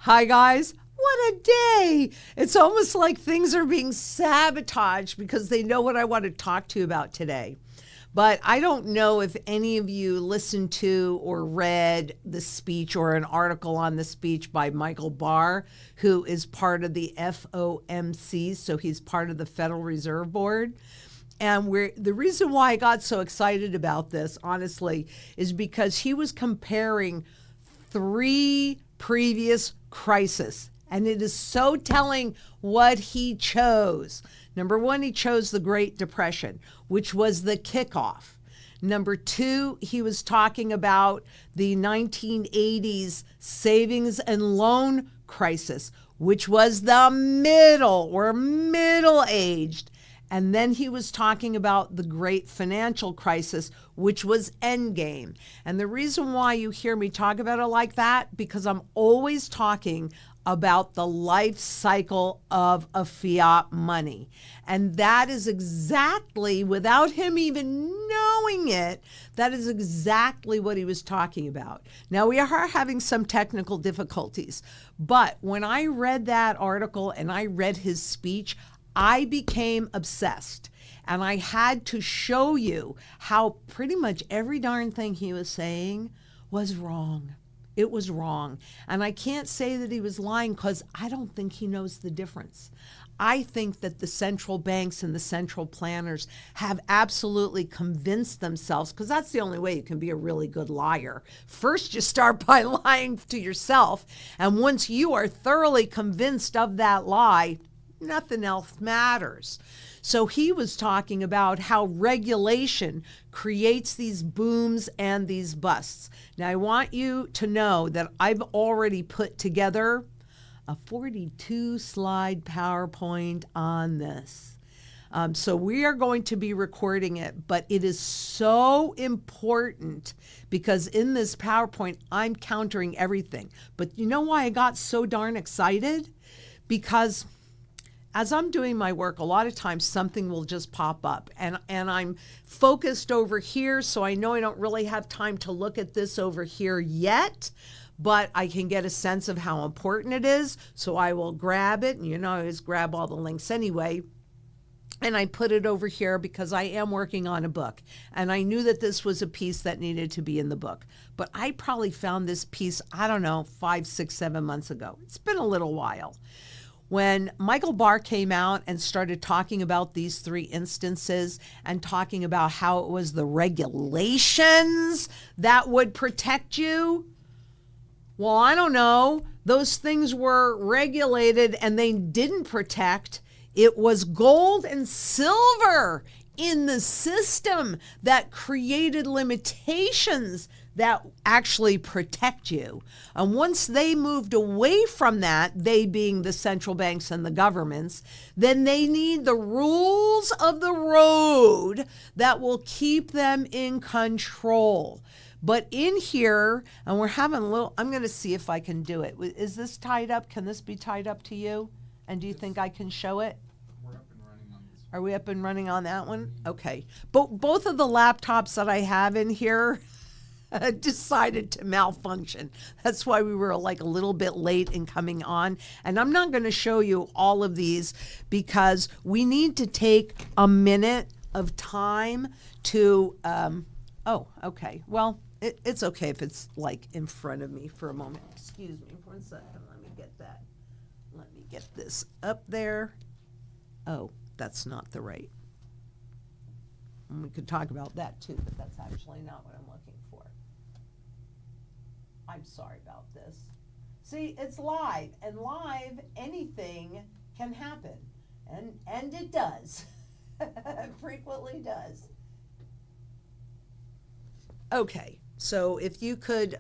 Hi, guys. What a day. It's almost like things are being sabotaged because they know what I want to talk to you about today. But I don't know if any of you listened to or read the speech or an article on the speech by Michael Barr, who is part of the FOMC, so he's part of the Federal Reserve Board. And the reason why I got so excited about this, honestly, is because he was comparing 3 previous crises. And it is so telling what he chose. Number 1, he chose the Great Depression, which was the kickoff. Number 2, he was talking about the 1980s savings and loan crisis, which was the middle-aged. And then he was talking about the great financial crisis, which was endgame. And the reason why you hear me talk about it like that, because I'm always talking about the life cycle of a fiat money. And that is exactly, without him even knowing it, that is exactly what he was talking about. Now, we are having some technical difficulties, but when I read that article and I read his speech, I became obsessed, and I had to show you how pretty much every darn thing he was saying was wrong. It was wrong. And I can't say that he was lying because I don't think he knows the difference. I think that the central banks and the central planners have absolutely convinced themselves, because that's the only way you can be a really good liar. First, you start by lying to yourself, and once you are thoroughly convinced of that lie, nothing else matters. So he was talking about how regulation creates these booms and these busts. Now, I want you to know that I've already put together a 42-slide PowerPoint on this. So we are going to be recording it, but it is so important because in this PowerPoint, I'm countering everything. But you know why I got so darn excited? Because as I'm doing my work, a lot of times something will just pop up and I'm focused over here. So I know I don't really have time to look at this over here yet, but I can get a sense of how important it is. So I will grab it, and you know, I always grab all the links anyway. And I put it over here because I am working on a book. And I knew that this was a piece that needed to be in the book. But I probably found this piece, I don't know, 5, 6, 7 months ago. It's been a little while. When Michael Barr came out and started talking about these 3 instances and talking about how it was the regulations that would protect you, well, I don't know. Those things were regulated and they didn't protect. It was gold and silver in the system that created limitations that actually protect you. And once they moved away from that, they being the central banks and the governments, then they need the rules of the road that will keep them in control. But in here, and we're having a little, I'm going to see if I can do it. Is this tied up? Can this be tied up to you? And do you think I can show it? We're up and running on this. Are we up and running on that one? Okay. Both of the laptops that I have in here decided to malfunction. That's why we were like a little bit late in coming on. And I'm not going to show you all of these because we need to take a minute of time to, oh, okay. Well, it's okay if it's like in front of me for a moment. Excuse me for a second. Let me get that. Let me get this up there. Oh, that's not the right. And we could talk about that too, but that's actually not what I'm looking for. I'm sorry about this. See, it's live, and live, anything can happen. And it does. It frequently does. Okay, so if you could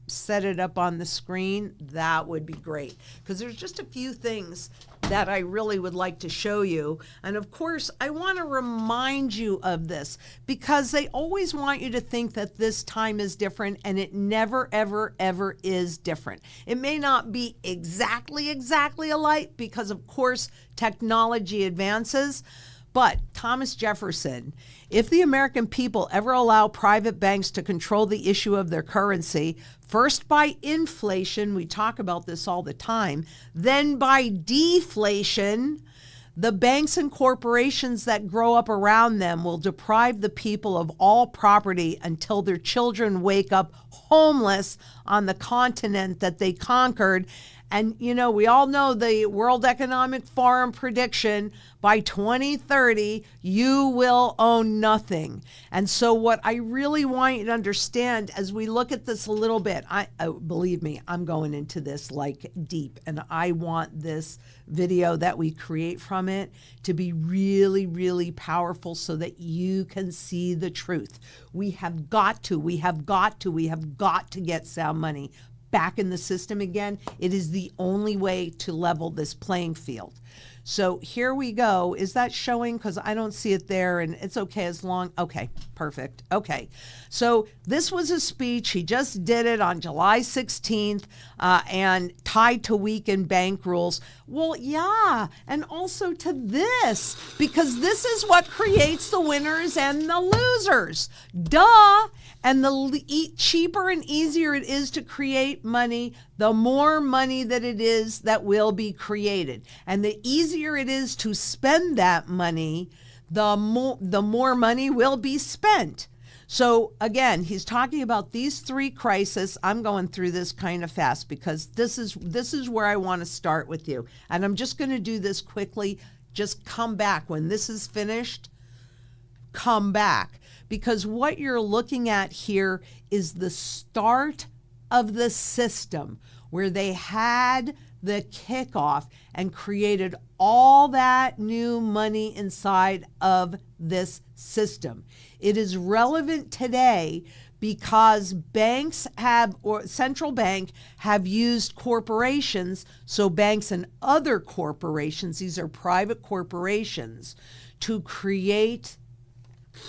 set it up on the screen, that would be great. Because there's just a few things that I really would like to show you. And of course, I want to remind you of this because they always want you to think that this time is different, and it never, ever, ever is different. It may not be exactly alike because, of course, technology advances. But Thomas Jefferson, if the American people ever allow private banks to control the issue of their currency, First by inflation, we talk about this all the time, then by deflation. The banks and corporations that grow up around them will deprive the people of all property until their children wake up homeless on the continent that they conquered. And, you know, we all know the World Economic Forum prediction, by 2030, you will own nothing. And so what I really want you to understand as we look at this a little bit, believe me, I'm going into this like deep, and I want this video that we create from it to be really, really powerful so that you can see the truth. We have got to get sound money back in the system again. It is the only way to level this playing field. So here we go. Is that showing? Because I don't see it there, and it's okay as long. Okay, perfect. Okay. So this was a speech. He just did it on July 16th and tied to weakened bank rules. Well, yeah, and also to this, because this is what creates the winners and the losers. Duh. And the cheaper and easier it is to create money, the more money that it is that will be created. And the easier it is to spend that money, the more money will be spent. So again, he's talking about these three crises. I'm going through this kind of fast because this is where I want to start with you. And I'm just going to do this quickly. Just come back when this is finished. Come back. Because what you're looking at here is the start of the system where they had the kickoff and created all that new money inside of this system. It is relevant today because banks have, or central bank have used corporations, so banks and other corporations, these are private corporations, to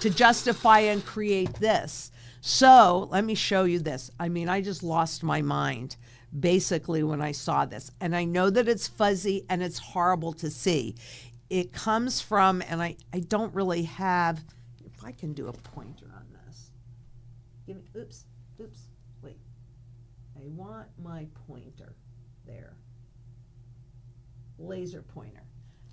justify and create this. So let me show you this. I mean, I just lost my mind basically when I saw this. And I know that it's fuzzy and it's horrible to see. It comes from, and I don't really have, if I can do a pointer on this. Give me, oops, wait. I want my pointer there. Laser pointer.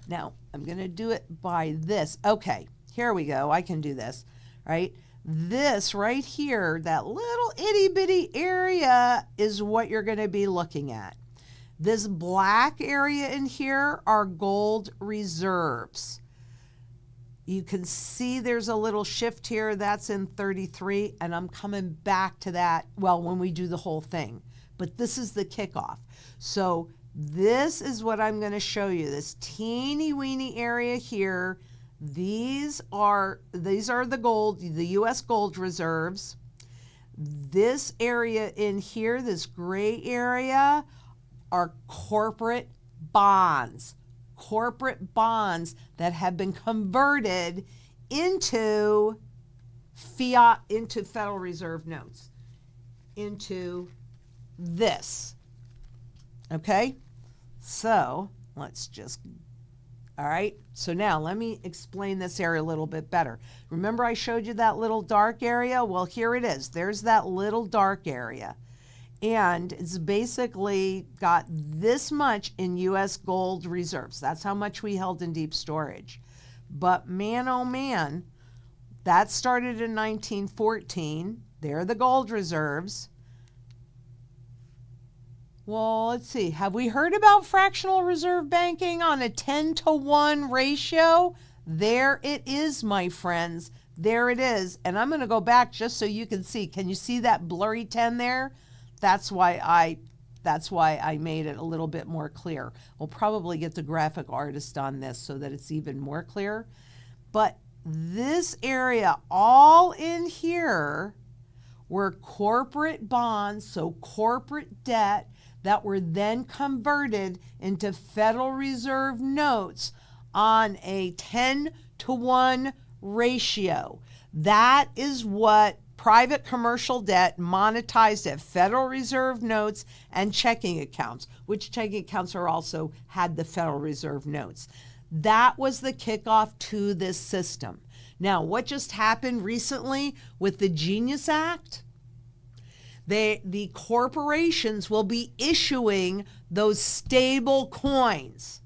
Now, I'm going to do it by this. Okay. Here we go. I can do this, right? This right here, that little itty bitty area is what you're going to be looking at. This black area in here are gold reserves. You can see there's a little shift here. That's in 33, and I'm coming back to that, well, when we do the whole thing. But this is the kickoff. So this is what I'm going to show you, this teeny weeny area here. These are the gold, the U.S. gold reserves. This area in here, this gray area, are corporate bonds that have been converted into fiat, into Federal Reserve notes, into this. Okay? So let's just, all right, so now let me explain this area a little bit better. Remember I showed you that little dark area? Well, here it is. There's that little dark area. And it's basically got this much in U.S. gold reserves. That's how much we held in deep storage. But man, oh man, that started in 1914. There are the gold reserves. Well, let's see. Have we heard about fractional reserve banking on a 10-to-1 ratio? There it is, my friends. There it is. And I'm going to go back just so you can see. Can you see that blurry 10 there? That's why I made it a little bit more clear. We'll probably get the graphic artist on this so that it's even more clear. But this area, all in here, were corporate bonds, so corporate debt, that were then converted into Federal Reserve notes on a 10-to-1 ratio. That is what private commercial debt monetized at Federal Reserve notes and checking accounts, which checking accounts are also had the Federal Reserve notes. That was the kickoff to this system. Now, what just happened recently with the Genius Act? The corporations will be issuing those stable coins.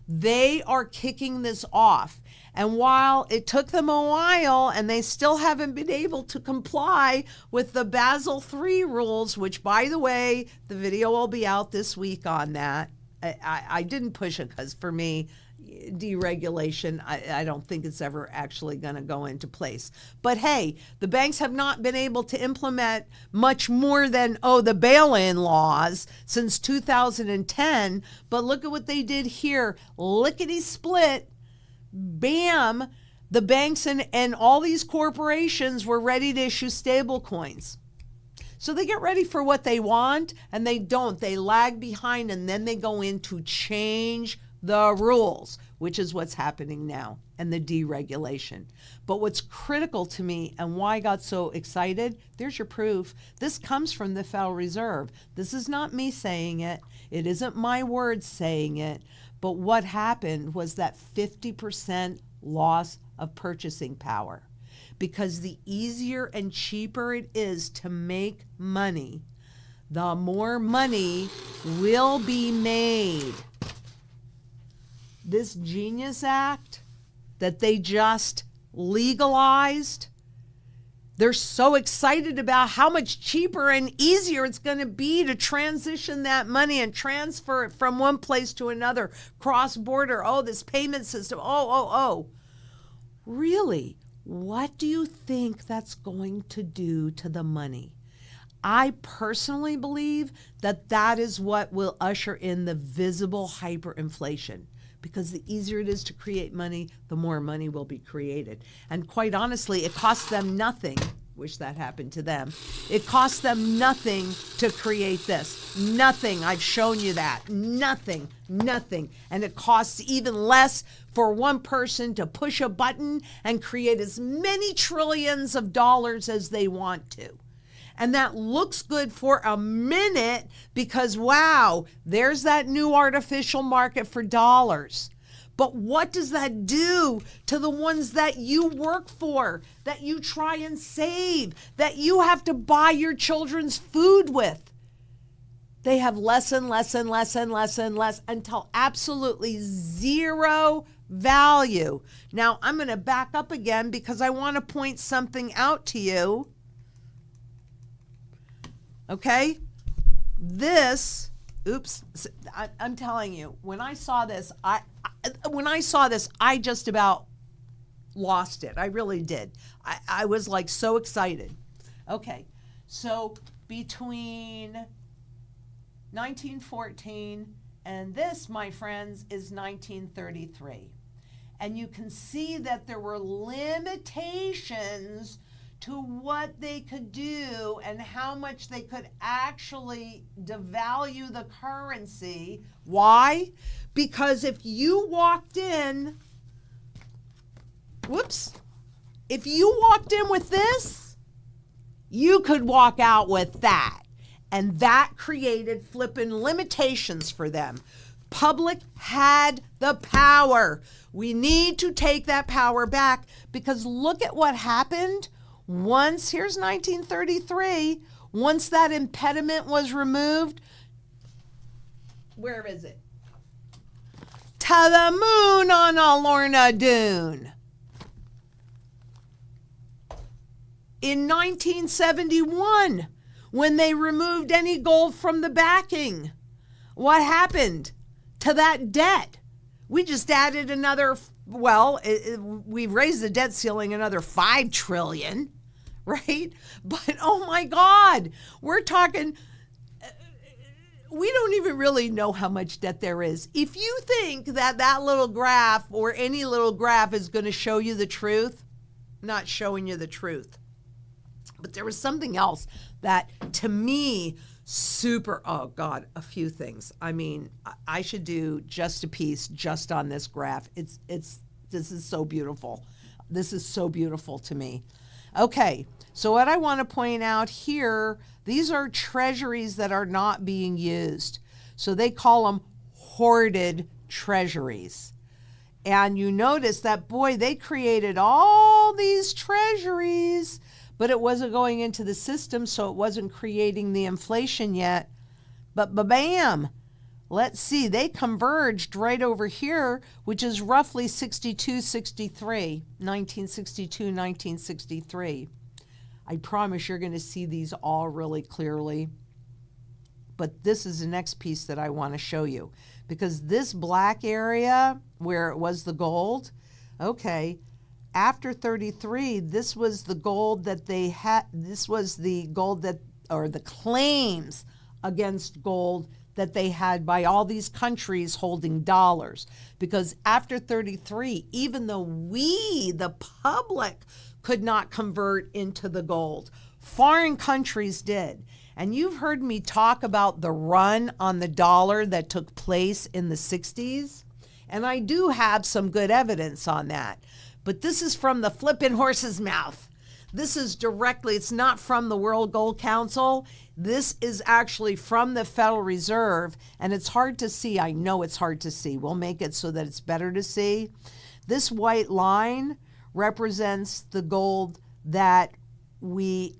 They are kicking this off. And while it took them a while and they still haven't been able to comply with the Basel III rules, which, by the way, the video will be out this week on that. I didn't push it because for me, deregulation, I don't think it's ever actually going to go into place. But hey, the banks have not been able to implement much more than, the bail-in laws since 2010. But look at what they did here. Lickety-split, bam, the banks and all these corporations were ready to issue stable coins. So they get ready for what they want and they don't. They lag behind and then they go in to change the rules, which is what's happening now, and the deregulation. But what's critical to me and why I got so excited, there's your proof. This comes from the Federal Reserve. This is not me saying it. It isn't my words saying it. But what happened was that 50% loss of purchasing power. Because the easier and cheaper it is to make money, the more money will be made. This Genius Act that they just legalized, they're so excited about how much cheaper and easier it's going to be to transition that money and transfer it from one place to another, cross-border. Oh, this payment system. Really? What do you think that's going to do to the money? I personally believe that that is what will usher in the visible hyperinflation. Because the easier it is to create money, the more money will be created. And quite honestly, it costs them nothing. Wish that happened to them. It costs them nothing to create this. Nothing. I've shown you that. Nothing. And it costs even less for one person to push a button and create as many trillions of dollars as they want to. And that looks good for a minute because, wow, there's that new artificial market for dollars. But what does that do to the ones that you work for, that you try and save, that you have to buy your children's food with? They have less and less until absolutely zero value. Now, I'm going to back up again because I want to point something out to you. Okay, I'm telling you, when I saw this, I just about lost it. I really did. I was like so excited. Okay, so between 1914 and this, my friends, is 1933. And you can see that there were limitations to what they could do and how much they could actually devalue the currency. Why? Because if you walked in with this, you could walk out with that. And that created flipping limitations for them. Public had the power. We need to take that power back because look at what happened. Here's 1933, once that impediment was removed, where is it? To the moon on a Lorna Doone. In 1971, when they removed any gold from the backing, what happened to that debt? We just added another, we've raised the debt ceiling another $5 trillion. Right? But oh my God, we're talking, we don't even really know how much debt there is. If you think that little graph or any little graph is going to show you the truth, not showing you the truth. But there was something else that to me, a few things. I mean, I should do just a piece just on this graph. This is so beautiful. This is so beautiful to me. Okay, so what I want to point out here, these are treasuries that are not being used. So they call them hoarded treasuries. And you notice that, boy, they created all these treasuries, but it wasn't going into the system, so it wasn't creating the inflation yet. But bam, let's see, they converged right over here, which is roughly 62, 63, 1962, 1963. I promise you're going to see these all really clearly. But this is the next piece that I want to show you, because this black area where it was the gold, okay, after 33, this was the gold that they had, this was the gold that, or the claims against gold that they had by all these countries holding dollars. Because after 33, even though we, the public, could not convert into the gold, foreign countries did. And you've heard me talk about the run on the dollar that took place in the 60s. And I do have some good evidence on that. But this is from the flippin' horse's mouth. This is directly, it's not from the World Gold Council. This is actually from the Federal Reserve. And it's hard to see. I know it's hard to see. We'll make it so that it's better to see. This white line represents the gold that the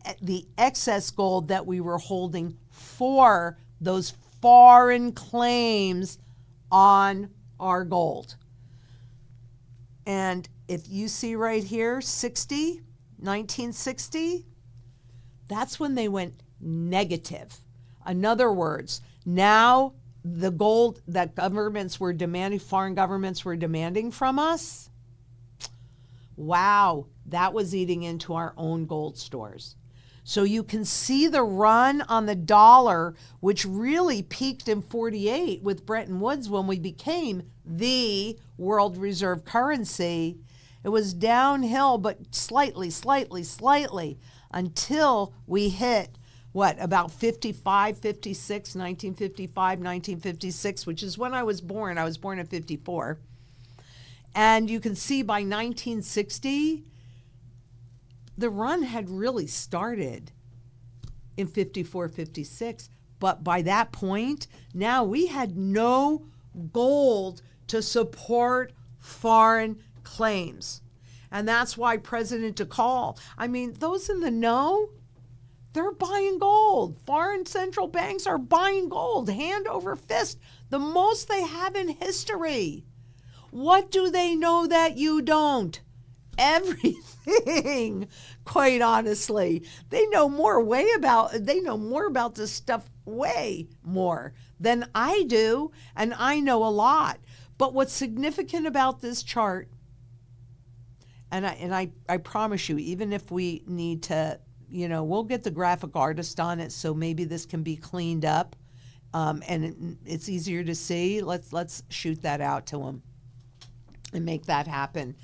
excess gold that we were holding for those foreign claims on our gold. And if you see right here, 1960, that's when they went negative. In other words, now the gold that governments were demanding, foreign governments were demanding from us, wow, that was eating into our own gold stores. So you can see the run on the dollar, which really peaked in 48 with Bretton Woods when we became the world reserve currency. It was downhill, but slightly, until we hit, about 55, 56, 1955, 1956, which is when I was born. I was born in 54. And you can see by 1960, the run had really started in 54, 56. But by that point, now we had no gold to support foreign claims. And that's why President DeCall, I mean, those in the know, they're buying gold. Foreign central banks are buying gold hand over fist, the most they have in history. What do they know that you don't? Everything, quite honestly. They know more about this stuff way more than I do, and I know a lot. But what's significant about this chart, and I promise you, even if we need to, we'll get the graphic artist on it, so maybe this can be cleaned up, and it's easier to see. Let's shoot that out to them and make that happen,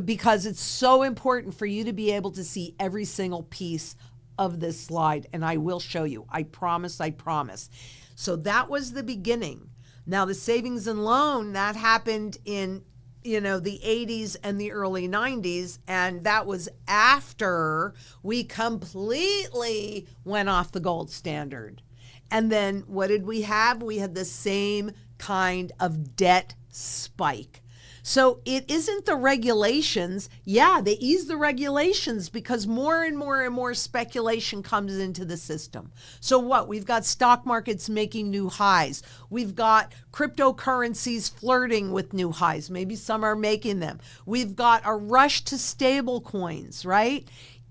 because it's so important for you to be able to see every single piece of this slide, and I will show you. I promise. So that was the beginning. Now the savings and loan, that happened in the 80s and the early 90s, and that was after we completely went off the gold standard. And then what did we have? We had the same kind of debt spike. So it isn't the regulations. Yeah, they ease the regulations because more and more speculation comes into the system. So what? We've got stock markets making new highs. We've got cryptocurrencies flirting with new highs. Maybe some are making them. We've got a rush to stable coins, right?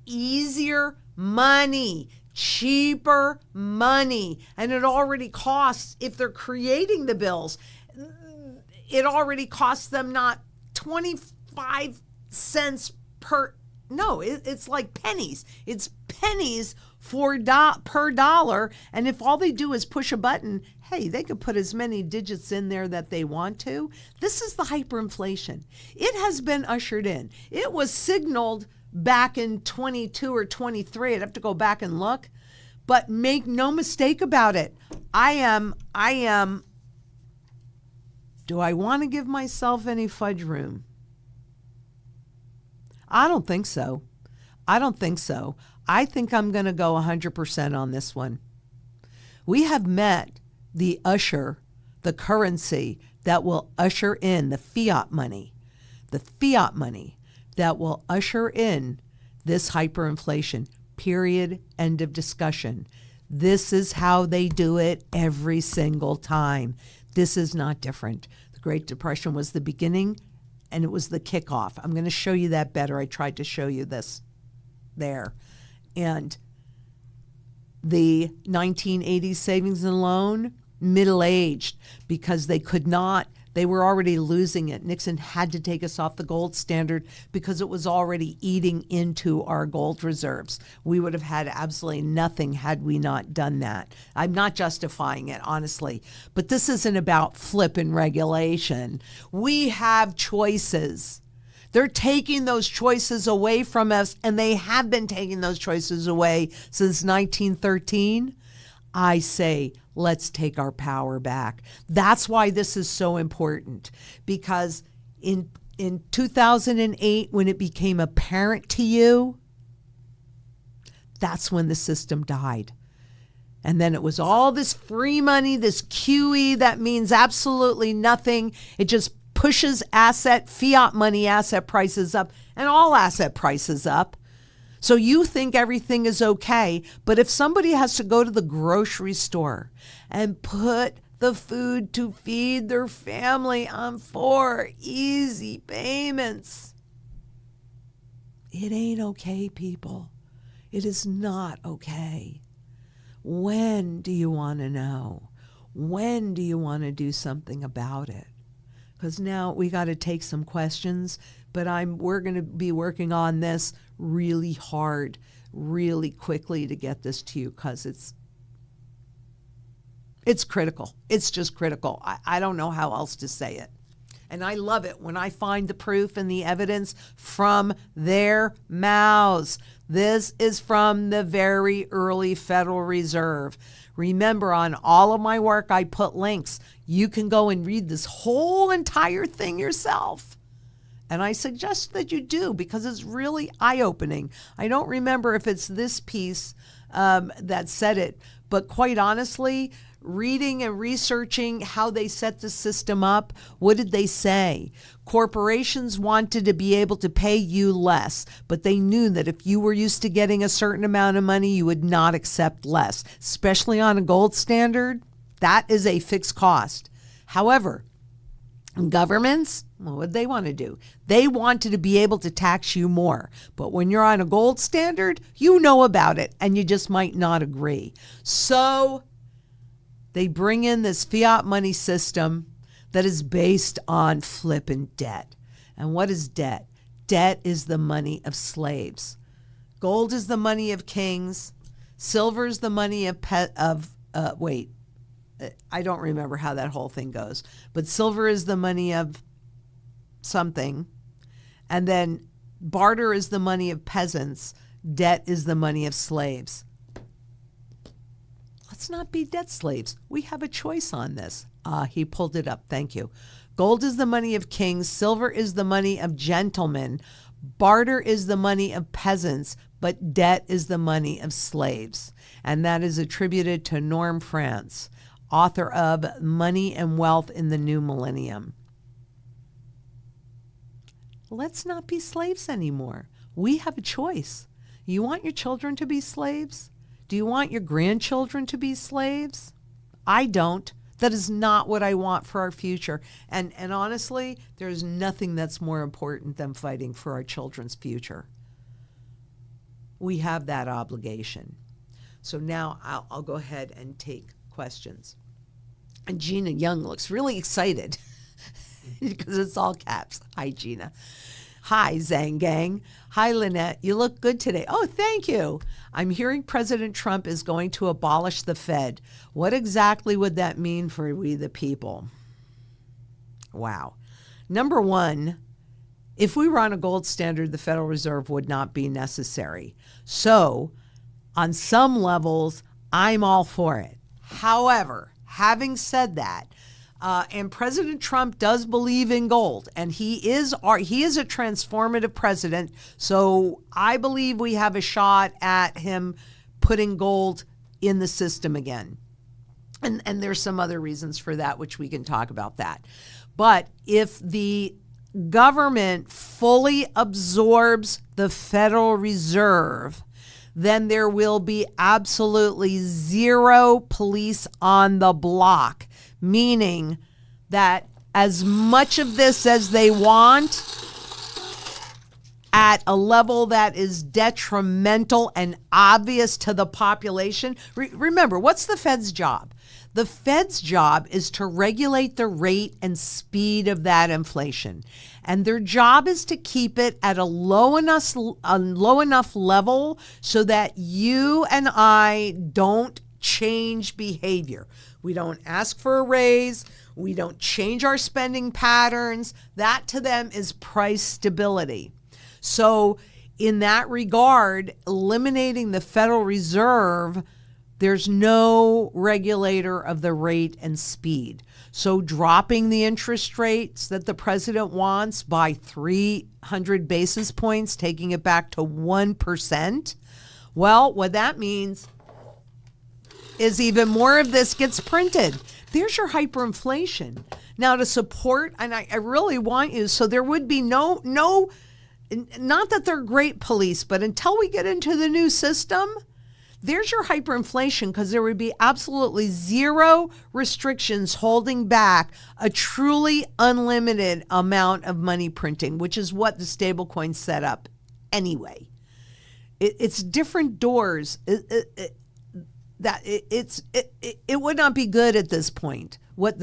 Easier money, cheaper money. And it already costs, if they're creating the bills, it already costs them not 25 cents per, no, it's like pennies. It's pennies per dollar. And if all they do is push a button, hey, they could put as many digits in there that they want to. This is the hyperinflation. It has been ushered in. It was signaled back in 22 or 23. I'd have to go back and look. But make no mistake about it. I am, do I want to give myself any fudge room? I don't think so. I think I'm going to go 100% on this one. We have met the currency that will usher in the fiat money that will usher in this hyperinflation. Period. End of discussion. This is how they do it every single time. This is not different. The Great Depression was the beginning and it was the kickoff. I'm going to show you that better. I tried to show you this there. And the 1980s savings and loan, middle-aged, because they were already losing it. Nixon had to take us off the gold standard because it was already eating into our gold reserves. We would have had absolutely nothing had we not done that. I'm not justifying it, honestly, but this isn't about flipping regulation. We have choices. They're taking those choices away from us, and they have been taking those choices away since 1913. I say, let's take our power back. That's why this is so important, because in 2008, when it became apparent to you, that's when the system died. And then it was all this free money, this QE that means absolutely nothing. It just pushes fiat money asset prices up and all asset prices up. So you think everything is okay, but if somebody has to go to the grocery store and put the food to feed their family on 4 easy payments, it ain't okay, people. It is not okay. When do you want to know? When do you want to do something about it? Because now we got to take some questions, but we're going to be working on this really hard, really quickly to get this to you, because it's critical. It's just critical. I don't know how else to say it. And I love it when I find the proof and the evidence from their mouths. This is from the very early Federal Reserve. Remember, on all of my work, I put links. You can go and read this whole entire thing yourself. And I suggest that you do, because it's really eye-opening. I don't remember if it's this piece that said it, but quite honestly, reading and researching how they set the system up, what did they say? Corporations wanted to be able to pay you less, but they knew that if you were used to getting a certain amount of money, you would not accept less, especially on a gold standard. That is a fixed cost. However, governments, what would they want to do? They wanted to be able to tax you more. But when you're on a gold standard, you know about it, and you just might not agree. So they bring in this fiat money system that is based on flipping debt. And what is debt? Debt is the money of slaves. Gold is the money of kings. Silver is the money I don't remember how that whole thing goes. But silver is the money of something. And then barter is the money of peasants. Debt is the money of slaves. Let's not be debt slaves. We have a choice on this. He pulled it up. Thank you. Gold is the money of kings. Silver is the money of gentlemen. Barter is the money of peasants. But debt is the money of slaves. And that is attributed to Norm France, author of Money and Wealth in the New Millennium. Let's not be slaves anymore. We have a choice. You want your children to be slaves? Do you want your grandchildren to be slaves? I don't. That is not what I want for our future. And honestly, there's nothing that's more important than fighting for our children's future. We have that obligation. So now I'll go ahead and take questions. And Gina Young looks really excited because it's all caps. Hi, Gina. Hi, Zang Gang. Hi, Lynette. You look good today. Oh, thank you. I'm hearing President Trump is going to abolish the Fed. What exactly would that mean for we the people? Wow. Number one, if we were on a gold standard, the Federal Reserve would not be necessary. So, on some levels, I'm all for it. However, having said that, and President Trump does believe in gold, and he is a transformative president, so I believe we have a shot at him putting gold in the system again. And there's some other reasons for that, which we can talk about that. But if the government fully absorbs the Federal Reserve, then there will be absolutely zero police on the block, meaning that as much of this as they want at a level that is detrimental and obvious to the population. Remember, what's the Fed's job? The Fed's job is to regulate the rate and speed of that inflation. And their job is to keep it at a low enough level so that you and I don't change behavior. We don't ask for a raise. We don't change our spending patterns. That to them is price stability. So in that regard, eliminating the Federal Reserve, there's no regulator of the rate and speed. So dropping the interest rates that the president wants by 300 basis points, taking it back to 1%, well, what that means is even more of this gets printed. There's your hyperinflation. Now to support, and I really want you, so there would be no, not that they're great police, but until we get into the new system, there's your hyperinflation, because there would be absolutely zero restrictions holding back a truly unlimited amount of money printing, which is what the stablecoin set up anyway. It's different doors. It would not be good at this point. What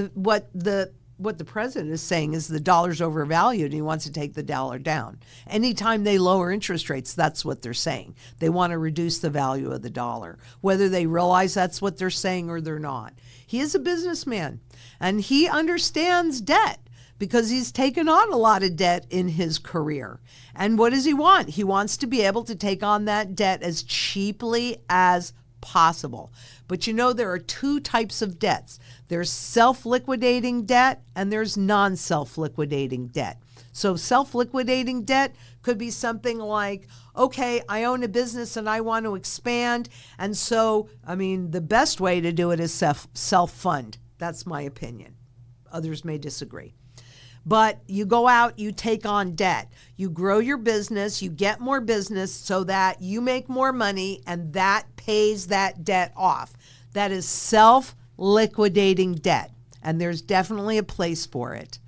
the president is saying is the dollar's overvalued and he wants to take the dollar down. Anytime they lower interest rates, that's what they're saying. They want to reduce the value of the dollar, whether they realize that's what they're saying or they're not. He is a businessman and he understands debt because he's taken on a lot of debt in his career. And what does he want? He wants to be able to take on that debt as cheaply as possible. But you know, there are two types of debts. There's self-liquidating debt and there's non-self-liquidating debt. So self-liquidating debt could be something like, okay, I own a business and I want to expand. And so, the best way to do it is self-fund. That's my opinion. Others may disagree. But you go out, you take on debt, you grow your business, you get more business so that you make more money and that pays that debt off. That is self-liquidating debt, and there's definitely a place for it.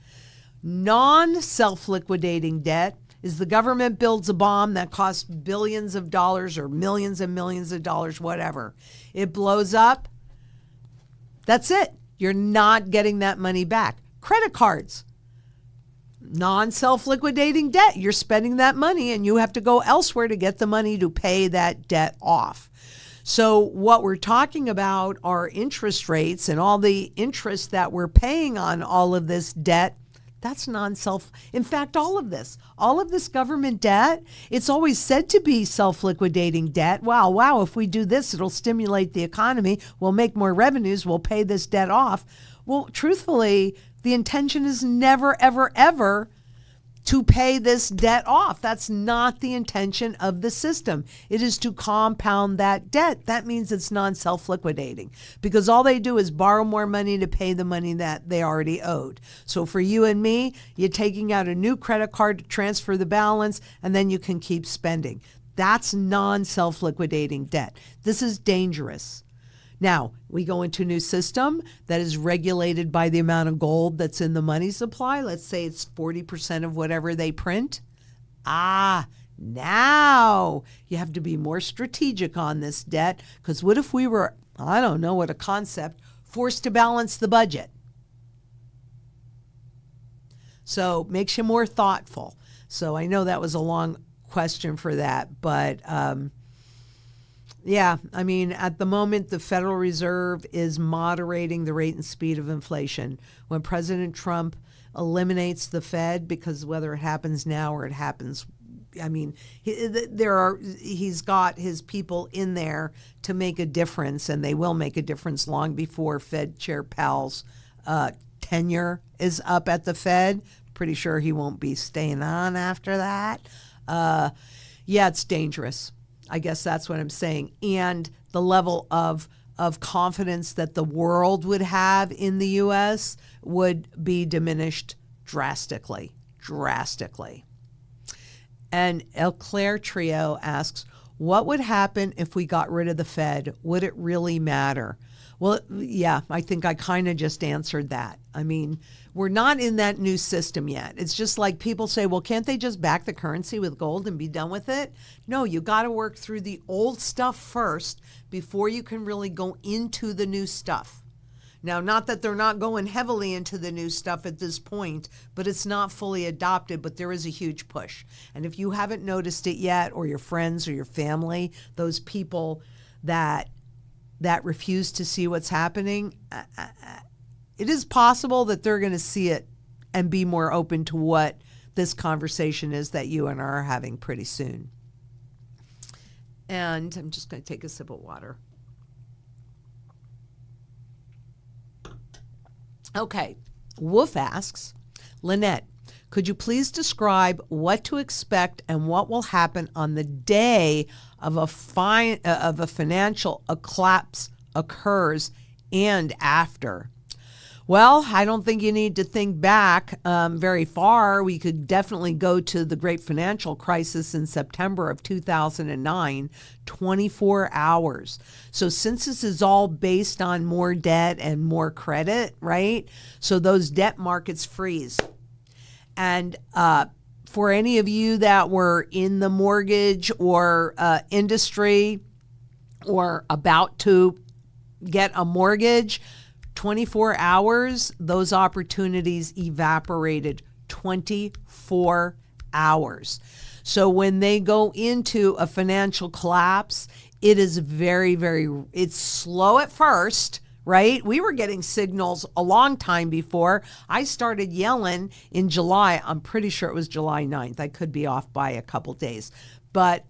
Non-self-liquidating debt is the government builds a bomb that costs billions of dollars or millions and millions of dollars, whatever. It blows up. That's it. You're not getting that money back. Credit cards. Non-self-liquidating debt. You're spending that money and you have to go elsewhere to get the money to pay that debt off. So what we're talking about are interest rates and all the interest that we're paying on all of this debt. That's non-self. In fact, all of this government debt, it's always said to be self-liquidating debt. Wow, if we do this, it'll stimulate the economy. We'll make more revenues. We'll pay this debt off. Well, truthfully, the intention is never, ever, ever to pay this debt off. That's not the intention of the system. It is to compound that debt. That means it's non-self-liquidating because all they do is borrow more money to pay the money that they already owed. So for you and me, you're taking out a new credit card to transfer the balance and then you can keep spending. That's non-self-liquidating debt. This is dangerous. Now, we go into a new system that is regulated by the amount of gold that's in the money supply. Let's say it's 40% of whatever they print. Now you have to be more strategic on this debt, because what if we were, I don't know what a concept, forced to balance the budget? So makes you more thoughtful. So I know that was a long question for that, but yeah, at the moment, the Federal Reserve is moderating the rate and speed of inflation. When President Trump eliminates the Fed, because whether it happens now or it happens, he's got his people in there to make a difference, and they will make a difference long before Fed Chair Powell's tenure is up at the Fed. Pretty sure he won't be staying on after that. It's dangerous. I guess that's what I'm saying. And the level of confidence that the world would have in the U.S. would be diminished drastically. And El Claire Trio asks, What would happen if we got rid of the Fed? Would it really matter? Well, yeah, I think I kind of just answered that. I mean, we're not in that new system yet. It's just like people say, well, can't they just back the currency with gold and be done with it? No, you got to work through the old stuff first before you can really go into the new stuff. Now, not that they're not going heavily into the new stuff at this point, but it's not fully adopted, but there is a huge push. And if you haven't noticed it yet, or your friends or your family, those people that refuse to see what's happening, it is possible that they're going to see it and be more open to what this conversation is that you and I are having pretty soon. And I'm just going to take a sip of water. Okay, Wolf asks, Lynette, could you please describe what to expect and what will happen on the day of a financial collapse occurs and after? Well, I don't think you need to think back very far. We could definitely go to the great financial crisis in September of 2009, 24 hours. So since this is all based on more debt and more credit, right? So those debt markets freeze. And for any of you that were in the mortgage or industry or about to get a mortgage, 24 hours, those opportunities evaporated. 24 hours. So when they go into a financial collapse, it is it's slow at first, right? We were getting signals a long time before. I started yelling in July. I'm pretty sure it was July 9th. I could be off by a couple days. But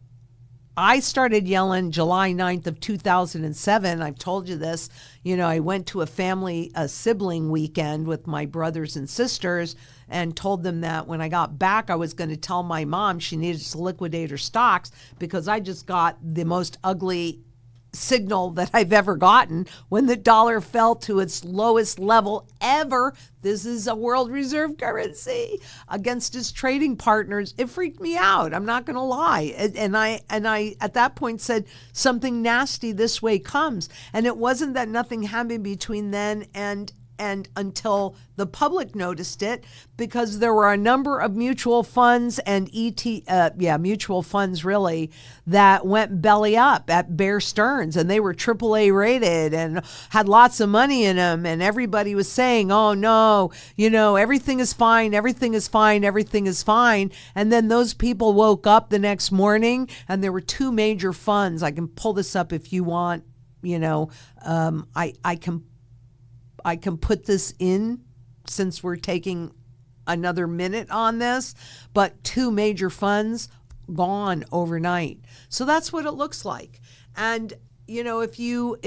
I started yelling July 9th of 2007. I've told you this. You know, I went to a sibling weekend with my brothers and sisters and told them that when I got back, I was going to tell my mom she needed to liquidate her stocks because I just got the most ugly signal that I've ever gotten when the dollar fell to its lowest level ever. This is a world reserve currency against its trading partners. It freaked me out. I'm not going to lie. And I at that point said something nasty this way comes. And it wasn't that nothing happened between then and until the public noticed it, because there were a number of mutual funds and mutual funds really, that went belly up at Bear Stearns, and they were AAA rated and had lots of money in them, and everybody was saying, oh no, you know, everything is fine, everything is fine, everything is fine. And then those people woke up the next morning and there were two major funds. I can pull this up if you want, you know, I can put this in since we're taking another minute on this, but two major funds gone overnight. So that's what it looks like. And, you know, if you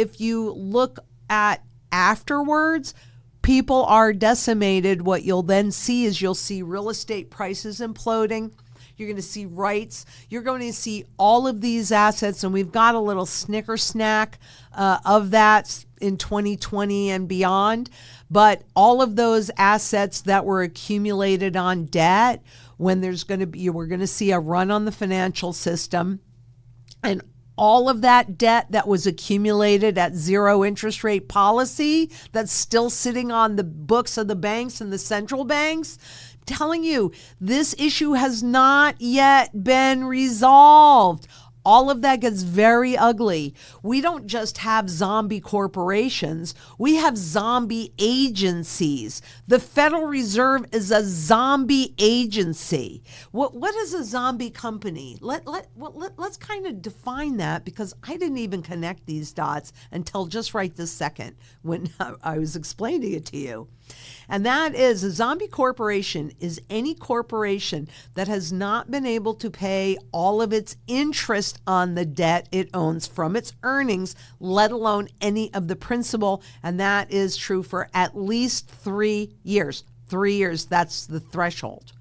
look at afterwards, people are decimated. What you'll then see is you'll see real estate prices imploding. You're going to see rights. You're going to see all of these assets, and we've got a little snicker snack of that in 2020 and beyond. But all of those assets that were accumulated on debt, when we're going to see a run on the financial system, and all of that debt that was accumulated at zero interest rate policy that's still sitting on the books of the banks and the central banks, telling you this issue has not yet been resolved. All of that gets very ugly. We don't just have zombie corporations. We have zombie agencies. The Federal Reserve is a zombie agency. What is a zombie company? Let's kind of define that, because I didn't even connect these dots until just right this second when I was explaining it to you. And that is, a zombie corporation is any corporation that has not been able to pay all of its interest on the debt it owns from its earnings, let alone any of the principal. And that is true for at least 3 years. 3 years, that's the threshold.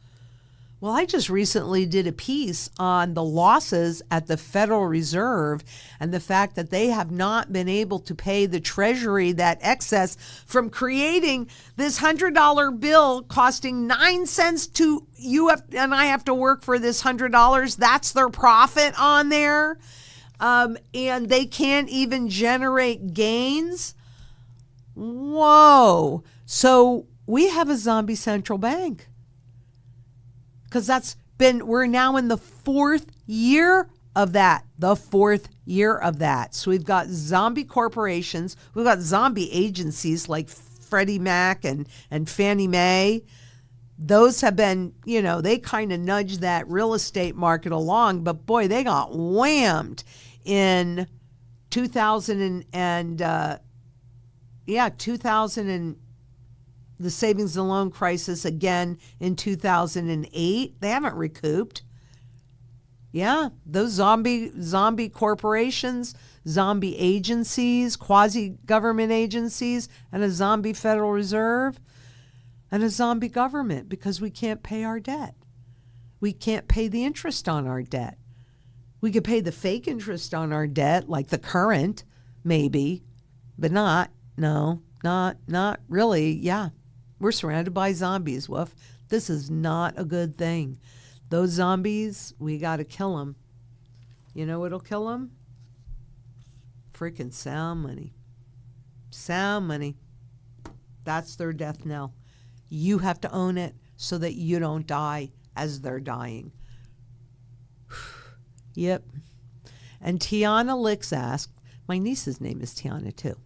Well, I just recently did a piece on the losses at the Federal Reserve and the fact that they have not been able to pay the Treasury that excess from creating this $100 bill costing 9 cents and I have to work for this $100. That's their profit on there. and they can't even generate gains. Whoa. So we have a zombie central bank. Because we're now in the fourth year of that. So we've got zombie corporations. We've got zombie agencies like Freddie Mac and Fannie Mae. Those have been, they kind of nudged that real estate market along, but boy, they got whammed in 2000 and the savings and loan crisis again in 2008. They haven't recouped. Yeah, those zombie corporations, zombie agencies, quasi-government agencies, and a zombie Federal Reserve, and a zombie government because we can't pay our debt. We can't pay the interest on our debt. We could pay the fake interest on our debt, like the current, maybe, but not really. Yeah, we're surrounded by zombies, woof. This is not a good thing. Those zombies, we got to kill them. You know what'll kill them? Freaking sound money. Sound money. That's their death knell. You have to own it so that you don't die as they're dying. Yep. And Tiana Licks asked, my niece's name is Tiana too,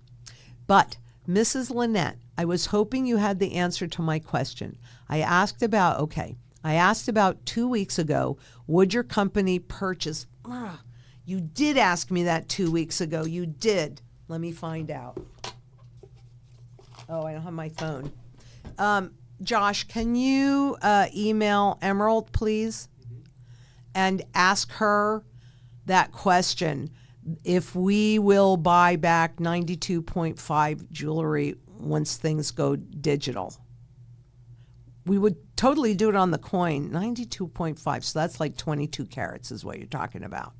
but Mrs. Lynette, I was hoping you had the answer to my question. I asked about 2 weeks ago, would your company purchase? You did ask me that 2 weeks ago. You did. Let me find out. Oh, I don't have my phone. Josh, can you email Emerald, please? And ask her that question. If we will buy back 92.5 jewelry once things go digital. We would totally do it on the coin, 92.5. So that's like 22 carats is what you're talking about.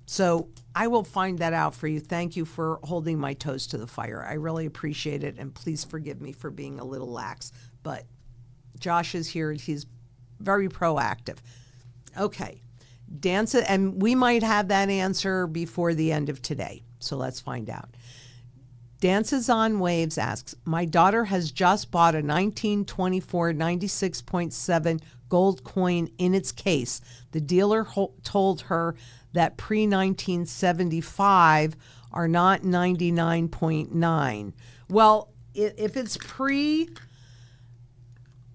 So I will find that out for you. Thank you for holding my toes to the fire. I really appreciate it. And please forgive me for being a little lax. But Josh is here. He's very proactive. Okay. And we might have that answer before the end of today. So let's find out. Dances on Waves asks, my daughter has just bought a 1924 96.7 gold coin in its case. The dealer told her that pre-1975 are not 99.9. Well, if it's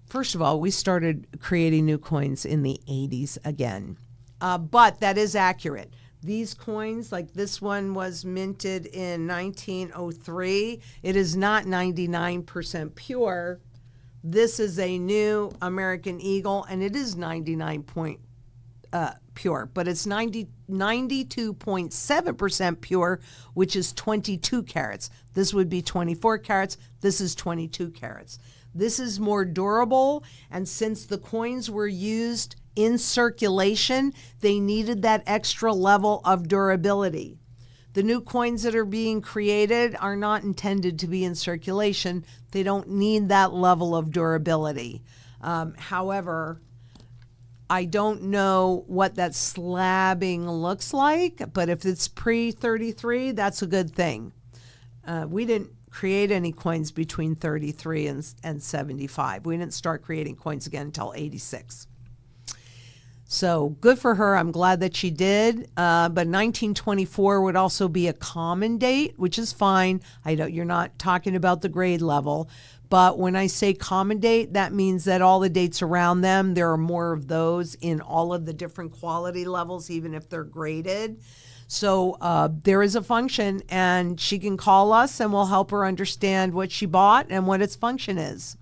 first of all, we started creating new coins in the 80s again. But that is accurate. These coins, like this one was minted in 1903. It is not 99% pure. This is a new American Eagle, and it is 99 pure, but it's 92.7% pure, which is 22 carats. This would be 24 carats. This is 22 carats. This is more durable, and since the coins were used in circulation, they needed that extra level of durability. The new coins that are being created are not intended to be in circulation. They don't need that level of durability. However, I don't know what that slabbing looks like, but if it's pre-33, that's a good thing. We didn't create any coins between 33 and 75. We didn't start creating coins again until 86. So good for her. I'm glad that she did. But 1924 would also be a common date, which is fine. I know you're not talking about the grade level. But when I say common date, that means that all the dates around them, there are more of those in all of the different quality levels, even if they're graded. So there is a function, and she can call us, and we'll help her understand what she bought and what its function is.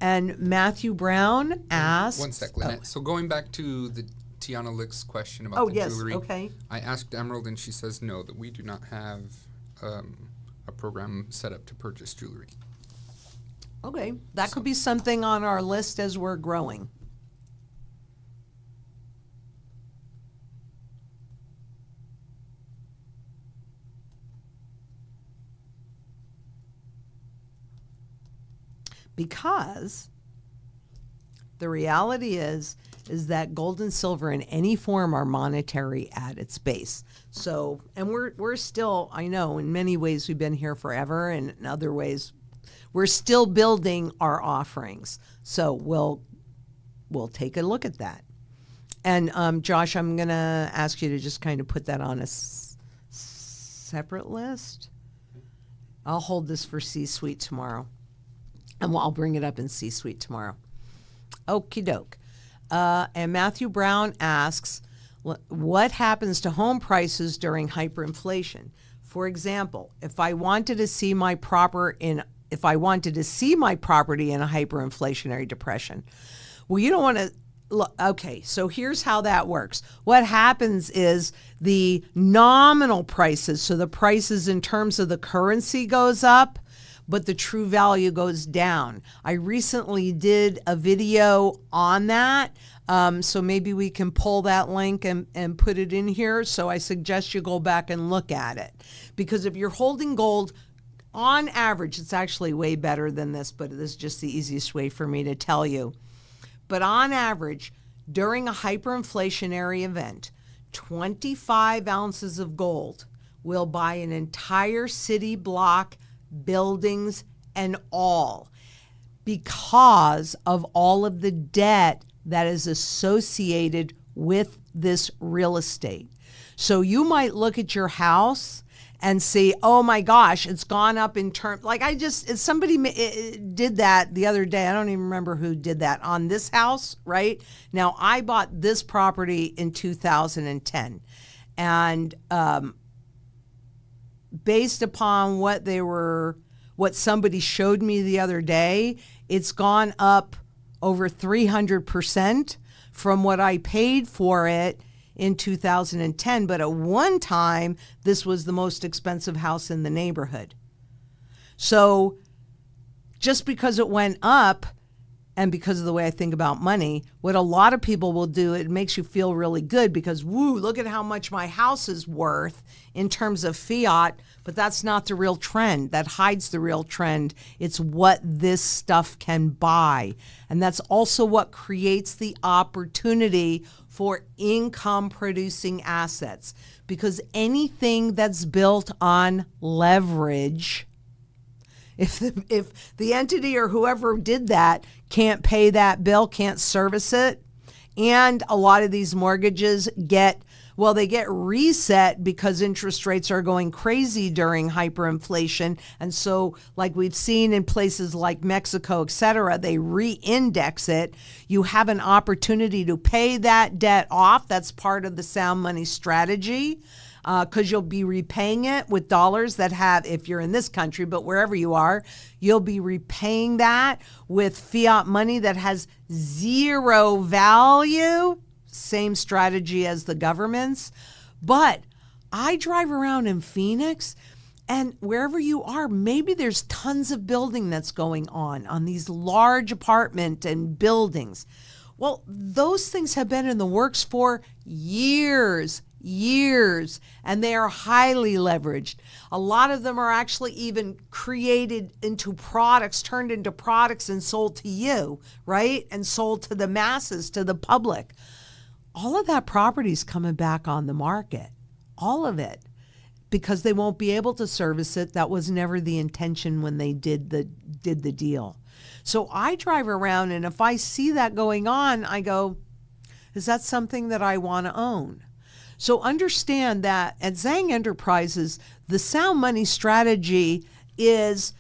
And Matthew Brown asked... One sec, Lynette. So going back to the Tiana Lick's question about the jewelry. Okay. I asked Emerald, and she says no, that we do not have a program set up to purchase jewelry. Okay. That could be something on our list as we're growing. Because the reality is is that gold and silver in any form are monetary at its base. So, and we're still, I know in many ways we've been here forever, and in other ways we're still building our offerings. So we'll take a look at that. And Josh, I'm going to ask you to just kind of put that on a separate list. I'll hold this for C-Suite tomorrow. And I'll bring it up in C-Suite tomorrow. Okie doke. And Matthew Brown asks, what happens to home prices during hyperinflation? For example, if I wanted to see my property in a hyperinflationary depression, well, you don't want to. Okay, so here's how that works. What happens is the nominal prices, so the prices in terms of the currency goes up, but the true value goes down. I recently did a video on that, so maybe we can pull that link and put it in here. So I suggest you go back and look at it. Because if you're holding gold, on average, it's actually way better than this, but this is just the easiest way for me to tell you. But on average, during a hyperinflationary event, 25 ounces of gold will buy an entire city block, buildings, and all, because of all of the debt that is associated with this real estate. So you might look at your house and see, oh my gosh, it's gone up in terms, somebody did that the other day. I don't even remember who did that on this house, right? Now, I bought this property in 2010. And based upon what somebody showed me the other day, it's gone up over 300% from what I paid for it in 2010, but at one time, this was the most expensive house in the neighborhood. So just because it went up, and because of the way I think about money, what a lot of people will do, it makes you feel really good because, woo, look at how much my house is worth in terms of fiat, but that's not the real trend. That hides the real trend. It's what this stuff can buy. And that's also what creates the opportunity for income-producing assets, because anything that's built on leverage, if the entity or whoever did that can't pay that bill, can't service it, and a lot of these mortgages get reset because interest rates are going crazy during hyperinflation. And so like we've seen in places like Mexico, et cetera, they re-index it. You have an opportunity to pay that debt off. That's part of the sound money strategy. Because you'll be repaying it with dollars that have, if you're in this country, but wherever you are, you'll be repaying that with fiat money that has zero value. Same strategy as the government's. But I drive around in Phoenix, and wherever you are, maybe there's tons of building that's going on these large apartment and buildings. Well, those things have been in the works for years, and they are highly leveraged. A lot of them are actually even created into products, turned into products and sold to you, right? And sold to the masses, to the public. All of that property is coming back on the market, all of it, because they won't be able to service it. That was never the intention when they did the deal. So I drive around, and if I see that going on, I go, is that something that I want to own? So understand that at Zang Enterprises, the sound money strategy is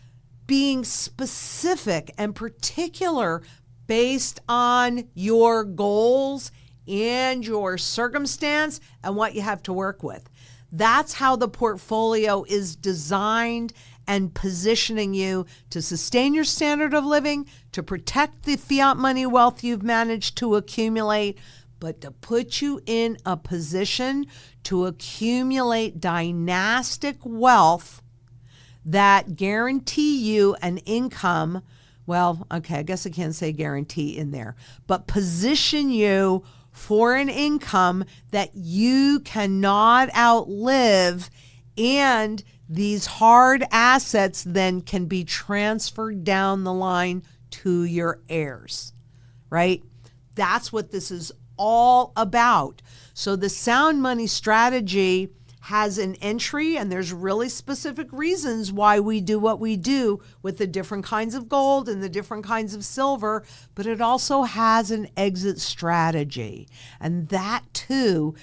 being specific and particular based on your goals and your circumstance and what you have to work with. That's how the portfolio is designed and positioning you to sustain your standard of living, to protect the fiat money wealth you've managed to accumulate, but to put you in a position to accumulate dynastic wealth that guarantee you an income. Well, okay, I guess I can't say guarantee in there, but position you for an income that you cannot outlive, and these hard assets then can be transferred down the line to your heirs, right? That's what this is all about. So the sound money strategy has an entry, and there's really specific reasons why we do what we do with the different kinds of gold and the different kinds of silver, but it also has an exit strategy. And that too,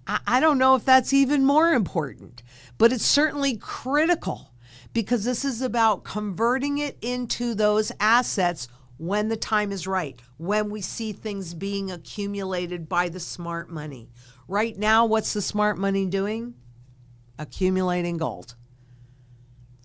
I don't know if that's even more important, but it's certainly critical, because this is about converting it into those assets when the time is right, when we see things being accumulated by the smart money. Right now, what's the smart money doing? Accumulating gold.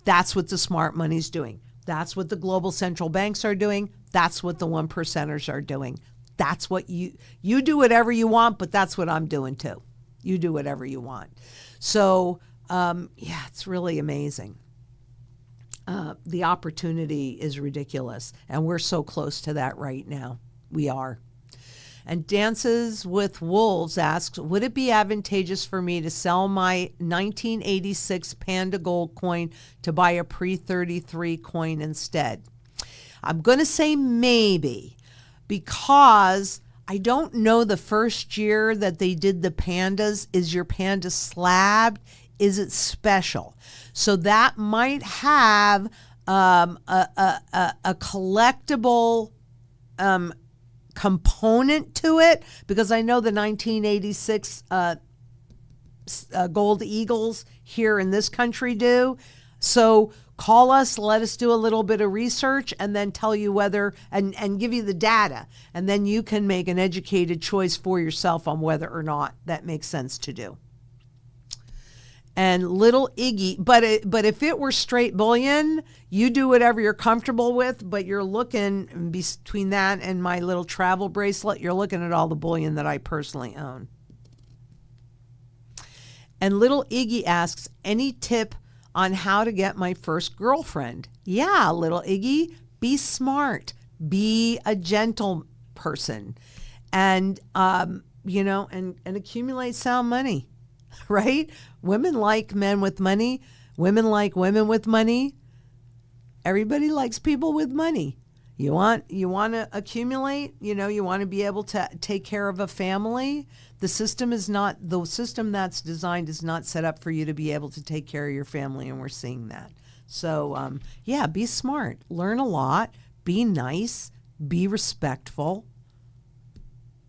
That's what the smart money's doing. That's what the global central banks are doing. That's what the 1%ers are doing. That's what you do whatever you want, but that's what I'm doing too. You do whatever you want. So, it's really amazing. The opportunity is ridiculous, and we're so close to that right now. We are. And Dances with Wolves asks, would it be advantageous for me to sell my 1986 Panda Gold coin to buy a pre-33 coin instead? I'm going to say maybe, because I don't know the first year that they did the pandas. Is your panda slabbed? Is it special? So that might have a collectible component to it, because I know the 1986 Gold Eagles here in this country do. So call us, let us do a little bit of research, and then tell you whether, and give you the data, and then you can make an educated choice for yourself on whether or not that makes sense to do. And little Iggy, but if it were straight bullion, you do whatever you're comfortable with, but you're looking between that and my little travel bracelet, you're looking at all the bullion that I personally own. And little Iggy asks, any tip on how to get my first girlfriend? Yeah, little Iggy, be smart, be a gentle person, and and accumulate sound money. Right? Women like men with money. Women like women with money. Everybody likes people with money. You want to accumulate, you want to be able to take care of a family. The system that's designed is not set up for you to be able to take care of your family, and we're seeing that. So, be smart. Learn a lot. Be nice. Be respectful.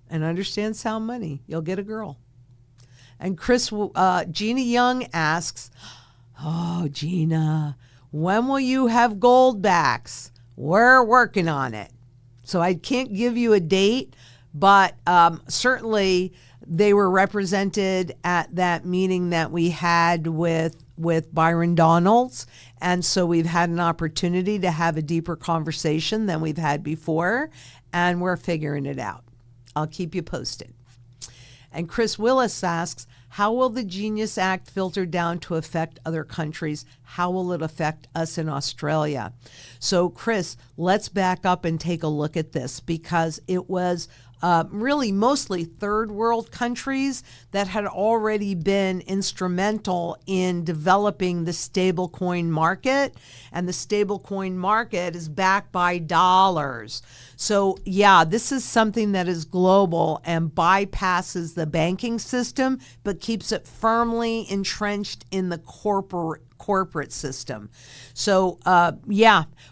And understand sound money. You'll get a girl. And Gina Young asks, oh, Gina, when will you have gold backs? We're working on it. So I can't give you a date, but certainly they were represented at that meeting that we had with Byron Donalds. And so we've had an opportunity to have a deeper conversation than we've had before, and we're figuring it out. I'll keep you posted. And Chris Willis asks, how will the Genius Act filter down to affect other countries? How will it affect us in Australia? So, Chris, let's back up and take a look at this, because it was really mostly third world countries that had already been instrumental in developing the stablecoin market, and the stablecoin market is backed by dollars. So this is something that is global and bypasses the banking system, but keeps it firmly entrenched in the corporate system. So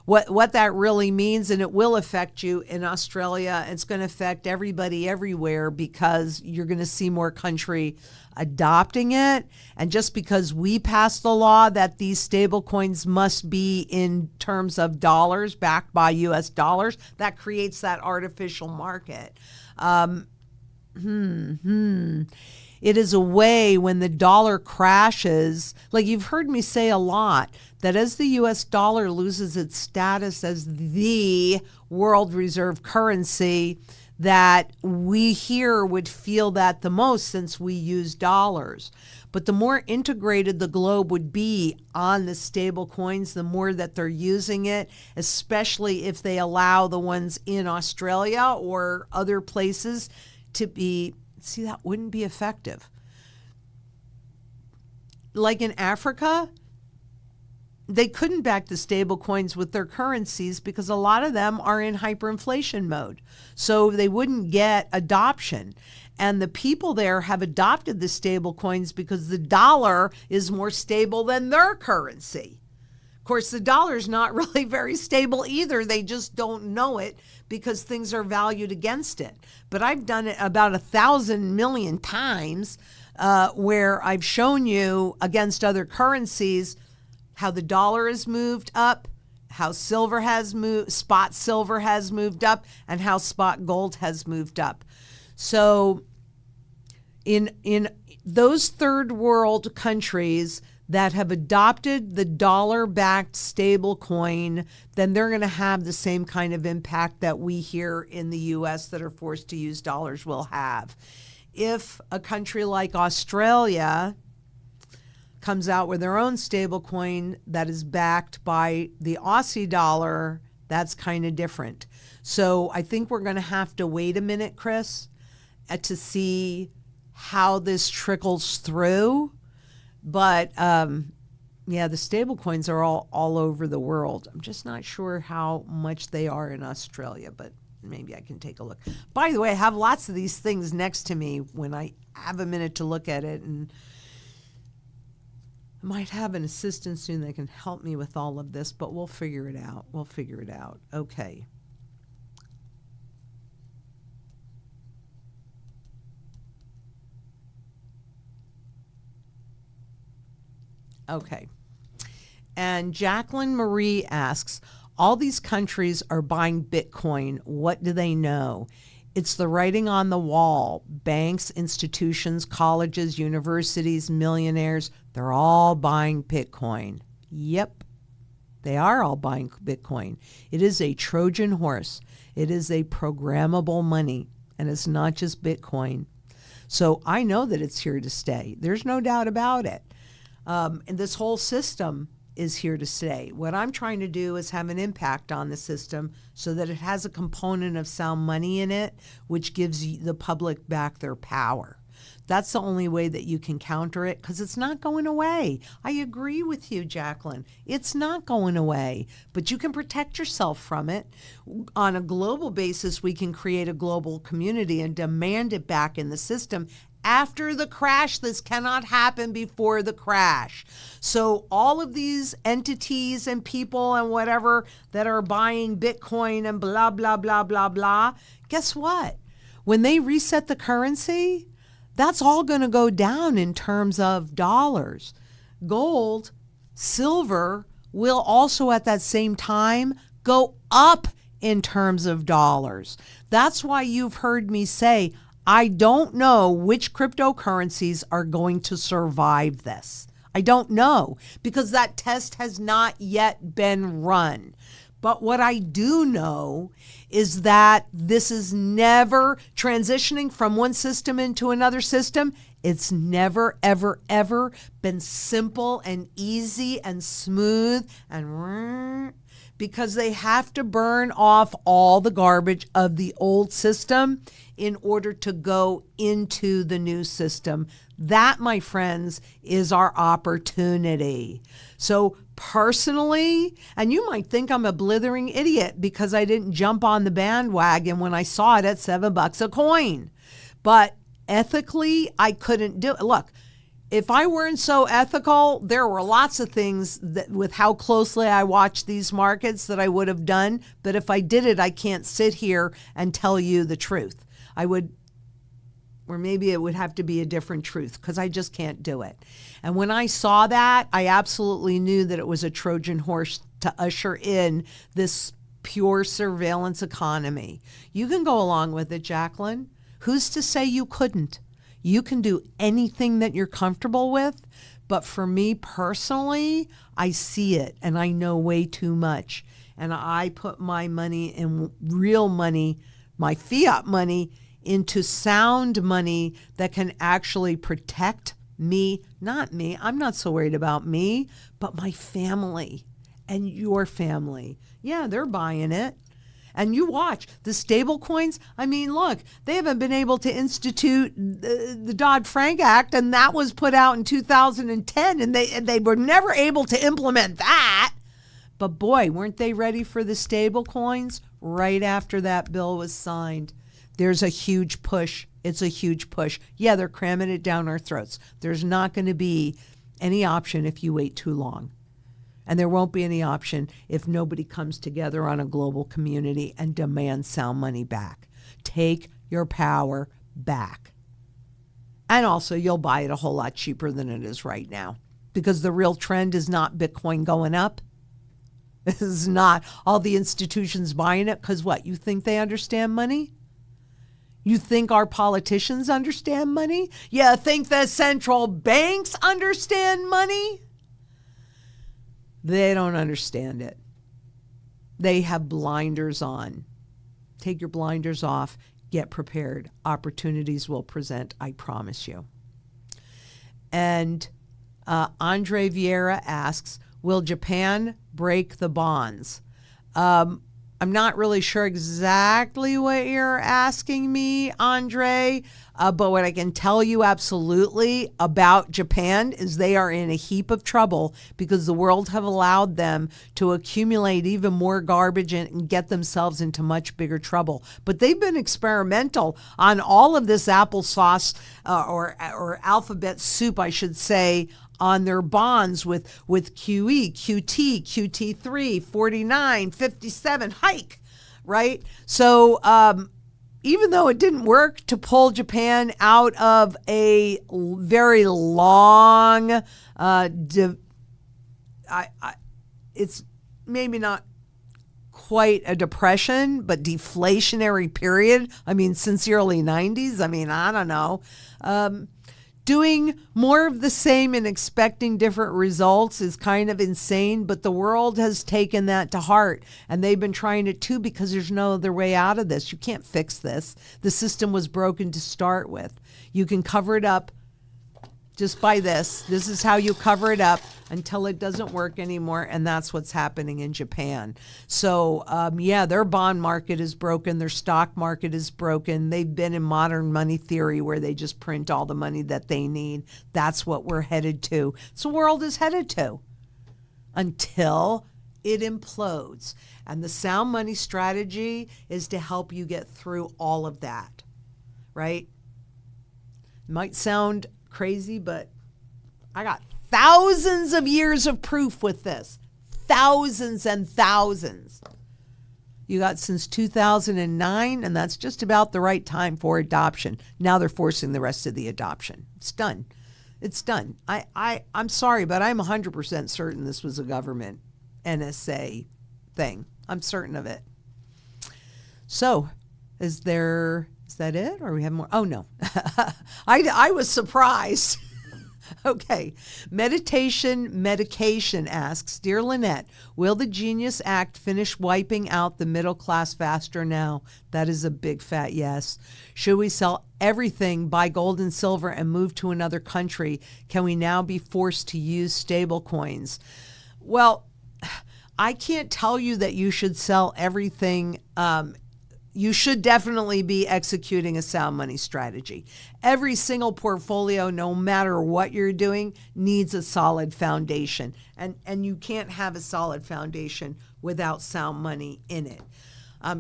what that really means, and it will affect you in Australia, it's going to affect everybody everywhere, because you're going to see more country adopting it. And just because we passed the law that these stable coins must be in terms of dollars, backed by US dollars, that creates that artificial market. It is a way when the dollar crashes, like you've heard me say a lot, that as the US dollar loses its status as the world reserve currency, that we here would feel that the most, since we use dollars. But the more integrated the globe would be on the stable coins, the more that they're using it, especially if they allow the ones in Australia or other places to be, that wouldn't be effective. Like in Africa, they couldn't back the stable coins with their currencies because a lot of them are in hyperinflation mode. So they wouldn't get adoption. And the people there have adopted the stable coins because the dollar is more stable than their currency. Of course, the dollar is not really very stable either. They just don't know it because things are valued against it. But I've done it about 1,000 million times where I've shown you against other currencies how the dollar has moved up, how silver has moved, spot silver has moved up, and how spot gold has moved up. So in those third world countries that have adopted the dollar-backed stable coin, then they're going to have the same kind of impact that we here in the U.S. that are forced to use dollars will have. If a country like Australia comes out with their own stable coin that is backed by the Aussie dollar, that's kind of different. So I think we're going to have to wait a minute, Chris, to see how this trickles through. But yeah, the stable coins are all over the world. I'm just not sure how much they are in Australia, but maybe I can take a look. By the way, I have lots of these things next to me when I have a minute to look at it, and I might have an assistant soon that can help me with all of this, but we'll figure it out. We'll figure it out. Okay. Okay. And Jacqueline Marie asks, all these countries are buying Bitcoin. What do they know? It's the writing on the wall. Banks, institutions, colleges, universities, millionaires, they're all buying Bitcoin. Yep, they are all buying Bitcoin. It is a Trojan horse. It is a programmable money, and it's not just Bitcoin. So I know that it's here to stay. There's no doubt about it. And this whole system is here to stay. What I'm trying to do is have an impact on the system so that it has a component of sound money in it, which gives the public back their power. That's the only way that you can counter it, because it's not going away. I agree with you, Jacqueline. It's not going away, but you can protect yourself from it. On a global basis, we can create a global community and demand it back in the system. After the crash, this cannot happen before the crash. So all of these entities and people and whatever that are buying Bitcoin and blah, blah, blah, blah, blah, guess what? When they reset the currency, that's all going to go down in terms of dollars. Gold, silver will also at that same time go up in terms of dollars. That's why you've heard me say, I don't know which cryptocurrencies are going to survive this. I don't know, because that test has not yet been run. But what I do know is that this is never transitioning from one system into another system. It's never, ever, ever been simple and easy and smooth and because they have to burn off all the garbage of the old system in order to go into the new system. That, my friends, is our opportunity. So personally, and you might think I'm a blithering idiot because I didn't jump on the bandwagon when I saw it at $7 a coin. But ethically, I couldn't do it. Look, if I weren't so ethical, there were lots of things that with how closely I watch these markets that I would have done. But if I did it, I can't sit here and tell you the truth. I would, or maybe it would have to be a different truth because I just can't do it. And when I saw that, I absolutely knew that it was a Trojan horse to usher in this pure surveillance economy. You can go along with it, Jacqueline. Who's to say you couldn't? You can do anything that you're comfortable with. But for me personally, I see it and I know way too much. And I put my money in real money, my fiat money, into sound money that can actually protect me, not me. I'm not so worried about me, but my family and your family. Yeah, they're buying it. And you watch the stable coins. I mean, look, they haven't been able to institute the Dodd-Frank Act, and that was put out in 2010, and they were never able to implement that. But boy, weren't they ready for the stable coins right after that bill was signed? There's a huge push. It's a huge push. Yeah, they're cramming it down our throats. There's not going to be any option if you wait too long. And there won't be any option if nobody comes together on a global community and demands sound money back. Take your power back. And also, you'll buy it a whole lot cheaper than it is right now, because the real trend is not Bitcoin going up. This is not all the institutions buying it because what? You think they understand money? You think our politicians understand money? You think the central banks understand money? They don't understand it. They have blinders on. Take your blinders off. Get prepared. Opportunities will present, I promise you. And Andre Vieira asks, will Japan break the bonds? I'm not really sure exactly what you're asking me, Andre, but what I can tell you absolutely about Japan is they are in a heap of trouble because the world have allowed them to accumulate even more garbage and get themselves into much bigger trouble. But they've been experimental on all of this applesauce or alphabet soup, I should say, on their bonds with QE, QT, QT3, 49, 57, hike, right? So even though it didn't work to pull Japan out of a very long, it's maybe not quite a depression, but deflationary period. I mean, since the early 90s, I mean, I don't know. Doing more of the same and expecting different results is kind of insane, but the world has taken that to heart, and they've been trying it too because there's no other way out of this. You can't fix this. The system was broken to start with. You can cover it up just by this. This is how you cover it up until it doesn't work anymore, and that's what's happening in Japan. So, yeah, their bond market is broken. Their stock market is broken. They've been in modern money theory where they just print all the money that they need. That's what we're headed to. So the world is headed to until it implodes. And the sound money strategy is to help you get through all of that, right? Might sound crazy, but I got thousands of years of proof with this. Thousands and thousands. You got since 2009, and that's just about the right time for adoption. Now they're forcing the rest of the adoption. It's done. It's done. I'm sorry, but I'm 100% certain this was a government NSA thing. I'm certain of it. So, is that it? Or we have more? Oh, no. I was surprised. Okay. Medication asks, Dear Lynette, will the Genius Act finish wiping out the middle class faster now? That is a big fat yes. Should we sell everything, buy gold and silver, and move to another country? Can we now be forced to use stable coins? Well, I can't tell you that you should sell everything. You should definitely be executing a sound money strategy. Every single portfolio, no matter what you're doing, needs a solid foundation. And you can't have a solid foundation without sound money in it.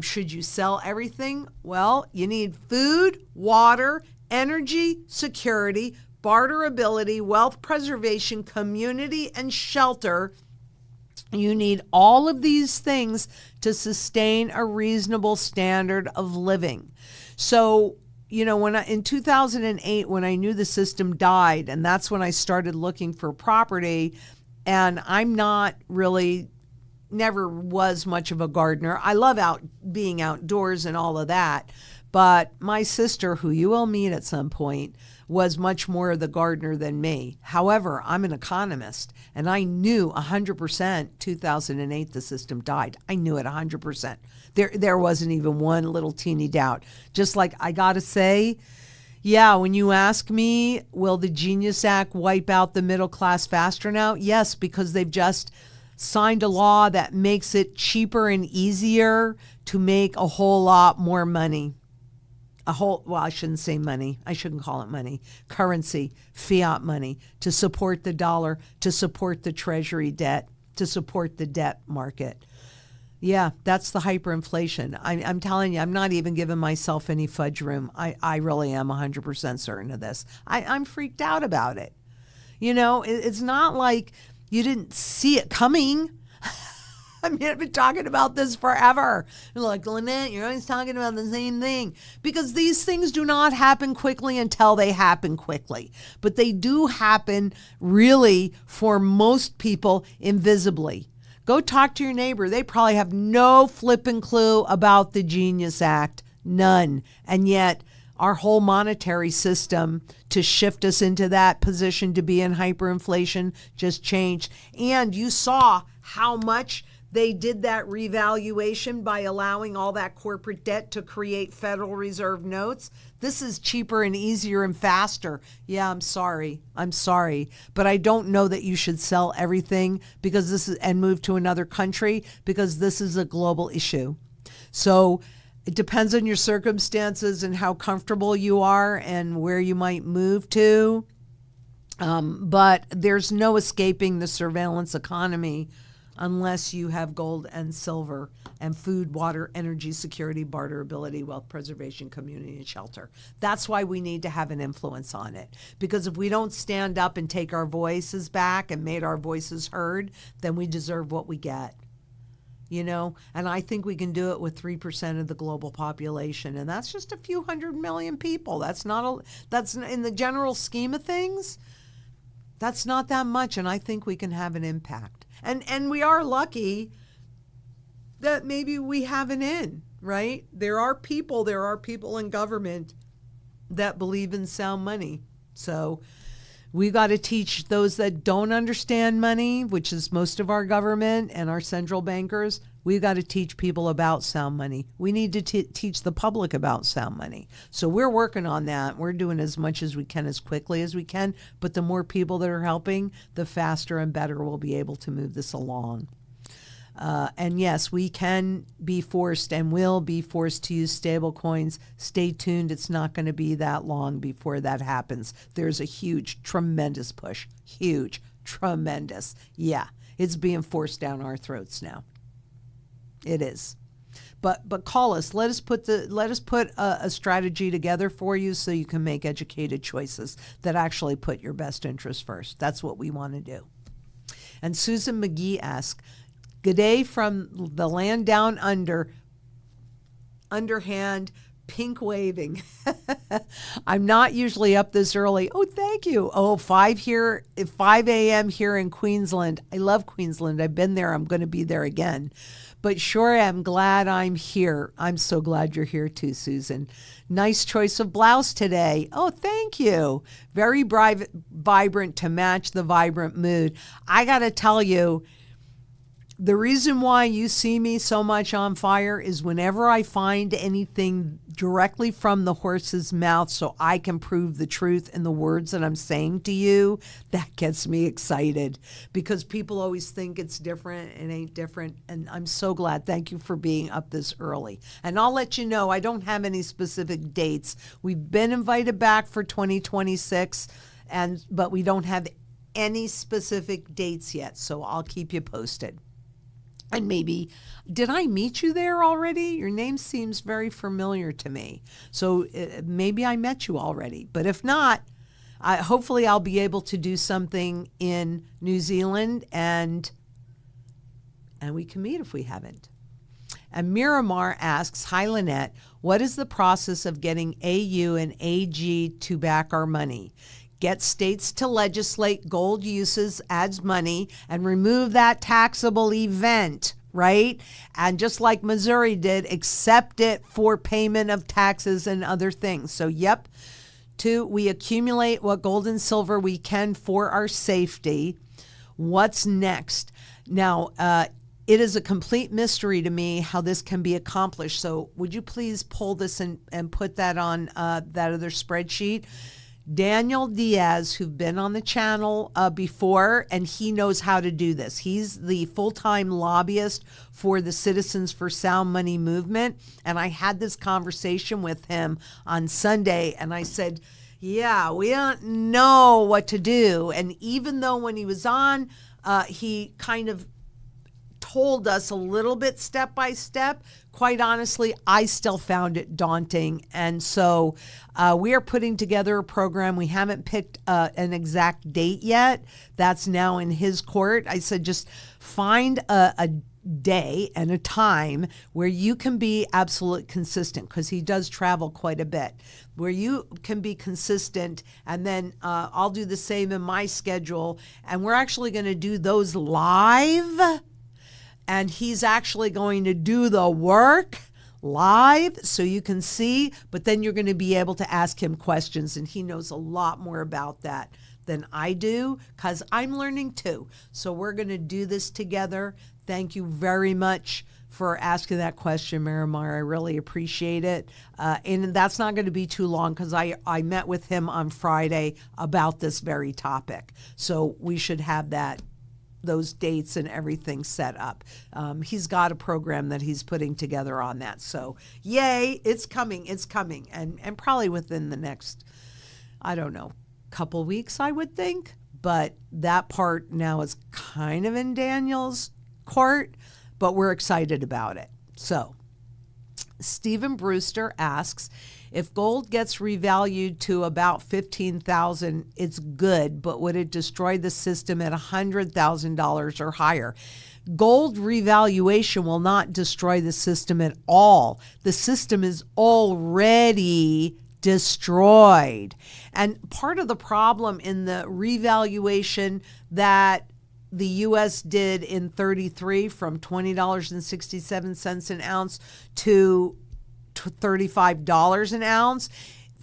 Should you sell everything? Well, you need food, water, energy, security, barterability, wealth preservation, community, and shelter. You need all of these things to sustain a reasonable standard of living. So, you know, in 2008, when I knew the system died, and that's when I started looking for property, and I'm not really, never was much of a gardener. I love being outdoors and all of that. But my sister, who you will meet at some point, was much more the gardener than me. However, I'm an economist, and I knew 100% 2008 the system died. I knew it 100%. There wasn't even one little teeny doubt. Just like I got to say, yeah, when you ask me, will the Genius Act wipe out the middle class faster now? Yes, because they've just signed a law that makes it cheaper and easier to make a whole lot more money. Well, I shouldn't say money. I shouldn't call it money. Currency, fiat money, to support the dollar, to support the treasury debt. to support the debt market. Yeah, that's the hyperinflation. I'm telling you, I'm not even giving myself any fudge room. I really am 100% certain of this. I'm freaked out about it. You know, it's not like you didn't see it coming. I mean, I've been talking about this forever. You're like, Lynette, you're always talking about the same thing. Because these things do not happen quickly until they happen quickly. But they do happen really for most people invisibly. Go talk to your neighbor. They probably have no flipping clue about the Genius Act. None. And yet our whole monetary system to shift us into that position to be in hyperinflation just changed. And you saw how much they did that revaluation by allowing all that corporate debt to create Federal Reserve notes. This is cheaper and easier and faster. Yeah, I'm sorry. But I don't know that you should sell everything because this is and move to another country because this is a global issue. So it depends on your circumstances and how comfortable you are and where you might move to. But there's no escaping the surveillance economy unless you have gold and silver and food, water, energy security, barterability, wealth preservation, community, and shelter. That's why we need to have an influence on it. Because if we don't stand up and take our voices back and make our voices heard, then we deserve what we get. You know, and I think we can do it with 3% of the global population, and that's just a few 100 million people. That's in the general scheme of things, that's not that much, and I think we can have an impact. And we are lucky that maybe we have an in, right? There are people in government that believe in sound money. So we got to teach those that don't understand money, which is most of our government and our central bankers. We've got to teach people about sound money. We need to teach the public about sound money. So we're working on that. We're doing as much as we can as quickly as we can. But the more people that are helping, the faster and better we'll be able to move this along. And yes, we can be forced and will be forced to use stable coins. Stay tuned. It's not going to be that long before that happens. There's a huge, tremendous push. Huge, tremendous. Yeah, it's being forced down our throats now. It is. But call us. Let us put a strategy together for you so you can make educated choices that actually put your best interest first. That's what we want to do. And Susan McGee asks, good day from the land down under, underhand, pink waving. I'm not usually up this early. Oh, thank you. 5 a.m. here in Queensland. I love Queensland. I've been there. I'm going to be there again. But sure am glad I'm here. I'm so glad you're here too, Susan. Nice choice of blouse today. Oh, thank you. Very vibrant to match the vibrant mood. I got to tell you, the reason why you see me so much on fire is whenever I find anything directly from the horse's mouth so I can prove the truth in the words that I'm saying to you, that gets me excited because people always think it's different. It ain't different. And I'm so glad. Thank you for being up this early. And I'll let you know, I don't have any specific dates. We've been invited back for 2026, but we don't have any specific dates yet. So I'll keep you posted. And maybe, did I meet you there already? Your name seems very familiar to me. So maybe I met you already. But if not, hopefully I'll be able to do something in New Zealand and we can meet if we haven't. And Miramar asks, hi Lynette, what is the process of getting AU and AG to back our money? Get states to legislate gold uses as money and remove that taxable event, right? And just like Missouri did, accept it for payment of taxes and other things. So, yep. 2, we accumulate what gold and silver we can for our safety. What's next? Now, it is a complete mystery to me how this can be accomplished. So would you please pull this and put that on that other spreadsheet? Daniel Diaz, who's been on the channel before, and he knows how to do this. He's the full-time lobbyist for the Citizens for Sound Money movement. And I had this conversation with him on Sunday, and I said, yeah, we don't know what to do. And even though when he was on, he kind of told us a little bit step by step. Quite honestly, I still found it daunting. And so we are putting together a program. We haven't picked an exact date yet. That's now in his court. I said, just find a day and a time where you can be absolutely consistent, because he does travel quite a bit, where you can be consistent, and then I'll do the same in my schedule, and we're actually going to do those live, and he's actually going to do the work live so you can see, but then you're going to be able to ask him questions, and he knows a lot more about that than I do, because I'm learning too. So we're going to do this together. Thank you very much for asking that question, Miramar. I really appreciate it. And that's not going to be too long, because I met with him on Friday about this very topic. So we should have those dates and everything set up. He's got a program that he's putting together on that. So yay, it's coming. And probably within the next, I don't know, couple weeks, I would think. But that part now is kind of in Daniel's court, but we're excited about it. So Stephen Brewster asks, if gold gets revalued to about $15,000, it's good, but would it destroy the system at $100,000 or higher? Gold revaluation will not destroy the system at all. The system is already destroyed. And part of the problem in the revaluation that the U.S. did in 33, from $20.67 an ounce to $35 an ounce,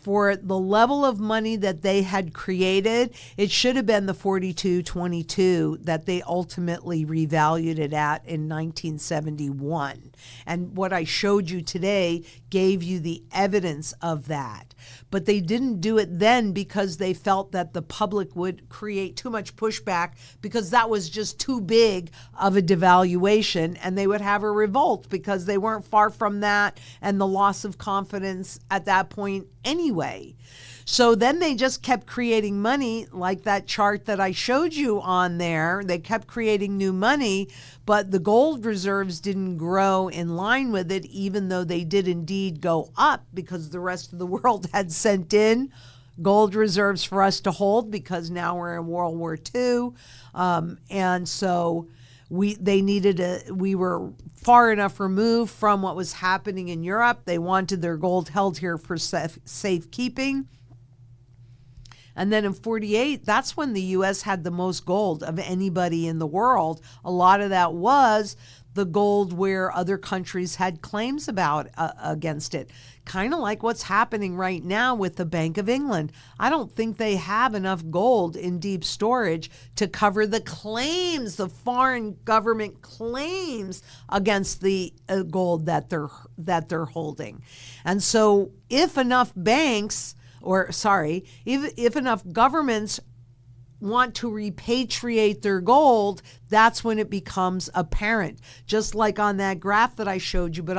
for the level of money that they had created, it should have been the 42.22 that they ultimately revalued it at in 1971. And what I showed you today gave you the evidence of that. But they didn't do it then because they felt that the public would create too much pushback, because that was just too big of a devaluation, and they would have a revolt because they weren't far from that, and the loss of confidence at that point anyway. So then they just kept creating money, like that chart that I showed you on there. They kept creating new money, but the gold reserves didn't grow in line with it, even though they did indeed go up, because the rest of the world had sent in gold reserves for us to hold, because now we're in World War II. And so we were far enough removed from what was happening in Europe. They wanted their gold held here for safekeeping. And then in 48, that's when the U.S. had the most gold of anybody in the world. A lot of that was the gold where other countries had claims about against it. Kind of like what's happening right now with the Bank of England. I don't think they have enough gold in deep storage to cover the claims, the foreign government claims against the gold that they're holding. And so if enough if enough governments want to repatriate their gold, that's when it becomes apparent. Just like on that graph that I showed you, but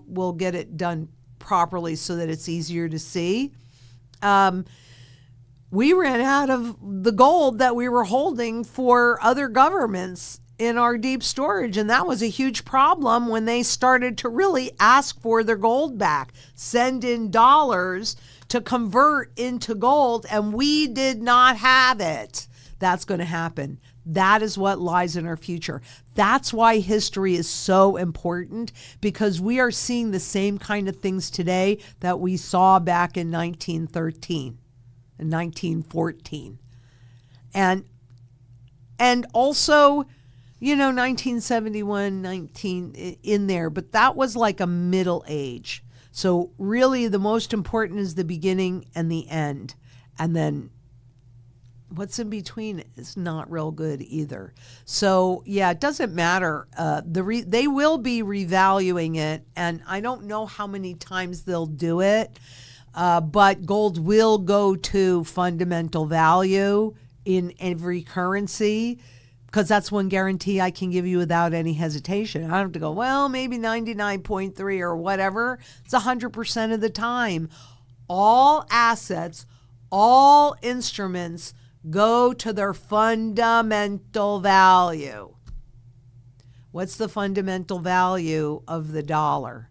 we'll get it done properly so that it's easier to see. We ran out of the gold that we were holding for other governments in our deep storage, and that was a huge problem when they started to really ask for their gold back, send in dollars to convert into gold, and we did not have it. That's going to happen. That is what lies in our future. That's why history is so important, because we are seeing the same kind of things today that we saw back in 1913 and 1914. And also, 1971, in there, but that was like a middle age. So really the most important is the beginning and the end. And then what's in between is not real good either. So yeah, it doesn't matter. They will be revaluing it, and I don't know how many times they'll do it, but gold will go to fundamental value in every currency, because that's one guarantee I can give you without any hesitation. I don't have to go, well, maybe 99.3 or whatever. It's 100% of the time. All assets, all instruments go to their fundamental value. What's the fundamental value of the dollar?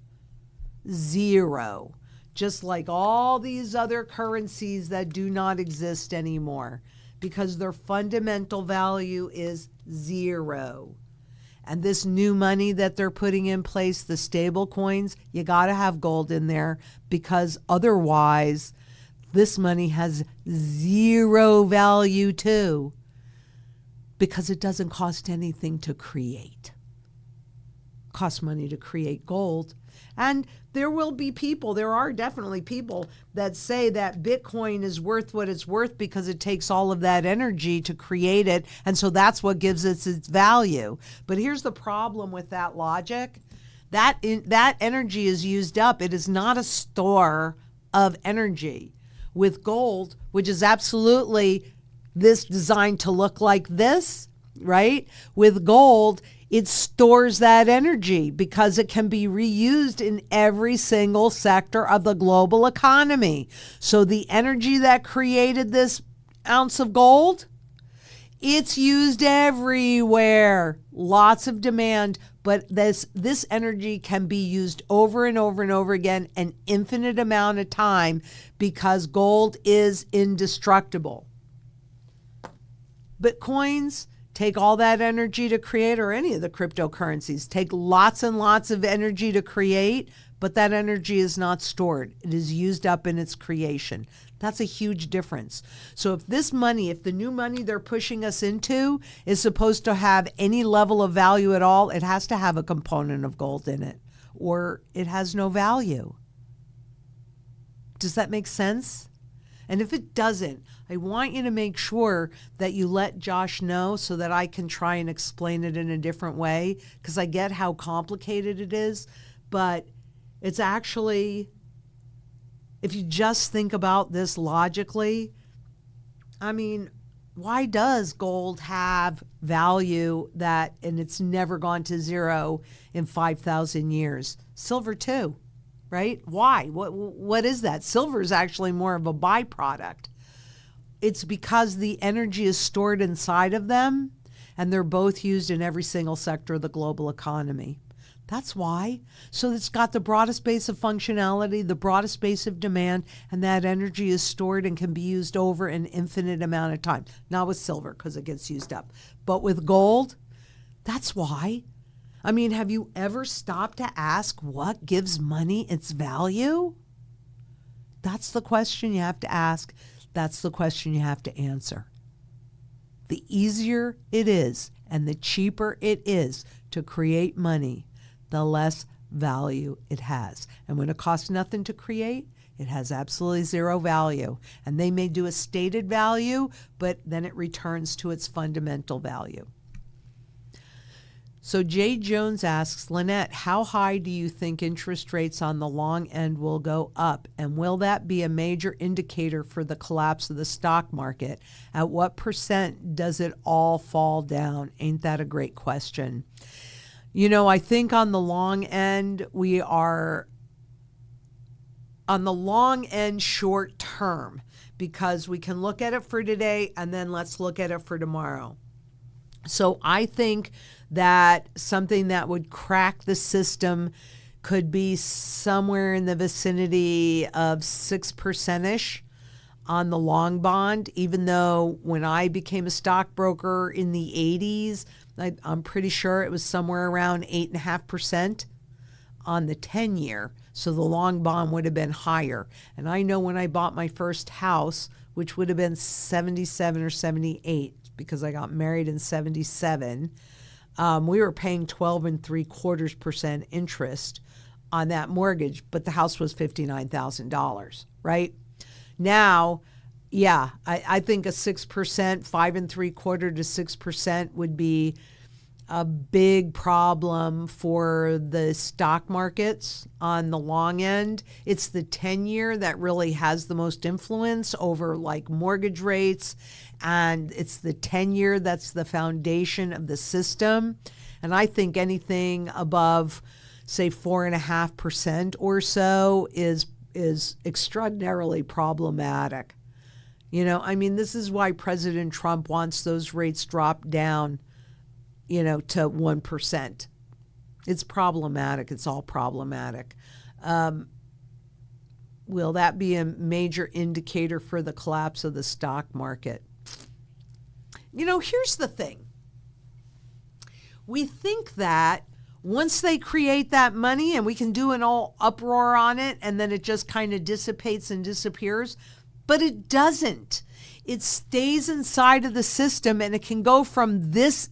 Zero. Just like all these other currencies that do not exist anymore, because their fundamental value is zero. And this new money that they're putting in place, the stable coins, you got to have gold in there, because otherwise this money has zero value too, because it doesn't cost anything to create. It costs money to create gold. And there will be people, there are definitely people that say that Bitcoin is worth what it's worth because it takes all of that energy to create it. And so that's what gives it its value. But here's the problem with that logic. That energy is used up. It is not a store of energy. With gold, which is absolutely this designed to look like this, right? With gold, it stores that energy because it can be reused in every single sector of the global economy. So the energy that created this ounce of gold, it's used everywhere. Lots of demand, but this energy can be used over and over and over again an infinite amount of time because gold is indestructible. Bitcoins take all that energy to create, or any of the cryptocurrencies take lots and lots of energy to create, but that energy is not stored. It is used up in its creation. That's a huge difference. So if this money, if the new money they're pushing us into is supposed to have any level of value at all, it has to have a component of gold in it, or it has no value. Does that make sense? And if it doesn't, I want you to make sure that you let Josh know so that I can try and explain it in a different way, because I get how complicated it is, but it's actually, if you just think about this logically, I mean, why does gold have value and it's never gone to zero in 5,000 years? Silver too, right? Why? What is that? Silver is actually more of a byproduct. It's because the energy is stored inside of them, and they're both used in every single sector of the global economy. That's why. So it's got the broadest base of functionality, the broadest base of demand, and that energy is stored and can be used over an infinite amount of time. Not with silver, because it gets used up. But with gold, that's why. I mean, have you ever stopped to ask what gives money its value? That's the question you have to ask. That's the question you have to answer. The easier it is and the cheaper it is to create money, the less value it has. And when it costs nothing to create, it has absolutely zero value. And they may do a stated value, but then it returns to its fundamental value. So Jay Jones asks, Lynette, how high do you think interest rates on the long end will go up? And will that be a major indicator for the collapse of the stock market? At what % does it all fall down? Ain't that a great question? You know, I think on the long end, we are on the long end short term, because we can look at it for today and then let's look at it for tomorrow. So I think that something that would crack the system could be somewhere in the vicinity of 6%-ish on the long bond, even though when I became a stockbroker in the 80s, I'm pretty sure it was somewhere around 8.5% on the 10-year. So the long bond would have been higher. And I know when I bought my first house, which would have been 77 or 78, because I got married in 77, we were paying 12.75% interest on that mortgage, but the house was $59,000, right? Now, yeah, I think a 6%, 5.75% to 6% would be a big problem for the stock markets on the long end. It's the 10-year that really has the most influence over like mortgage rates, and it's the 10-year that's the foundation of the system. And I think anything above, say, 4.5% or so is extraordinarily problematic. You know, I mean, this is why President Trump wants those rates dropped down, you know, to 1%. It's problematic. It's all problematic. Will that be a major indicator for the collapse of the stock market? Here's the thing. We think that once they create that money and we can do an all uproar on it and then it just kind of dissipates and disappears, but it doesn't. It stays inside of the system and it can go from this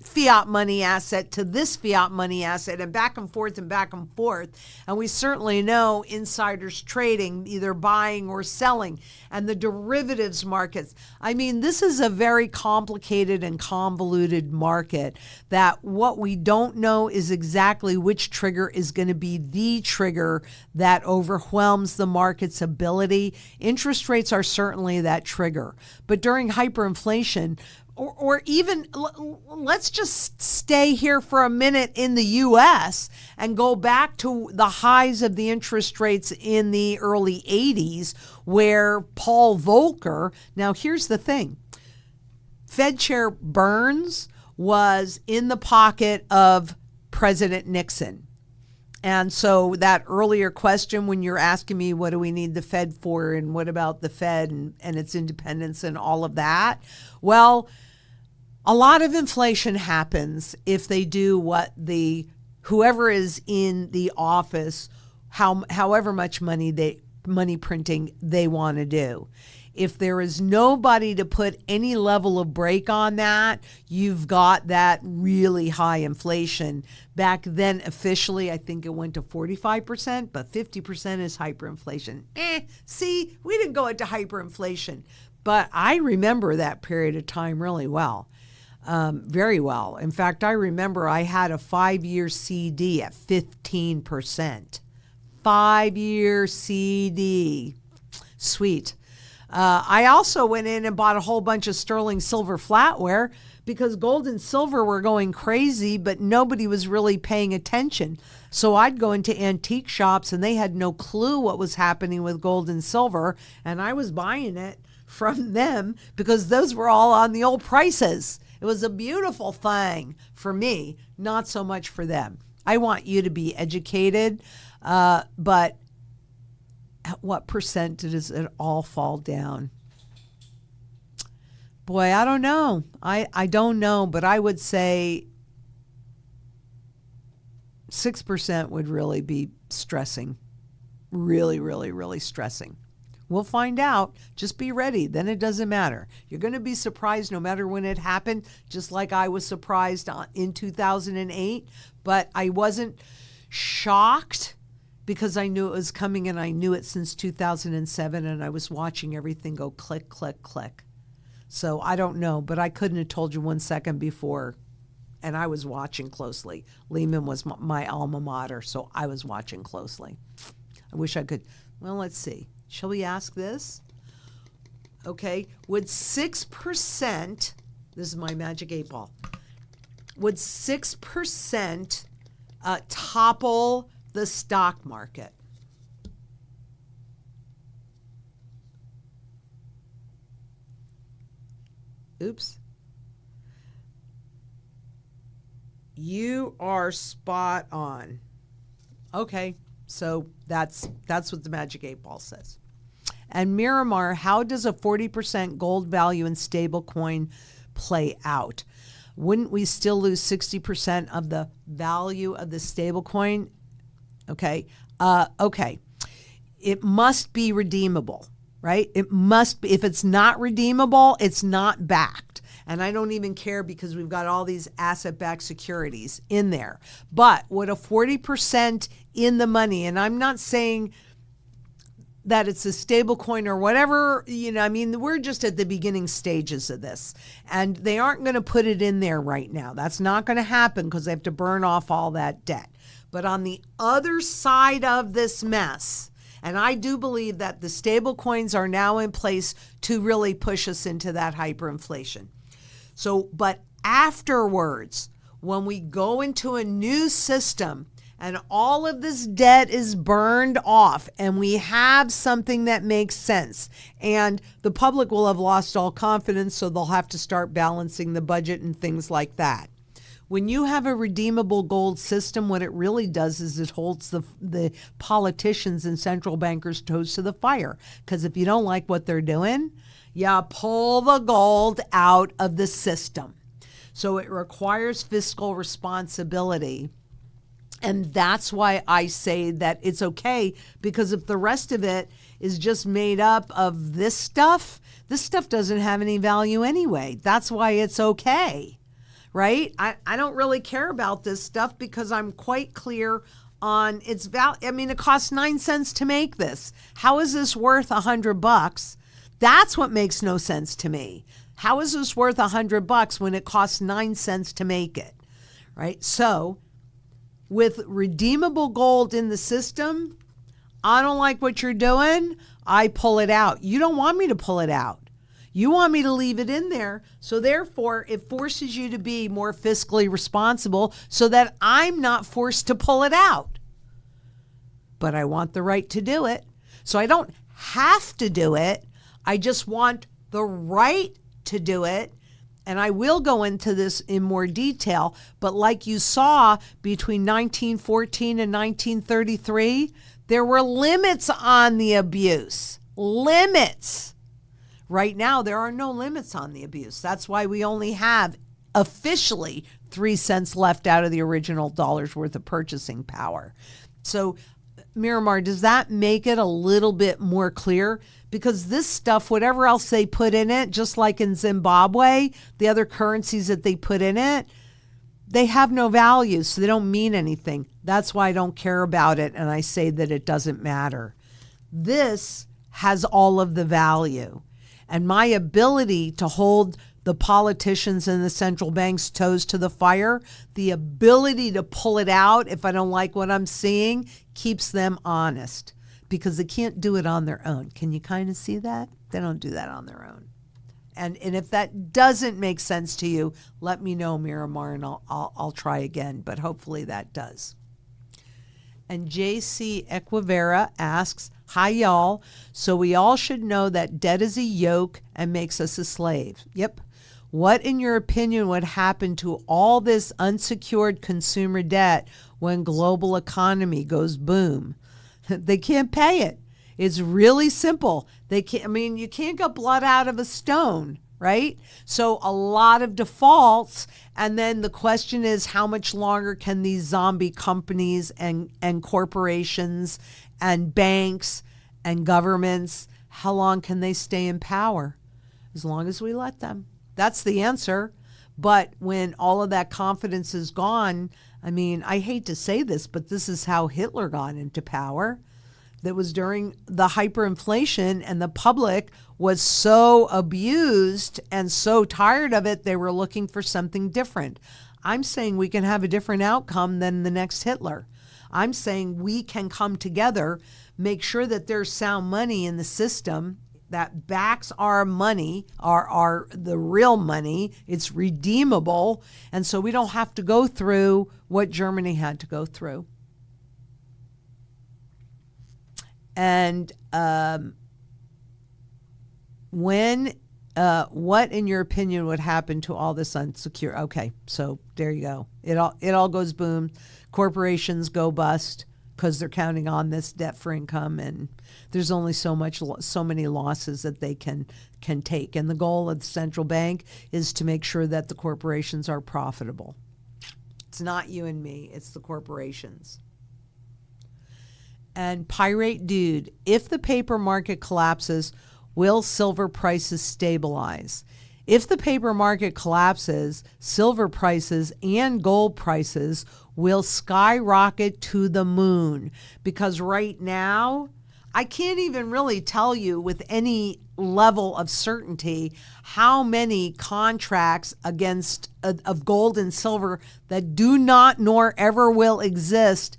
fiat money asset to this fiat money asset and back and forth and back and forth. And we certainly know insiders trading, either buying or selling, and the derivatives markets. I mean, this is a very complicated and convoluted market that what we don't know is exactly which trigger is going to be the trigger that overwhelms the market's ability. Interest rates are certainly that trigger. But during hyperinflation, or even let's just stay here for a minute in the U.S. and go back to the highs of the interest rates in the early 80s where Paul Volcker, now here's the thing, Fed Chair Burns was in the pocket of President Nixon. And so that earlier question when you're asking me, what do we need the Fed for? And what about the Fed and its independence and all of that? Well, a lot of inflation happens if they do what whoever is in the office, however much money printing they want to do. If there is nobody to put any level of brake on that, you've got that really high inflation. Back then, officially, I think it went to 45%, but 50% is hyperinflation. See, we didn't go into hyperinflation, but I remember that period of time really well, very well. In fact, I remember I had a 5-year CD at 15%. 5-year CD. Sweet. I also went in and bought a whole bunch of sterling silver flatware because gold and silver were going crazy, but nobody was really paying attention. So I'd go into antique shops and they had no clue what was happening with gold and silver, and I was buying it from them because those were all on the old prices. It was a beautiful thing for me, not so much for them. I want you to be educated, but at what percent does it all fall down? Boy, I don't know. I don't know, but I would say 6% would really be stressing. Really, really, really stressing. We'll find out. Just be ready. Then it doesn't matter. You're going to be surprised no matter when it happened, just like I was surprised in 2008. But I wasn't shocked because I knew it was coming, and I knew it since 2007, and I was watching everything go click, click, click. So I don't know, but I couldn't have told you 1 second before, and I was watching closely. Lehman was my alma mater, so I was watching closely. I wish I could. Well, let's see. Shall we ask this? Okay. Would 6%, this is my magic 8 ball, would 6% topple the stock market? Oops. You are spot on. Okay, so that's what the magic 8 ball says. And Miramar, how does a 40% gold value in stable coin play out? Wouldn't we still lose 60% of the value of the stable coin? Okay. Okay. It must be redeemable, right? It must be. If it's not redeemable, it's not backed. And I don't even care because we've got all these asset-backed securities in there. But would a 40% in the money, and I'm not saying that it's a stable coin or whatever, I mean, we're just at the beginning stages of this. And they aren't going to put it in there right now. That's not going to happen because they have to burn off all that debt. But on the other side of this mess, and I do believe that the stable coins are now in place to really push us into that hyperinflation. So, but afterwards, when we go into a new system and all of this debt is burned off and we have something that makes sense, and the public will have lost all confidence, so they'll have to start balancing the budget and things like that. When you have a redeemable gold system, what it really does is it holds the politicians and central bankers' toes to the fire. Because if you don't like what they're doing, you pull the gold out of the system. So it requires fiscal responsibility. And that's why I say that it's okay, because if the rest of it is just made up of this stuff doesn't have any value anyway. That's why it's okay, right? I don't really care about this stuff because I'm quite clear on its value. I mean, it costs 9 cents to make this. How is this worth $100? That's what makes no sense to me. How is this worth $100 when it costs 9 cents to make it, right? So with redeemable gold in the system, I don't like what you're doing. I pull it out. You don't want me to pull it out. You want me to leave it in there. So therefore, it forces you to be more fiscally responsible so that I'm not forced to pull it out. But I want the right to do it. So I don't have to do it. I just want the right to do it. And I will go into this in more detail. But like you saw between 1914 and 1933, there were limits on the abuse. Limits. Right now, there are no limits on the abuse. That's why we only have officially 3 cents left out of the original dollar's worth of purchasing power. So, Miramar, does that make it a little bit more clear? Because this stuff, whatever else they put in it, just like in Zimbabwe, the other currencies that they put in it, they have no value, so they don't mean anything. That's why I don't care about it, and I say that it doesn't matter. This has all of the value. And my ability to hold the politicians and the central bank's toes to the fire, the ability to pull it out if I don't like what I'm seeing, keeps them honest, because they can't do it on their own. Can you kind of see that? They don't do that on their own. And if that doesn't make sense to you, let me know, Miramar, and I'll try again, but hopefully that does. And JC Equivera asks, hi, y'all. So we all should know that debt is a yoke and makes us a slave. Yep. What, in your opinion, would happen to all this unsecured consumer debt when global economy goes boom? They can't pay it. It's really simple. They can't. I mean, you can't get blood out of a stone, right? So a lot of defaults. And then the question is, how much longer can these zombie companies and corporations and banks and governments, how long can they stay in power? As long as we let them. That's the answer. But when all of that confidence is gone, I mean, I hate to say this, but this is how Hitler got into power. That was during the hyperinflation, and the public was so abused and so tired of it, they were looking for something different. I'm saying we can have a different outcome than the next Hitler. I'm saying we can come together, make sure that there's sound money in the system that backs our money, the real money. It's redeemable, and so we don't have to go through what Germany had to go through. And what, in your opinion, would happen to all this unsecured? Okay, so there you go. It all goes boom. Corporations go bust because they're counting on this debt for income, and there's only so many losses that they can take. And the goal of the central bank is to make sure that the corporations are profitable. It's not you and me; it's the corporations. And Pirate Dude, if the paper market collapses, will silver prices stabilize? If the paper market collapses, silver prices and gold prices will skyrocket to the moon. Because right now, I can't even really tell you with any level of certainty how many contracts of gold and silver that do not nor ever will exist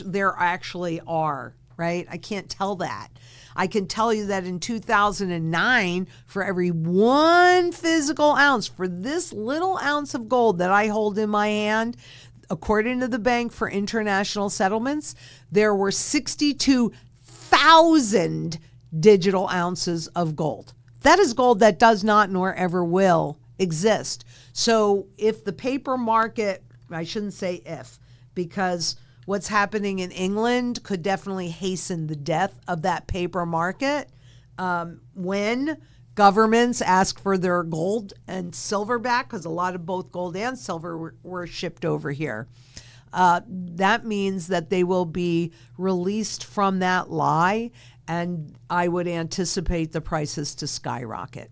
there actually are, right? I can't tell that. I can tell you that in 2009, for every 1 physical ounce, for this little ounce of gold that I hold in my hand, according to the Bank for International Settlements, there were 62,000 digital ounces of gold. That is gold that does not nor ever will exist. So if the paper market, I shouldn't say if, because what's happening in England could definitely hasten the death of that paper market. When governments ask for their gold and silver back, because a lot of both gold and silver were shipped over here, that means that they will be released from that lie, and I would anticipate the prices to skyrocket,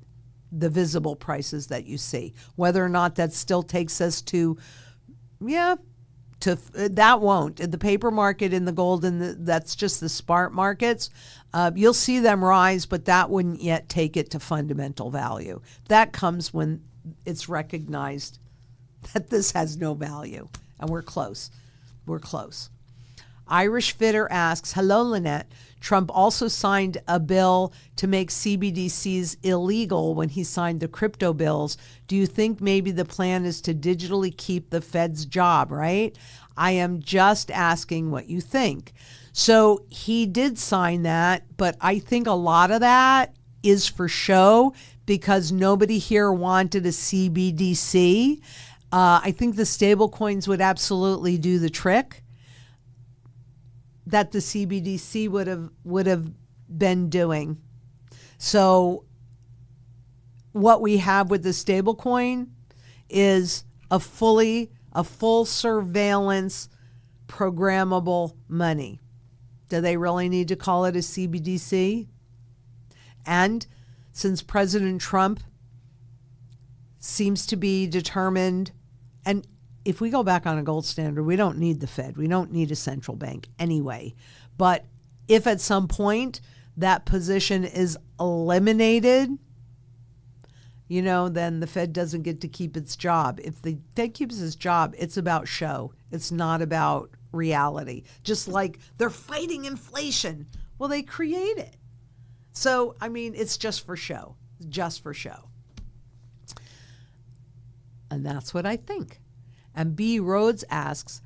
the visible prices that you see. Whether or not that still takes us to, that won't. In the paper market, in the gold, and that's just the spot markets, you'll see them rise, but that wouldn't yet take it to fundamental value. That comes when it's recognized that this has no value, and we're close. We're close. Irish Fitter asks, hello, Lynette. Trump also signed a bill to make CBDCs illegal when he signed the crypto bills. Do you think maybe the plan is to digitally keep the Fed's job, right? I am just asking what you think. So he did sign that, but I think a lot of that is for show because nobody here wanted a CBDC. I think the stable coins would absolutely do the trick that the CBDC would have been doing. So what we have with the stable coin is a full surveillance programmable money. Do they really need to call it a CBDC? And since President Trump seems to be determined, and if we go back on a gold standard, we don't need the Fed. We don't need a central bank anyway. But if at some point that position is eliminated, then the Fed doesn't get to keep its job. If the Fed keeps its job, it's about show. It's not about reality. Just like they're fighting inflation. Well, they create it. So, it's just for show. Just for show. And that's what I think. And B. Rhodes asks,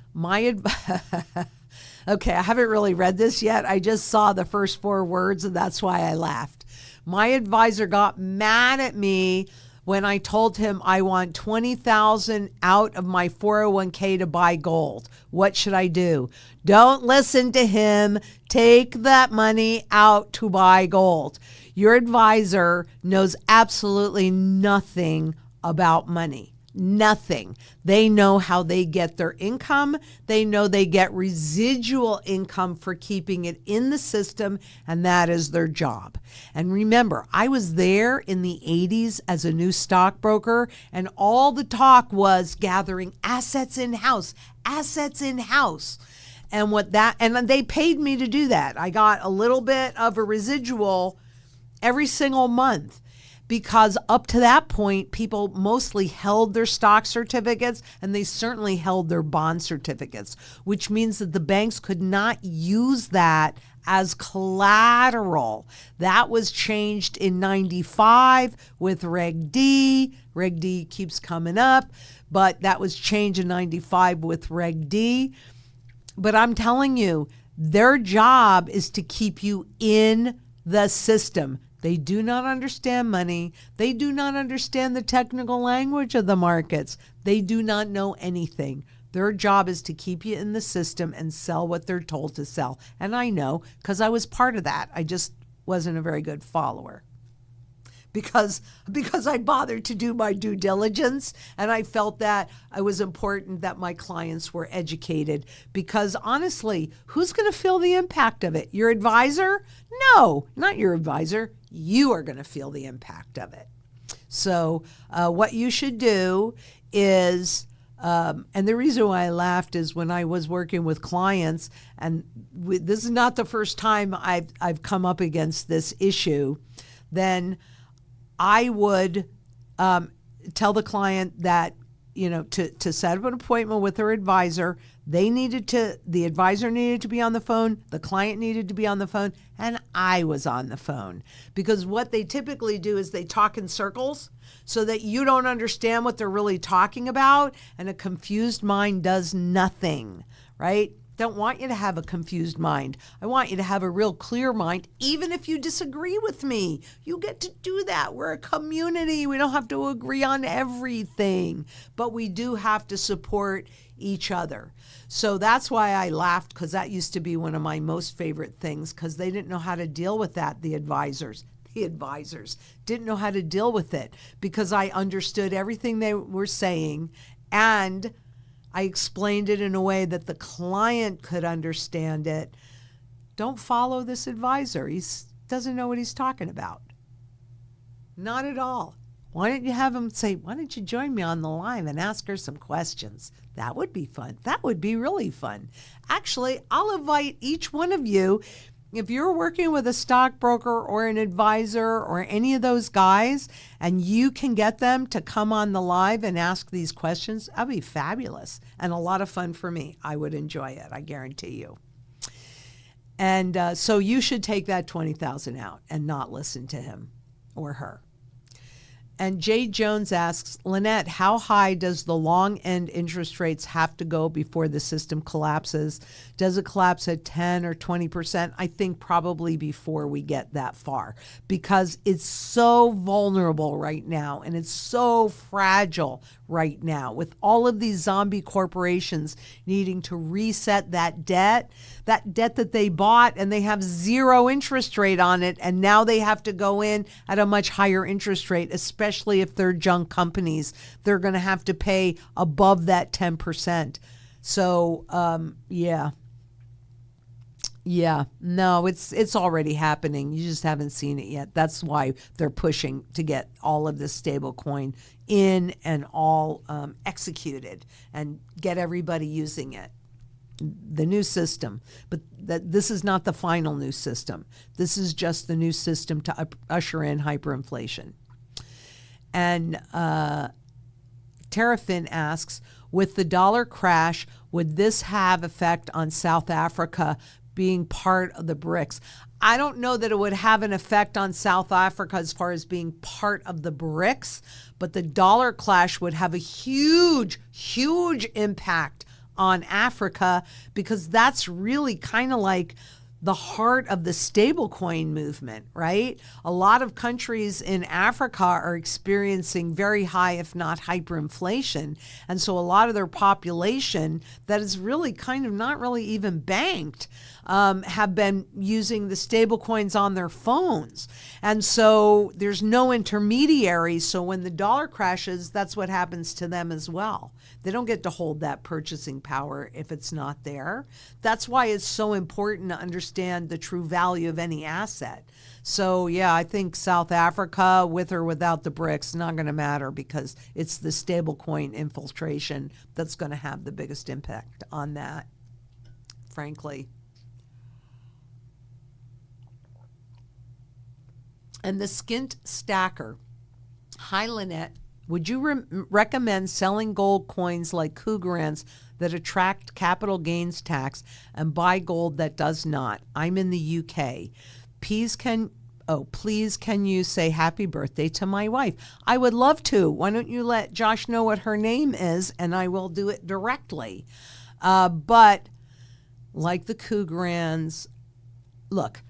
okay, I haven't really read this yet. I just saw the first 4 words, and that's why I laughed. My advisor got mad at me when I told him I want $20,000 out of my 401k to buy gold. What should I do? Don't listen to him. Take that money out to buy gold. Your advisor knows absolutely nothing about money. Nothing. They know how they get their income. They know they get residual income for keeping it in the system, and that is their job. And remember, I was there in the 80s as a new stockbroker, and all the talk was gathering assets in-house, assets in-house. And they paid me to do that. I got a little bit of a residual every single month. Because up to that point, people mostly held their stock certificates and they certainly held their bond certificates, which means that the banks could not use that as collateral. That was changed in 95 with Reg D. Reg D keeps coming up, but that was changed in 95 with Reg D. But I'm telling you, their job is to keep you in the system. They do not understand money. They do not understand the technical language of the markets. They do not know anything. Their job is to keep you in the system and sell what they're told to sell. And I know because I was part of that. I just wasn't a very good follower. Because I bothered to do my due diligence, and I felt that it was important that my clients were educated. Because honestly, who's going to feel the impact of it? Your advisor? No, not your advisor. You are going to feel the impact of it. So what you should do is, and the reason why I laughed is when I was working with clients, and this is not the first time I've come up against this issue, then I would tell the client that, to set up an appointment with their advisor. The advisor needed to be on the phone, the client needed to be on the phone, and I was on the phone. Because what they typically do is they talk in circles so that you don't understand what they're really talking about, and a confused mind does nothing, right? don't want you to have a confused mind. I want you to have a real clear mind, even if you disagree with me. You get to do that. We're a community. We don't have to agree on everything, but we do have to support each other. So that's why I laughed, because that used to be one of my most favorite things, because they didn't know how to deal with that, the advisors. The advisors didn't know how to deal with it, because I understood everything they were saying, and I explained it in a way that the client could understand it. Don't follow this advisor. He doesn't know what he's talking about. Not at all. Why don't you have him say, why don't you join me on the live and ask her some questions? That would be fun. That would be really fun. Actually, I'll invite each one of you, if you're working with a stockbroker or an advisor or any of those guys, and you can get them to come on the live and ask these questions, that'd be fabulous and a lot of fun for me. I would enjoy it, I guarantee you. And so you should take that $20,000 out and not listen to him or her. And Jade Jones asks, Lynette, how high does the long end interest rates have to go before the system collapses? Does it collapse at 10 or 20%? I think probably before we get that far, because it's so vulnerable right now and it's so fragile right now with all of these zombie corporations needing to reset that debt that they bought, and they have zero interest rate on it, and now they have to go in at a much higher interest rate, especially if they're junk companies. They're going to have to pay above that 10%. So no, it's already happening. You just haven't seen it yet. That's why they're pushing to get all of this stable coin in and all executed and get everybody using it. The new system, but this is not the final new system. This is just the new system to usher in hyperinflation. And Terrafin asks, with the dollar crash, would this have effect on South Africa being part of the BRICS? I don't know that it would have an effect on South Africa as far as being part of the BRICS, but the dollar clash would have a huge, huge impact on Africa, because that's really kind of like the heart of the stablecoin movement, right? A lot of countries in Africa are experiencing very high, if not hyperinflation. And so a lot of their population that is really kind of not really even banked have been using the stablecoins on their phones. And so there's no intermediaries. So when the dollar crashes, that's what happens to them as well. They don't get to hold that purchasing power if it's not there. That's why it's so important to understand the true value of any asset. So yeah, I think South Africa, with or without the BRICS, not going to matter, because it's the stablecoin infiltration that's going to have the biggest impact on that, frankly. And the skint stacker. Hi, Lynette. Would you recommend selling gold coins like Cougarans that attract capital gains tax and buy gold that does not? I'm in the UK. Please can you say happy birthday to my wife? I would love to. Why don't you let Josh know what her name is, and I will do it directly. But like the Cougarans, look,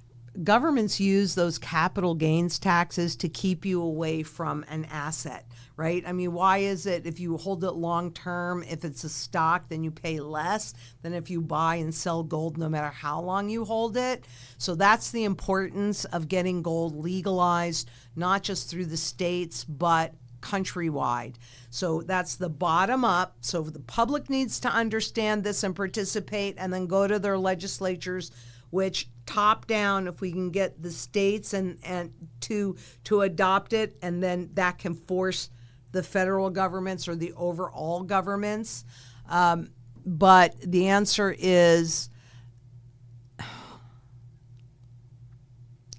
governments use those capital gains taxes to keep you away from an asset, right? I mean, why is it if you hold it long term, if it's a stock, then you pay less than if you buy and sell gold no matter how long you hold it? So that's the importance of getting gold legalized, not just through the states, but countrywide. So that's the bottom up. So the public needs to understand this and participate, and then go to their legislatures, which top down, if we can get the states and to adopt it, and then that can force the federal governments or the overall governments. But the answer is,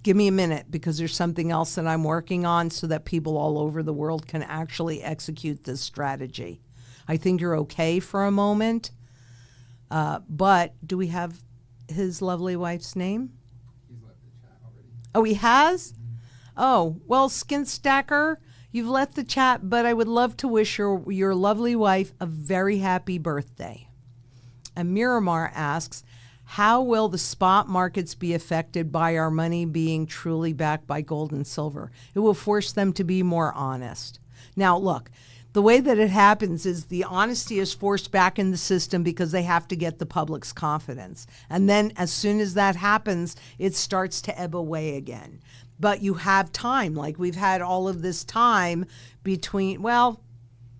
give me a minute, because there's something else that I'm working on so that people all over the world can actually execute this strategy. I think you're okay for a moment, but do we have his lovely wife's name? He's left the chat already. Oh, he has? Mm-hmm. Oh, well, Skint Stacker, you've left the chat, but I would love to wish your lovely wife a very happy birthday. And Miramar asks, how will the spot markets be affected by our money being truly backed by gold and silver? It will force them to be more honest. Now, look, the way that it happens is the honesty is forced back in the system because they have to get the public's confidence. And then as soon as that happens, it starts to ebb away again. But you have time, like we've had all of this time between, well,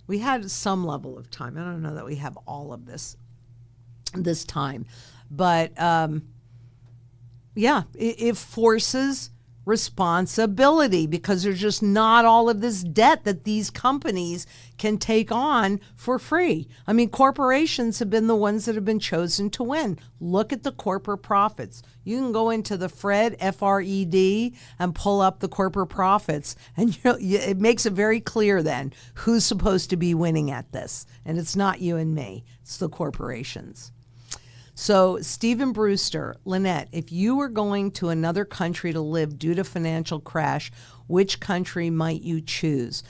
we had some level of time. I don't know that we have all of this time. But yeah, it forces responsibility because there's just not all of this debt that these companies can take on for free. I mean, corporations have been the ones that have been chosen to win. Look at the corporate profits. You can go into the Fred, F-R-E-D, and pull up the corporate profits, and it makes it very clear then who's supposed to be winning at this. And it's not you and me. It's the corporations. So Stephen Brewster, Lynette, if you were going to another country to live due to financial crash, which country might you choose?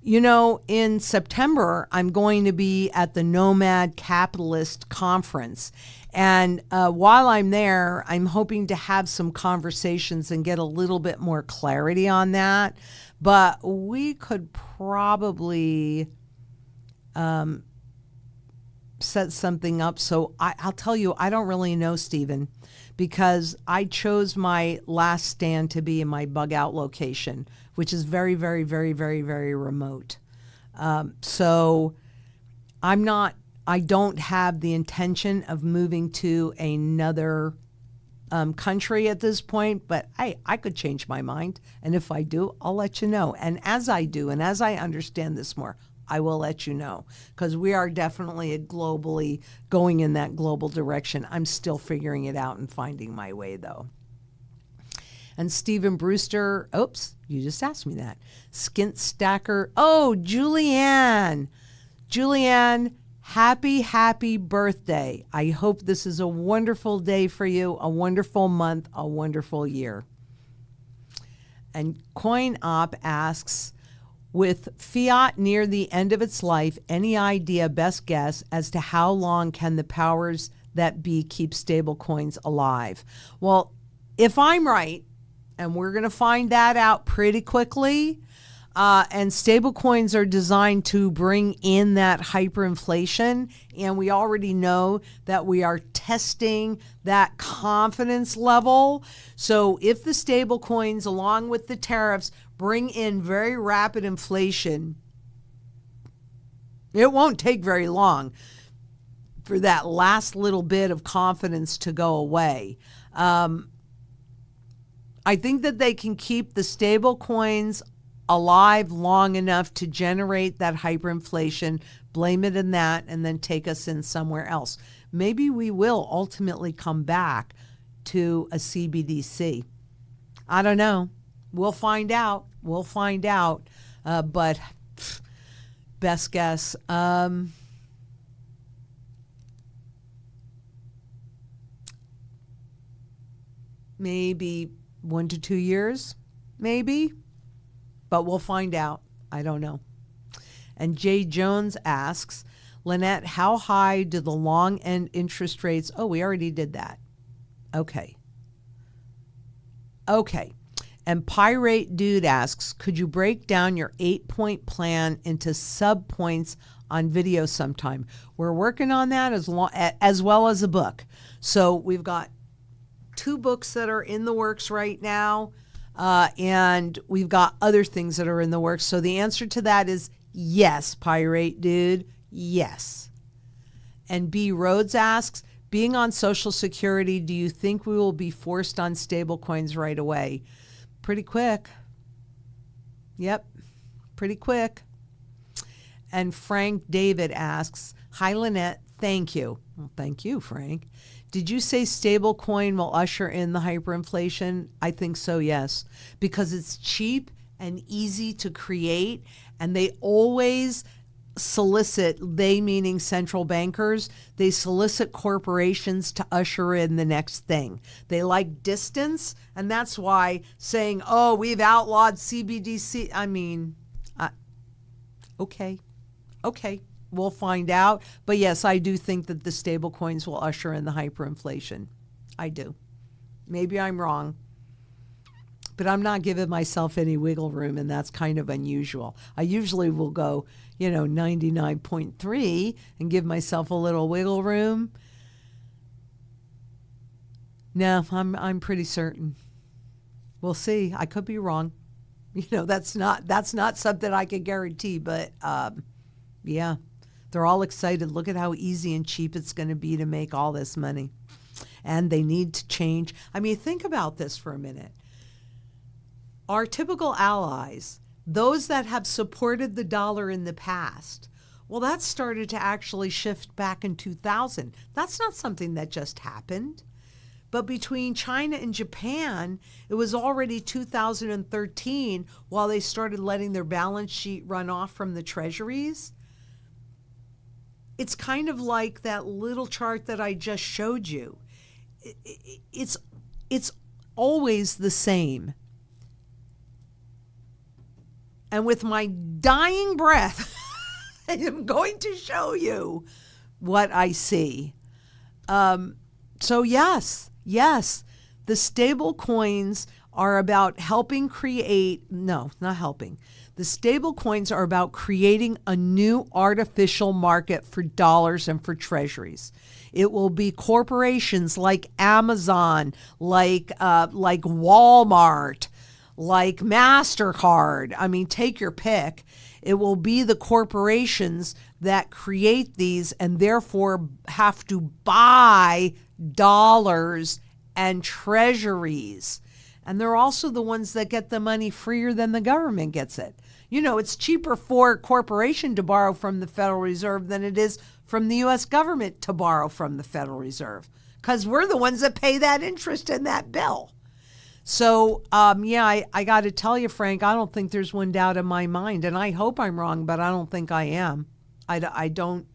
You know, in September, I'm going to be at the Nomad Capitalist Conference. And while I'm there, I'm hoping to have some conversations and get a little bit more clarity on that. But we could probably set something up. So I'll tell you, I don't really know, Stephen, because I chose my last stand to be in my bug out location, which is very, very, very, very, very remote. So I don't have the intention of moving to another country at this point, but I could change my mind. And if I do, I'll let you know. And as I do, and as I understand this more, I will let you know, because we are definitely globally going in that global direction. I'm still figuring it out and finding my way, though. And Stephen Brewster, oops, you just asked me that. Skint Stacker, oh, Julianne. Julianne, happy birthday. I hope this is a wonderful day for you, a wonderful month, a wonderful year. And CoinOp asks, with fiat near the end of its life, any idea, best guess, as to how long can the powers that be keep stable coins alive? Well, if I'm right, and we're going to find that out pretty quickly, and stable coins are designed to bring in that hyperinflation, and we already know that we are testing that confidence level. So if the stable coins, along with the tariffs, bring in very rapid inflation, it won't take very long for that last little bit of confidence to go away. I think that they can keep the stable coins alive long enough to generate that hyperinflation, blame it in that, and then take us in somewhere else. Maybe we will ultimately come back to a CBDC. I don't know. We'll find out. But best guess, maybe 1 to 2 years, maybe. But we'll find out. I don't know. And Jay Jones asks, Lynette, how high do the long end interest rates? Oh, we already did that. Okay. And Pirate Dude asks, could you break down your 8-point plan into sub-points on video sometime? We're working on that as well as a book. So we've got 2 books that are in the works right now, and we've got other things that are in the works. So the answer to that is yes, Pirate Dude, yes. And B. Rhodes asks, being on Social Security, do you think we will be forced on stable coins right away? Pretty quick. Yep, pretty quick. And Frank David asks, hi, Lynette, thank you. Well, thank you, Frank. Did you say stable coin will usher in the hyperinflation? I think so, yes, because it's cheap and easy to create, and they always solicit, they meaning central bankers, they solicit corporations to usher in the next thing. They like distance, and that's why saying, oh, we've outlawed CBDC, I mean, okay, We'll find out. But yes, I do think that the stable coins will usher in the hyperinflation. I do. Maybe I'm wrong. But I'm not giving myself any wiggle room, and that's kind of unusual. I usually will go, 99.3 and give myself a little wiggle room. No, I'm pretty certain. We'll see. I could be wrong. That's not something I can guarantee, but yeah, they're all excited. Look at how easy and cheap it's going to be to make all this money. And they need to change. I mean, think about this for a minute. Our typical allies, those that have supported the dollar in the past, well, that started to actually shift back in 2000. That's not something that just happened. But between China and Japan, it was already 2013 while they started letting their balance sheet run off from the treasuries. It's kind of like that little chart that I just showed you. It's always the same. And with my dying breath, I am going to show you what I see. So yes, the stable coins are about helping create, no, not helping. The stable coins are about creating a new artificial market for dollars and for treasuries. It will be corporations like Amazon, like Walmart, like MasterCard. I mean, take your pick. It will be the corporations that create these and therefore have to buy dollars and treasuries. And they're also the ones that get the money freer than the government gets it. It's cheaper for a corporation to borrow from the Federal Reserve than it is from the U.S. government to borrow from the Federal Reserve, because we're the ones that pay that interest in that bill. So, I got to tell you, Frank, I don't think there's one doubt in my mind, and I hope I'm wrong, but I don't think I am. I don't.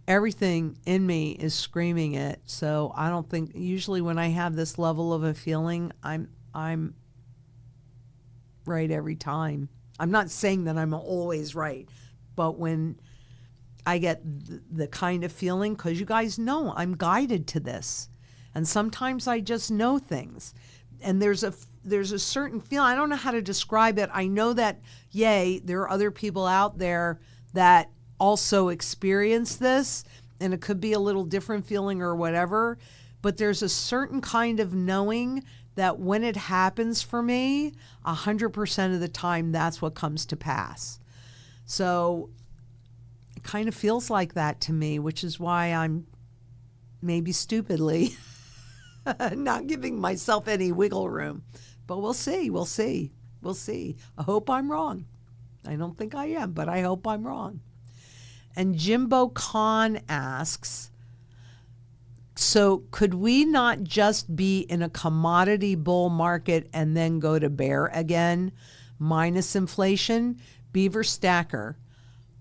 Everything in me is screaming it, so I don't think, usually when I have this level of a feeling, I'm right every time. I'm not saying that I'm always right, but when I get the kind of feeling, because you guys know I'm guided to this. And sometimes I just know things. And there's a certain feeling. I don't know how to describe it. I know that, there are other people out there that also experience this, and it could be a little different feeling or whatever. But there's a certain kind of knowing that when it happens for me, 100% of the time, that's what comes to pass. So it kind of feels like that to me, which is why I'm maybe stupidly not giving myself any wiggle room. But we'll see. I hope I'm wrong. I don't think I am, but I hope I'm wrong. And Jimbo Khan asks, so could we not just be in a commodity bull market and then go to bear again, minus inflation? Beaver Stacker.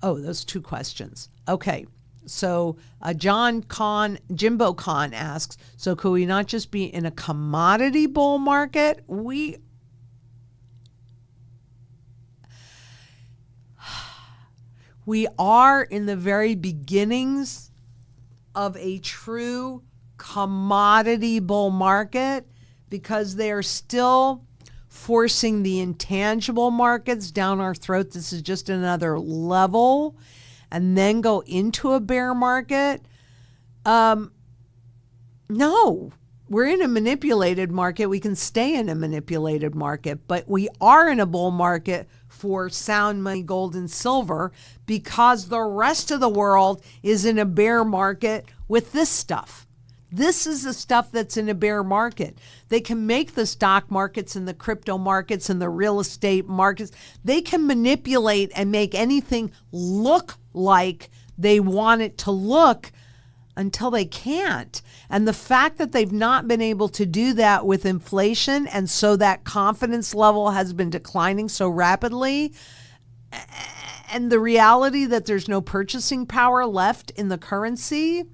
Oh, those two questions. Okay. So Jimbo Khan asks, so could we not just be in a commodity bull market? We are in the very beginnings of a true commodity bull market, because they are still forcing the intangible markets down our throat. This is just another level. And then go into a bear market. No, we're in a manipulated market. We can stay in a manipulated market, but we are in a bull market for sound money, gold and silver, because the rest of the world is in a bear market with this stuff. This is the stuff that's in a bear market. They can make the stock markets and the crypto markets and the real estate markets. They can manipulate and make anything look like they want it to look until they can't. And the fact that they've not been able to do that with inflation, and so that confidence level has been declining so rapidly, and the reality that there's no purchasing power left in the currency,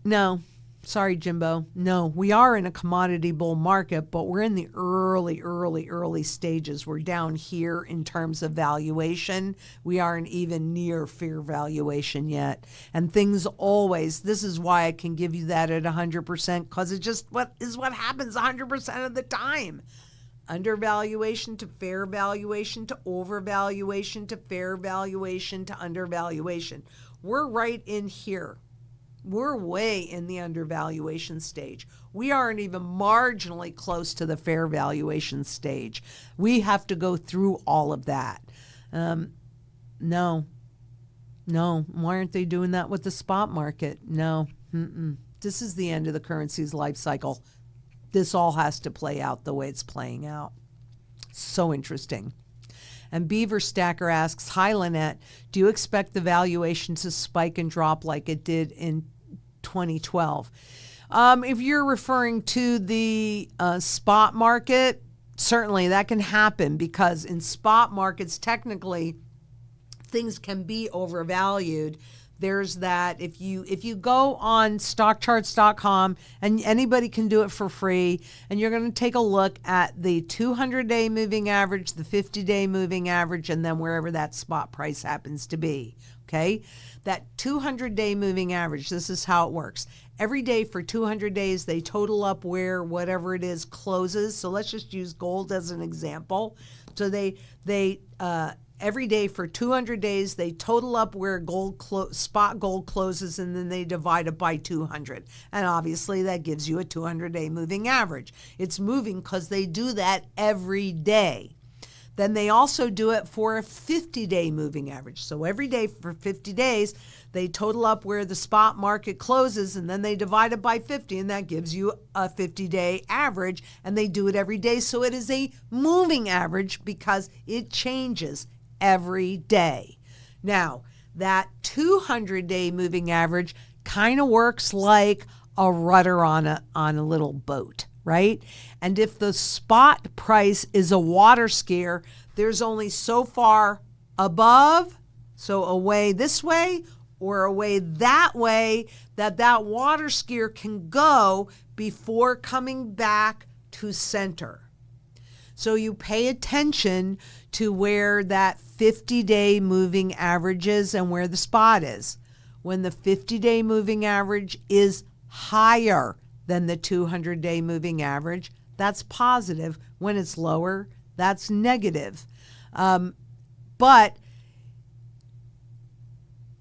no, Sorry, Jimbo. No, we are in a commodity bull market, but we're in the early stages. We're down here in terms of valuation. We aren't even near fair valuation yet. And things always, this is why I can give you that at 100%, because it's just what happens 100% of the time. Undervaluation to fair valuation to overvaluation to fair valuation to undervaluation. We're right in here. We're way in the undervaluation stage. We aren't even marginally close to the fair valuation stage. We have to go through all of that. No. Why aren't they doing that with the spot market? No. This is the end of the currency's life cycle. This all has to play out the way it's playing out. So interesting. And Beaver Stacker asks, hi, Lynette, do you expect the valuation to spike and drop like it did in 2012? If you're referring to the spot market, certainly that can happen, because in spot markets, technically, things can be overvalued. There's that. If you go on stockcharts.com, and anybody can do it for free, and you're going to take a look at the 200-day moving average, the 50-day moving average, and then wherever that spot price happens to be, okay? That 200-day moving average, this is how it works. Every day for 200 days, they total up where whatever it is closes. So let's just use gold as an example. So every day for 200 days, they total up where spot gold closes, and then they divide it by 200. And obviously that gives you a 200-day moving average. It's moving because they do that every day. Then they also do it for a 50-day moving average. So every day for 50 days, they total up where the spot market closes, and then they divide it by 50, and that gives you a 50-day average. And they do it every day. So it is a moving average because it changes every day. Now, that 200-day moving average kind of works like a rudder on a little boat, right? And if the spot price is a water skier, there's only so far above, so away this way or away that way, that water skier can go before coming back to center. So you pay attention to where that 50-day moving average is and where the spot is. When the 50-day moving average is higher than the 200-day moving average, that's positive. When it's lower, that's negative. But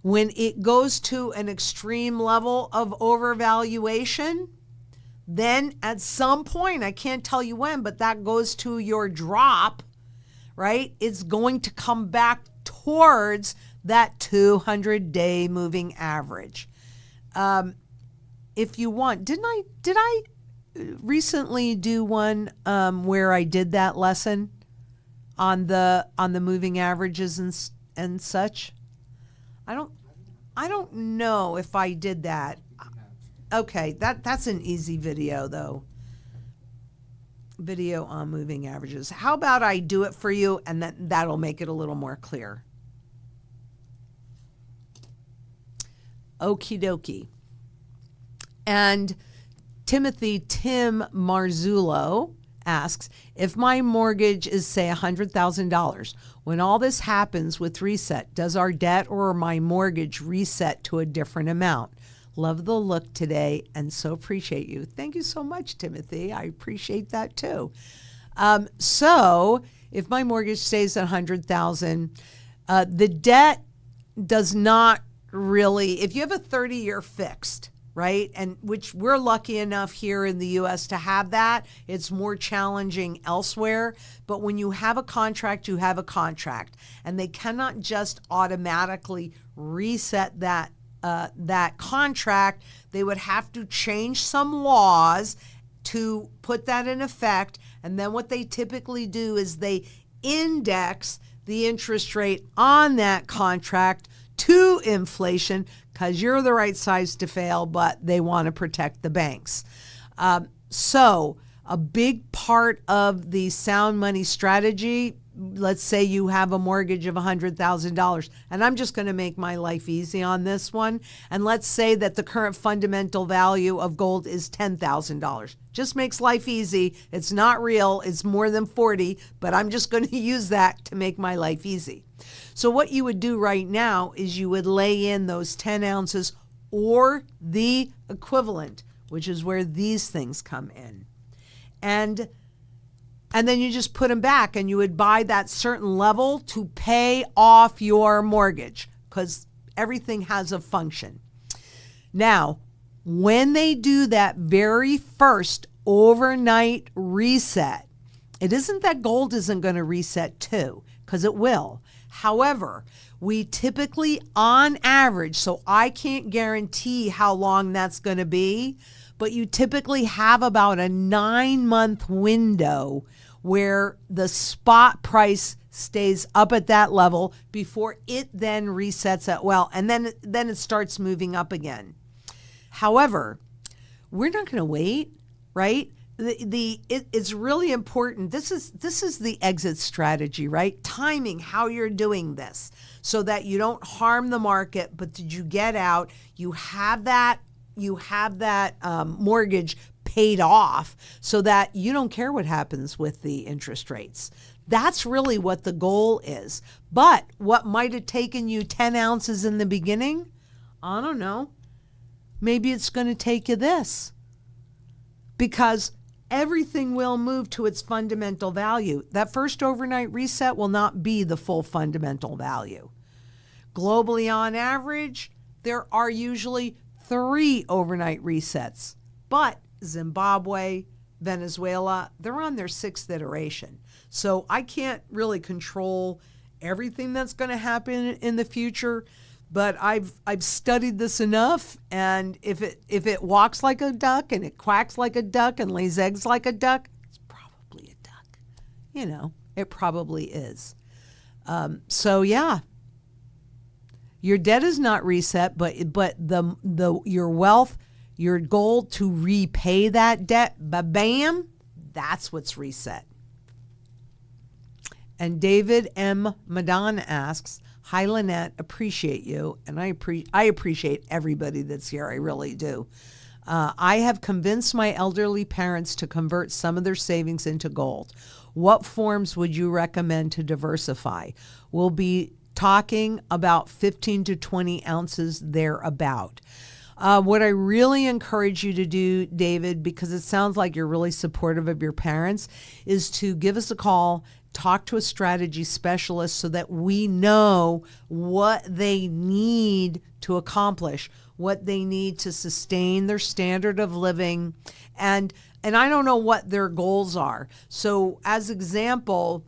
when it goes to an extreme level of overvaluation, then at some point, I can't tell you when, but that goes to your drop, right? It's going to come back towards that 200-day moving average. If you want, did I recently do one where I did that lesson on the moving averages and such? I don't know if I did that. Okay, that's an easy video though. Video on moving averages. How about I do it for you, and that'll make it a little more clear. Okie dokie. And Tim Marzullo asks, if my mortgage is, say, $100,000, when all this happens with reset, does our debt or my mortgage reset to a different amount? Love the look today and so appreciate you. Thank you so much, Timothy. I appreciate that too. So if my mortgage stays at $100,000, the debt does not really, if you have a 30-year fixed, right? And which we're lucky enough here in the U.S. to have that. It's more challenging elsewhere. But when you have a contract, you have a contract. And they cannot just automatically reset that contract. They would have to change some laws to put that in effect. And then what they typically do is they index the interest rate on that contract to inflation, because you're the right size to fail, but they want to protect the banks. So a big part of the sound money strategy, let's say you have a mortgage of $100,000, and I'm just going to make my life easy on this one. And let's say that the current fundamental value of gold is $10,000. Just makes life easy. It's not real. It's more than 40, but I'm just going to use that to make my life easy. So what you would do right now is you would lay in those 10 ounces or the equivalent, which is where these things come in. And then you just put them back, and you would buy that certain level to pay off your mortgage, because everything has a function. Now, when they do that very first overnight reset, it isn't that gold isn't going to reset too, because it will. However, we typically, on average, so I can't guarantee how long that's going to be, but you typically have about a 9-month window where the spot price stays up at that level before it then resets at and then it starts moving up again. However, we're not going to wait, right? It's really important. This is the exit strategy, right? Timing how you're doing this so that you don't harm the market, but did you get out? You have that mortgage paid off so that you don't care what happens with the interest rates. That's really what the goal is. But what might have taken you 10 ounces in the beginning, I don't know. Maybe it's going to take you this, because everything will move to its fundamental value. That first overnight reset will not be the full fundamental value. Globally, on average, there are usually 3 overnight resets, but Zimbabwe, Venezuela, they're on their 6th iteration. So I can't really control everything that's going to happen in the future, but I've studied this enough, and if it walks like a duck and it quacks like a duck and lays eggs like a duck, it's probably a duck. It probably is. So yeah. Your debt is not reset, but your wealth, your goal to repay that debt, bam, that's what's reset. And David M. Madonna asks, "Hi, Lynette, appreciate you." And I appreciate everybody that's here. I really do. I have convinced my elderly parents to convert some of their savings into gold. What forms would you recommend to diversify? We'll be talking about 15 to 20 ounces thereabout. What I really encourage you to do, David, because it sounds like you're really supportive of your parents, is to give us a call, talk to a strategy specialist so that we know what they need to accomplish, what they need to sustain their standard of living. And I don't know what their goals are. So as example,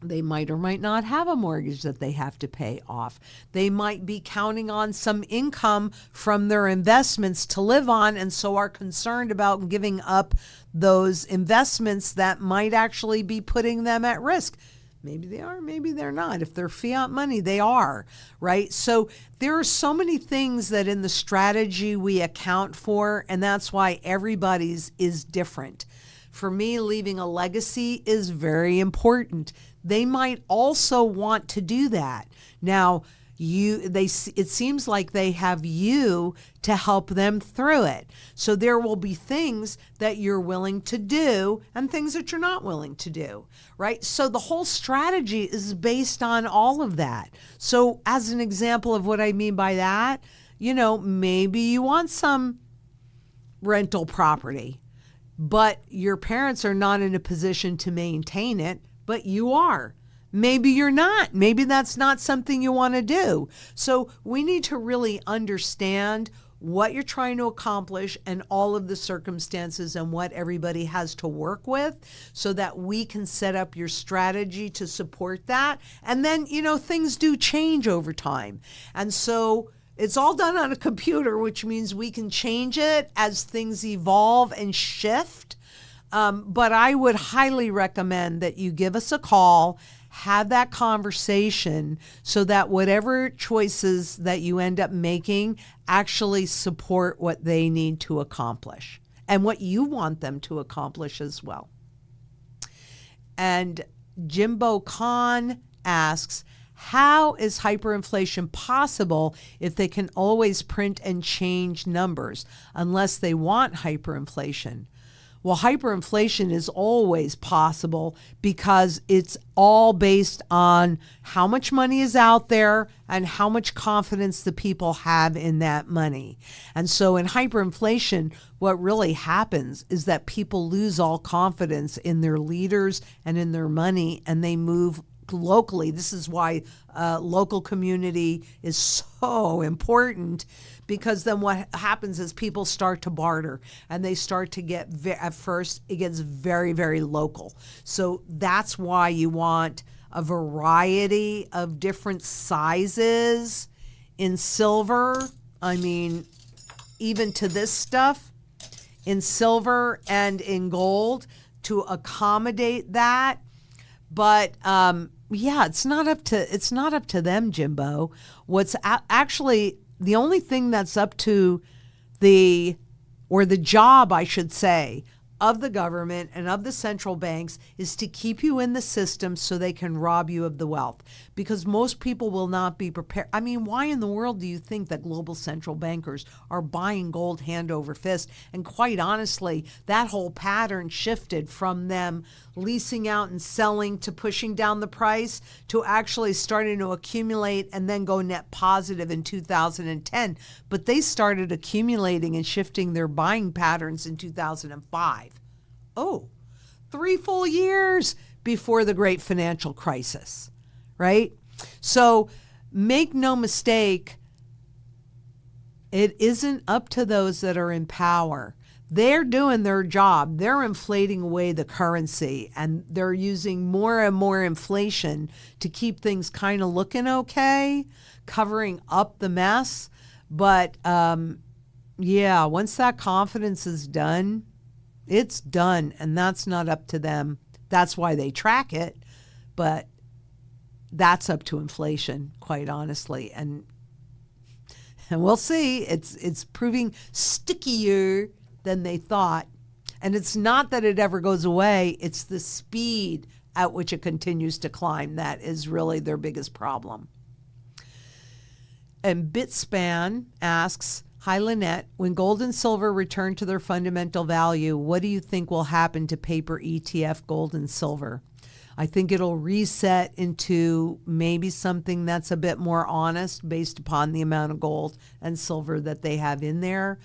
they might or might not have a mortgage that they have to pay off. They might be counting on some income from their investments to live on, and so are concerned about giving up those investments that might actually be putting them at risk. Maybe they are, maybe they're not. If they're fiat money, they are, right? So there are so many things that in the strategy we account for, and that's why everybody's is different. For me, leaving a legacy is very important. They might also want to do that. Now, it seems like they have you to help them through it. So there will be things that you're willing to do and things that you're not willing to do, right? So the whole strategy is based on all of that. So as an example of what I mean by that, maybe you want some rental property, but your parents are not in a position to maintain it, but you are. Maybe you're not. Maybe that's not something you want to do. So we need to really understand what you're trying to accomplish and all of the circumstances and what everybody has to work with so that we can set up your strategy to support that. And then, things do change over time. And so it's all done on a computer, which means we can change it as things evolve and shift. But I would highly recommend that you give us a call, have that conversation so that whatever choices that you end up making actually support what they need to accomplish and what you want them to accomplish as well. And Jimbo Khan asks, how is hyperinflation possible if they can always print and change numbers unless they want hyperinflation? Well, hyperinflation is always possible because it's all based on how much money is out there and how much confidence the people have in that money. And so in hyperinflation, what really happens is that people lose all confidence in their leaders and in their money, and they move locally. This is why local community is so important, because then what happens is people start to barter and they start to get, at first, it gets very, very local. So that's why you want a variety of different sizes in silver. I mean, even to this stuff, in silver and in gold, to accommodate that. But yeah, it's not up to them, Jimbo. What's actually the only thing that's up to the job, I should say, of the government and of the central banks is to keep you in the system so they can rob you of the wealth, because most people will not be prepared. I mean, why in the world do you think that global central bankers are buying gold hand over fist? And quite honestly, that whole pattern shifted from them leasing out and selling to pushing down the price to actually starting to accumulate and then go net positive in 2010. But they started accumulating and shifting their buying patterns in 2005. Oh, 3 full years before the great financial crisis, right? So make no mistake, it isn't up to those that are in power. They're doing their job. They're inflating away the currency, and they're using more and more inflation to keep things kind of looking okay, covering up the mess. But yeah, once that confidence is done, it's done, and that's not up to them. That's why they track it, but that's up to inflation, quite honestly. And we'll see. It's proving stickier than they thought. And it's not that it ever goes away. It's the speed at which it continues to climb that is really their biggest problem. And Bitspan asks, hi, Lynette. When gold and silver return to their fundamental value, what do you think will happen to paper ETF gold and silver? I think it'll reset into maybe something that's a bit more honest based upon the amount of gold and silver that they have in there.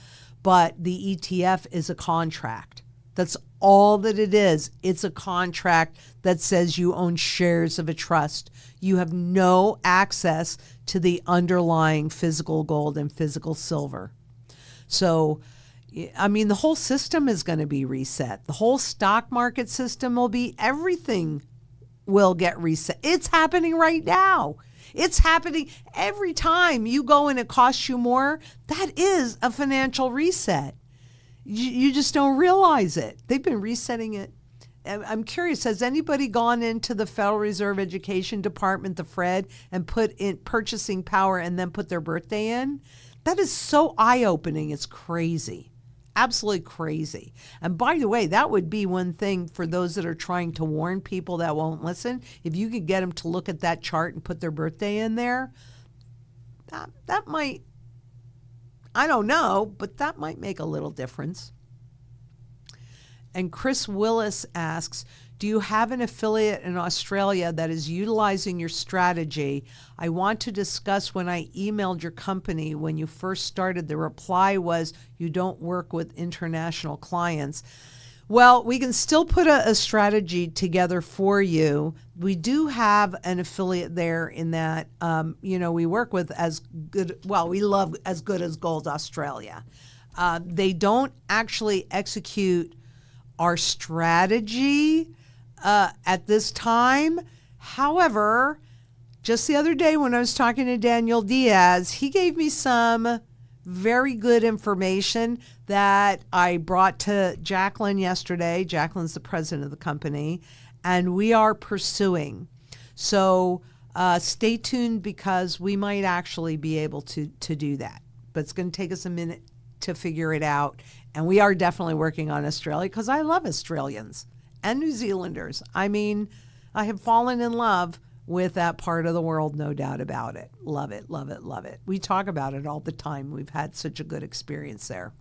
But the ETF is a contract. That's all that it is. It's a contract that says you own shares of a trust. You have no access to the underlying physical gold and physical silver. So, I mean, the whole system is going to be reset. The whole stock market system will be, everything will get reset. It's happening right now. It's happening every time you go and it costs you more. That is a financial reset. You just don't realize it. They've been resetting it. I'm curious, has anybody gone into the Federal Reserve Education Department, the Fed, and put in purchasing power and then put their birthday in? That is so eye-opening. It's crazy. Absolutely crazy. And by the way, that would be one thing for those that are trying to warn people that won't listen. If you could get them to look at that chart and put their birthday in there, that might, I don't know, but that might make a little difference. And Chris Willis asks, do you have an affiliate in Australia that is utilizing your strategy? I want to discuss when I emailed your company when you first started. The reply was you don't work with international clients. Well, we can still put a strategy together for you. We do have an affiliate there in that, we work with we love As Good as Gold Australia. They don't actually execute our strategy at this time. However, just the other day when I was talking to Daniel Diaz, he gave me some very good information that I brought to Jacqueline yesterday. Jacqueline's the president of the company, and we are pursuing. So stay tuned, because we might actually be able to do that. But it's going to take us a minute to figure it out. And we are definitely working on Australia, because I love Australians and New Zealanders. I mean, I have fallen in love with that part of the world, no doubt about it. Love it, love it, love it. We talk about it all the time. We've had such a good experience there.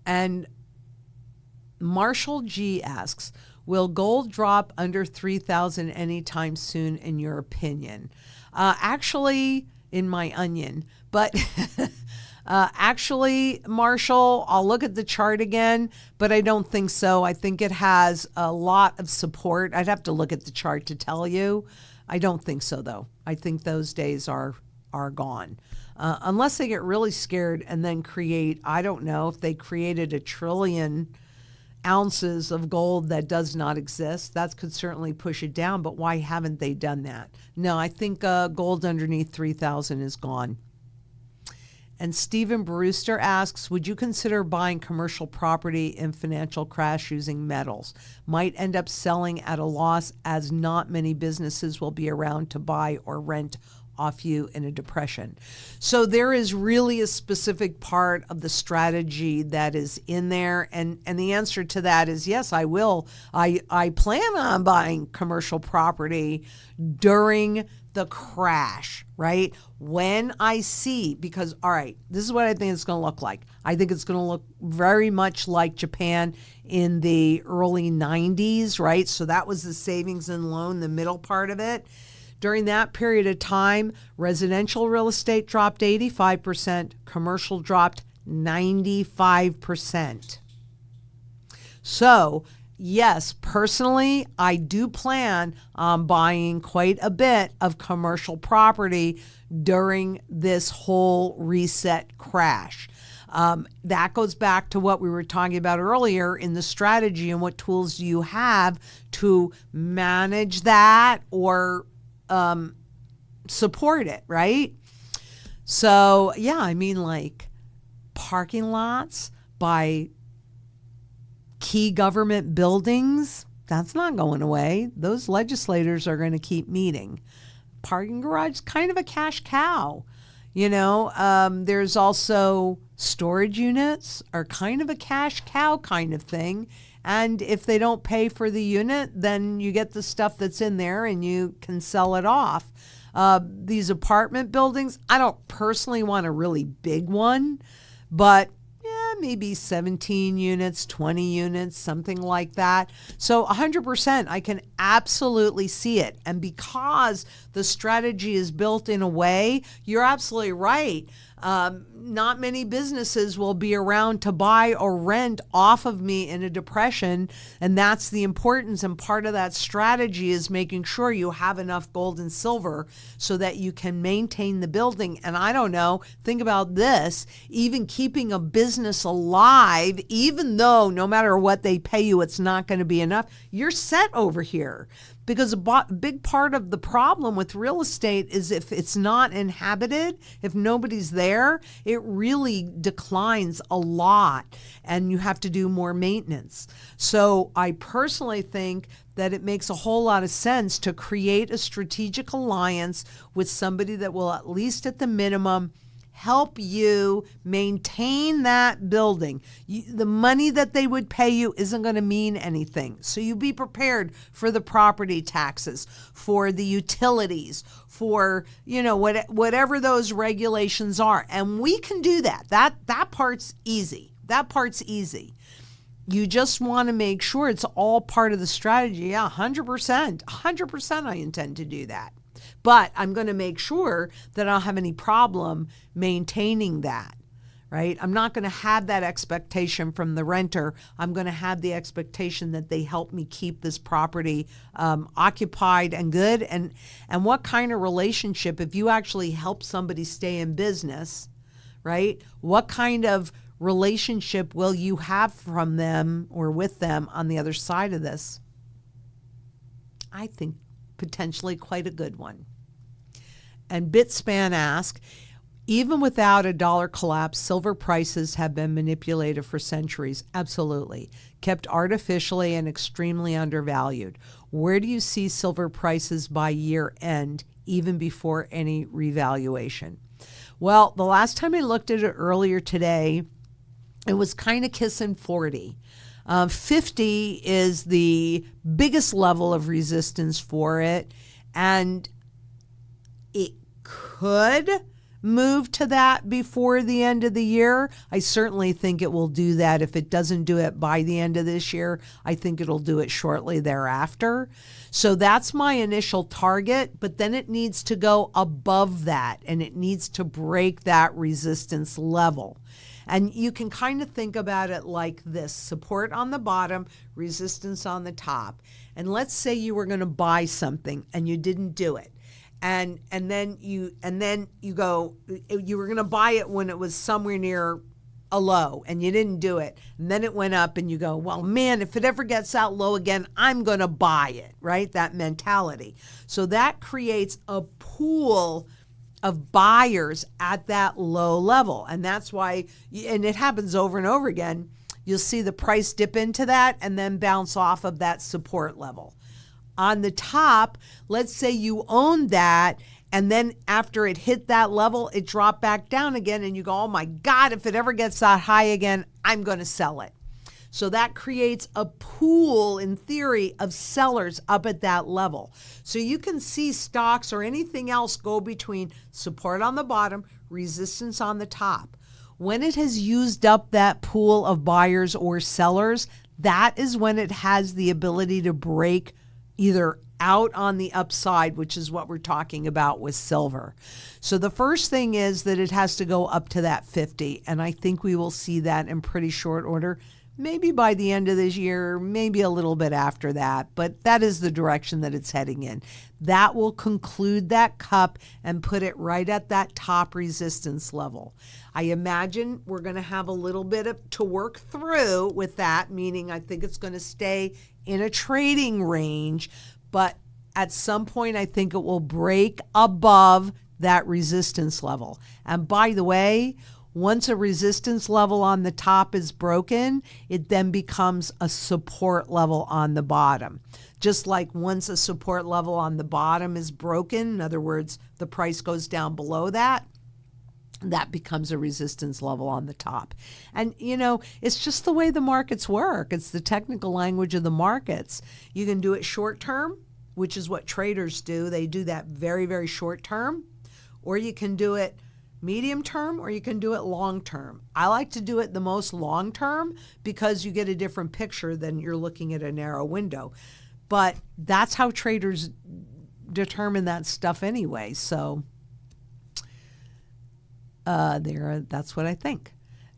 And Marshall G asks, will gold drop under 3,000 anytime soon in your opinion? Actually, in my onion, but actually, Marshall, I'll look at the chart again, but I don't think so. I think it has a lot of support. I'd have to look at the chart to tell you. I don't think so, though. I think those days are gone. Unless they get really scared and then create, I don't know, if they created 1 trillion ounces of gold that does not exist, that could certainly push it down, but why haven't they done that? No, I think gold underneath 3,000 is gone. And Stephen Brewster asks, would you consider buying commercial property in financial crash using metals? Might end up selling at a loss as not many businesses will be around to buy or rent off you in a depression. So there is really a specific part of the strategy that is in there. And the answer to that is yes, I will. I plan on buying commercial property during the crash, right? When I see, because, all right, this is what I think it's going to look like. I think it's going to look very much like Japan in the early 90s, right? So that was the savings and loan, the middle part of it. During that period of time, residential real estate dropped 85%, commercial dropped 95%. So, yes, personally, I do plan on buying quite a bit of commercial property during this whole reset crash. That goes back to what we were talking about earlier in the strategy and what tools do you have to manage that or support it, right? So, yeah, I mean, like parking lots by key government buildings, that's not going away. Those legislators are going to keep meeting. Parking garage is kind of a cash cow. You know, there's also storage units are kind of a cash cow kind of thing. And if they don't pay for the unit, then you get the stuff that's in there and you can sell it off. These apartment buildings, I don't personally want a really big one, but maybe 17 units, 20 units, something like that. So 100%, I can absolutely see it. And because the strategy is built in a way, you're absolutely right. Not many businesses will be around to buy or rent off of me in a depression. And that's the importance. And part of that strategy is making sure you have enough gold and silver so that you can maintain the building. And I don't know, think about this, even keeping a business alive, even though no matter what they pay you, it's not going to be enough, you're set over here. Because a big part of the problem with real estate is if it's not inhabited, if nobody's there, it really declines a lot and you have to do more maintenance. So I personally think that it makes a whole lot of sense to create a strategic alliance with somebody that will, at least at the minimum, help you maintain that building. The money that they would pay you isn't going to mean anything. So you be prepared for the property taxes, for the utilities, for, you know, whatever those regulations are. And we can do that. That part's easy. That part's easy. You just want to make sure it's all part of the strategy. Yeah, 100%. 100% I intend to do that. But I'm going to make sure that I don't have any problem maintaining that, right? I'm not going to have that expectation from the renter. I'm going to have the expectation that they help me keep this property occupied and good. And what kind of relationship, if you actually help somebody stay in business, right? What kind of relationship will you have from them or with them on the other side of this? I think potentially quite a good one. And Bitspan asks, even without a dollar collapse, silver prices have been manipulated for centuries. Absolutely. Kept artificially and extremely undervalued. Where do you see silver prices by year end, even before any revaluation? Well, the last time I looked at it earlier today, it was kind of kissing 40. 50 is the biggest level of resistance for it, and it could move to that before the end of the year. I certainly think it will do that. If it doesn't do it by the end of this year, I think it'll do it shortly thereafter. So that's my initial target, but then it needs to go above that, and it needs to break that resistance level. And you can kind of think about it like this: support on the bottom, resistance on the top. And let's say you were going to buy something and you didn't do it. And then you go, you were going to buy it when it was somewhere near a low and you didn't do it. And then it went up and you go, well, man, if it ever gets out low again, I'm going to buy it, right? That mentality. So that creates a pool of buyers at that low level. And that's why, and it happens over and over again, you'll see the price dip into that and then bounce off of that support level. On the top, let's say you owned that, and then after it hit that level, it dropped back down again, and you go, oh my God, if it ever gets that high again, I'm going to sell it. So that creates a pool, in theory, of sellers up at that level. So you can see stocks or anything else go between support on the bottom, resistance on the top. When it has used up that pool of buyers or sellers, that is when it has the ability to break either out on the upside, which is what we're talking about with silver. So the first thing is that it has to go up to that 50, and I think we will see that in pretty short order, maybe by the end of this year, maybe a little bit after that, but that is the direction that it's heading in. That will conclude that cup and put it right at that top resistance level. I imagine we're going to have a little bit to work through with that, meaning I think it's going to stay in a trading range, but at some point I think it will break above that resistance level. And by the way, once a resistance level on the top is broken, it then becomes a support level on the bottom. Just like once a support level on the bottom is broken, in other words, the price goes down below that, that becomes a resistance level on the top. And, you know, it's just the way the markets work. It's the technical language of the markets. You can do it short term, which is what traders do. They do that very, very short term. Or you can do it medium term, or you can do it long term. I like to do it the most long term because you get a different picture than you're looking at a narrow window. But that's how traders determine that stuff anyway. So that's what I think.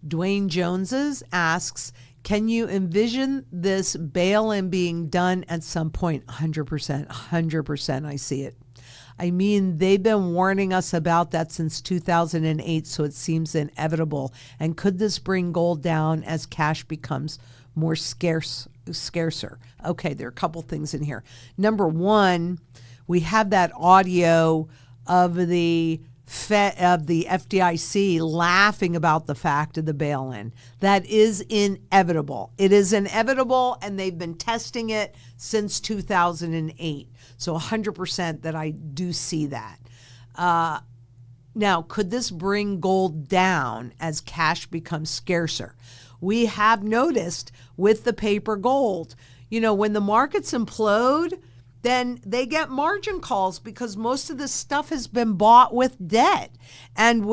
Dwayne Joneses asks, can you envision this bail-in being done at some point? 100%, I see it. I mean, they've been warning us about that since 2008, so it seems inevitable. And could this bring gold down as cash becomes more scarcer? Okay, there are a couple things in here. Number one, we have that audio of the FDIC laughing about the fact of the bail-in. That is inevitable. It is inevitable, and they've been testing it since 2008. So 100% that I do see that. Now, could this bring gold down as cash becomes scarcer? We have noticed with the paper gold, you know, when the markets implode, then they get margin calls because most of this stuff has been bought with debt. And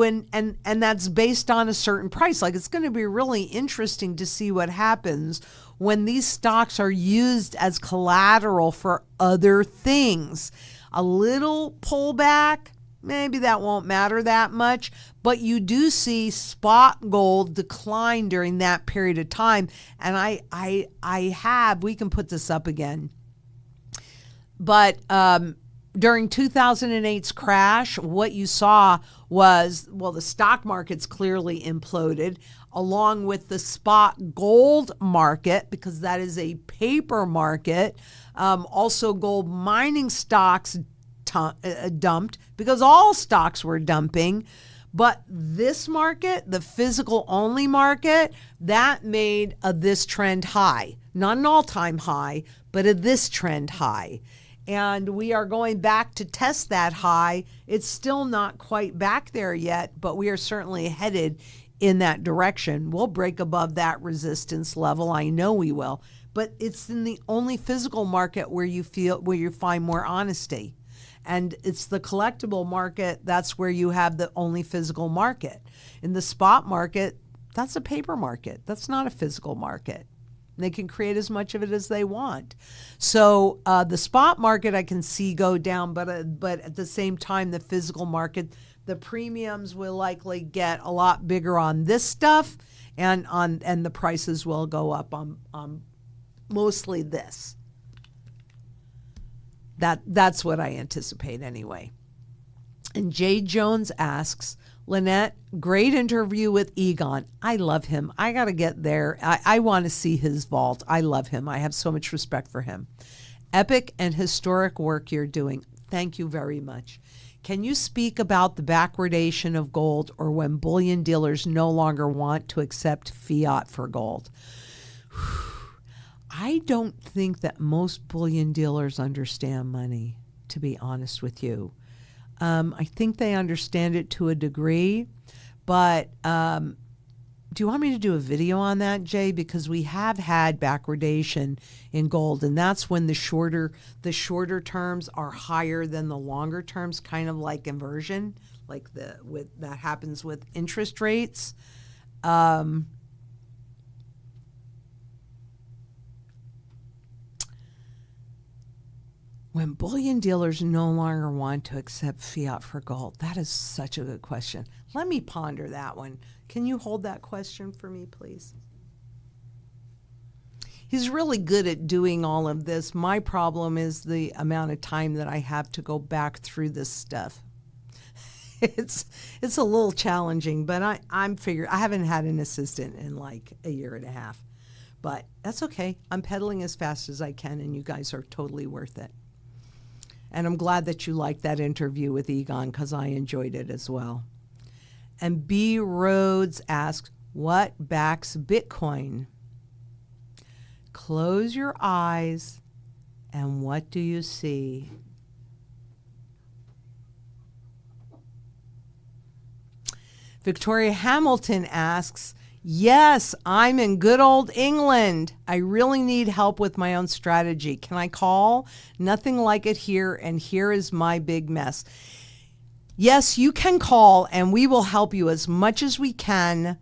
that's based on a certain price. Like, it's going to be really interesting to see what happens when these stocks are used as collateral for other things. A little pullback, maybe that won't matter that much, but you do see spot gold decline during that period of time. And we can put this up again. But during 2008's crash, what you saw was, well, the stock markets clearly imploded, along with the spot gold market, because that is a paper market. Also, gold mining stocks dumped because all stocks were dumping. But this market, the physical only market, that made this trend high. Not an all-time high, but this trend high. And we are going back to test that high. It's still not quite back there yet, but we are certainly headed in that direction. We'll break above that resistance level. I know we will. But it's in the only physical market where you find more honesty. And it's the collectible market, that's where you have the only physical market. In the spot market, that's a paper market. That's not a physical market. They can create as much of it as they want. So the spot market I can see go down, but at the same time, the physical market, the premiums will likely get a lot bigger on this stuff, and the prices will go up on mostly this. That's what I anticipate anyway. And Jay Jones asks, Lynette, great interview with Egon. I love him. I got to get there. I want to see his vault. I love him. I have so much respect for him. Epic and historic work you're doing. Thank you very much. Can you speak about the backwardation of gold, or when bullion dealers no longer want to accept fiat for gold? I don't think that most bullion dealers understand money, to be honest with you. I think they understand it to a degree, but do you want me to do a video on that, Jay? Because we have had backwardation in gold, and that's when the shorter terms are higher than the longer terms, kind of like inversion, like that happens with interest rates. When bullion dealers no longer want to accept fiat for gold, that is such a good question. Let me ponder that one. Can you hold that question for me, please? He's really good at doing all of this. My problem is the amount of time that I have to go back through this stuff. It's a little challenging, but I haven't had an assistant in like a year and a half. But that's okay. I'm pedaling as fast as I can, and you guys are totally worth it. And I'm glad that you liked that interview with Egon, because I enjoyed it as well. And B. Rhodes asks, what backs Bitcoin? Close your eyes, and what do you see? Victoria Hamilton asks, yes, I'm in good old England. I really need help with my own strategy. Can I call? Nothing like it here, and here is my big mess. Yes, you can call, and we will help you as much as we can.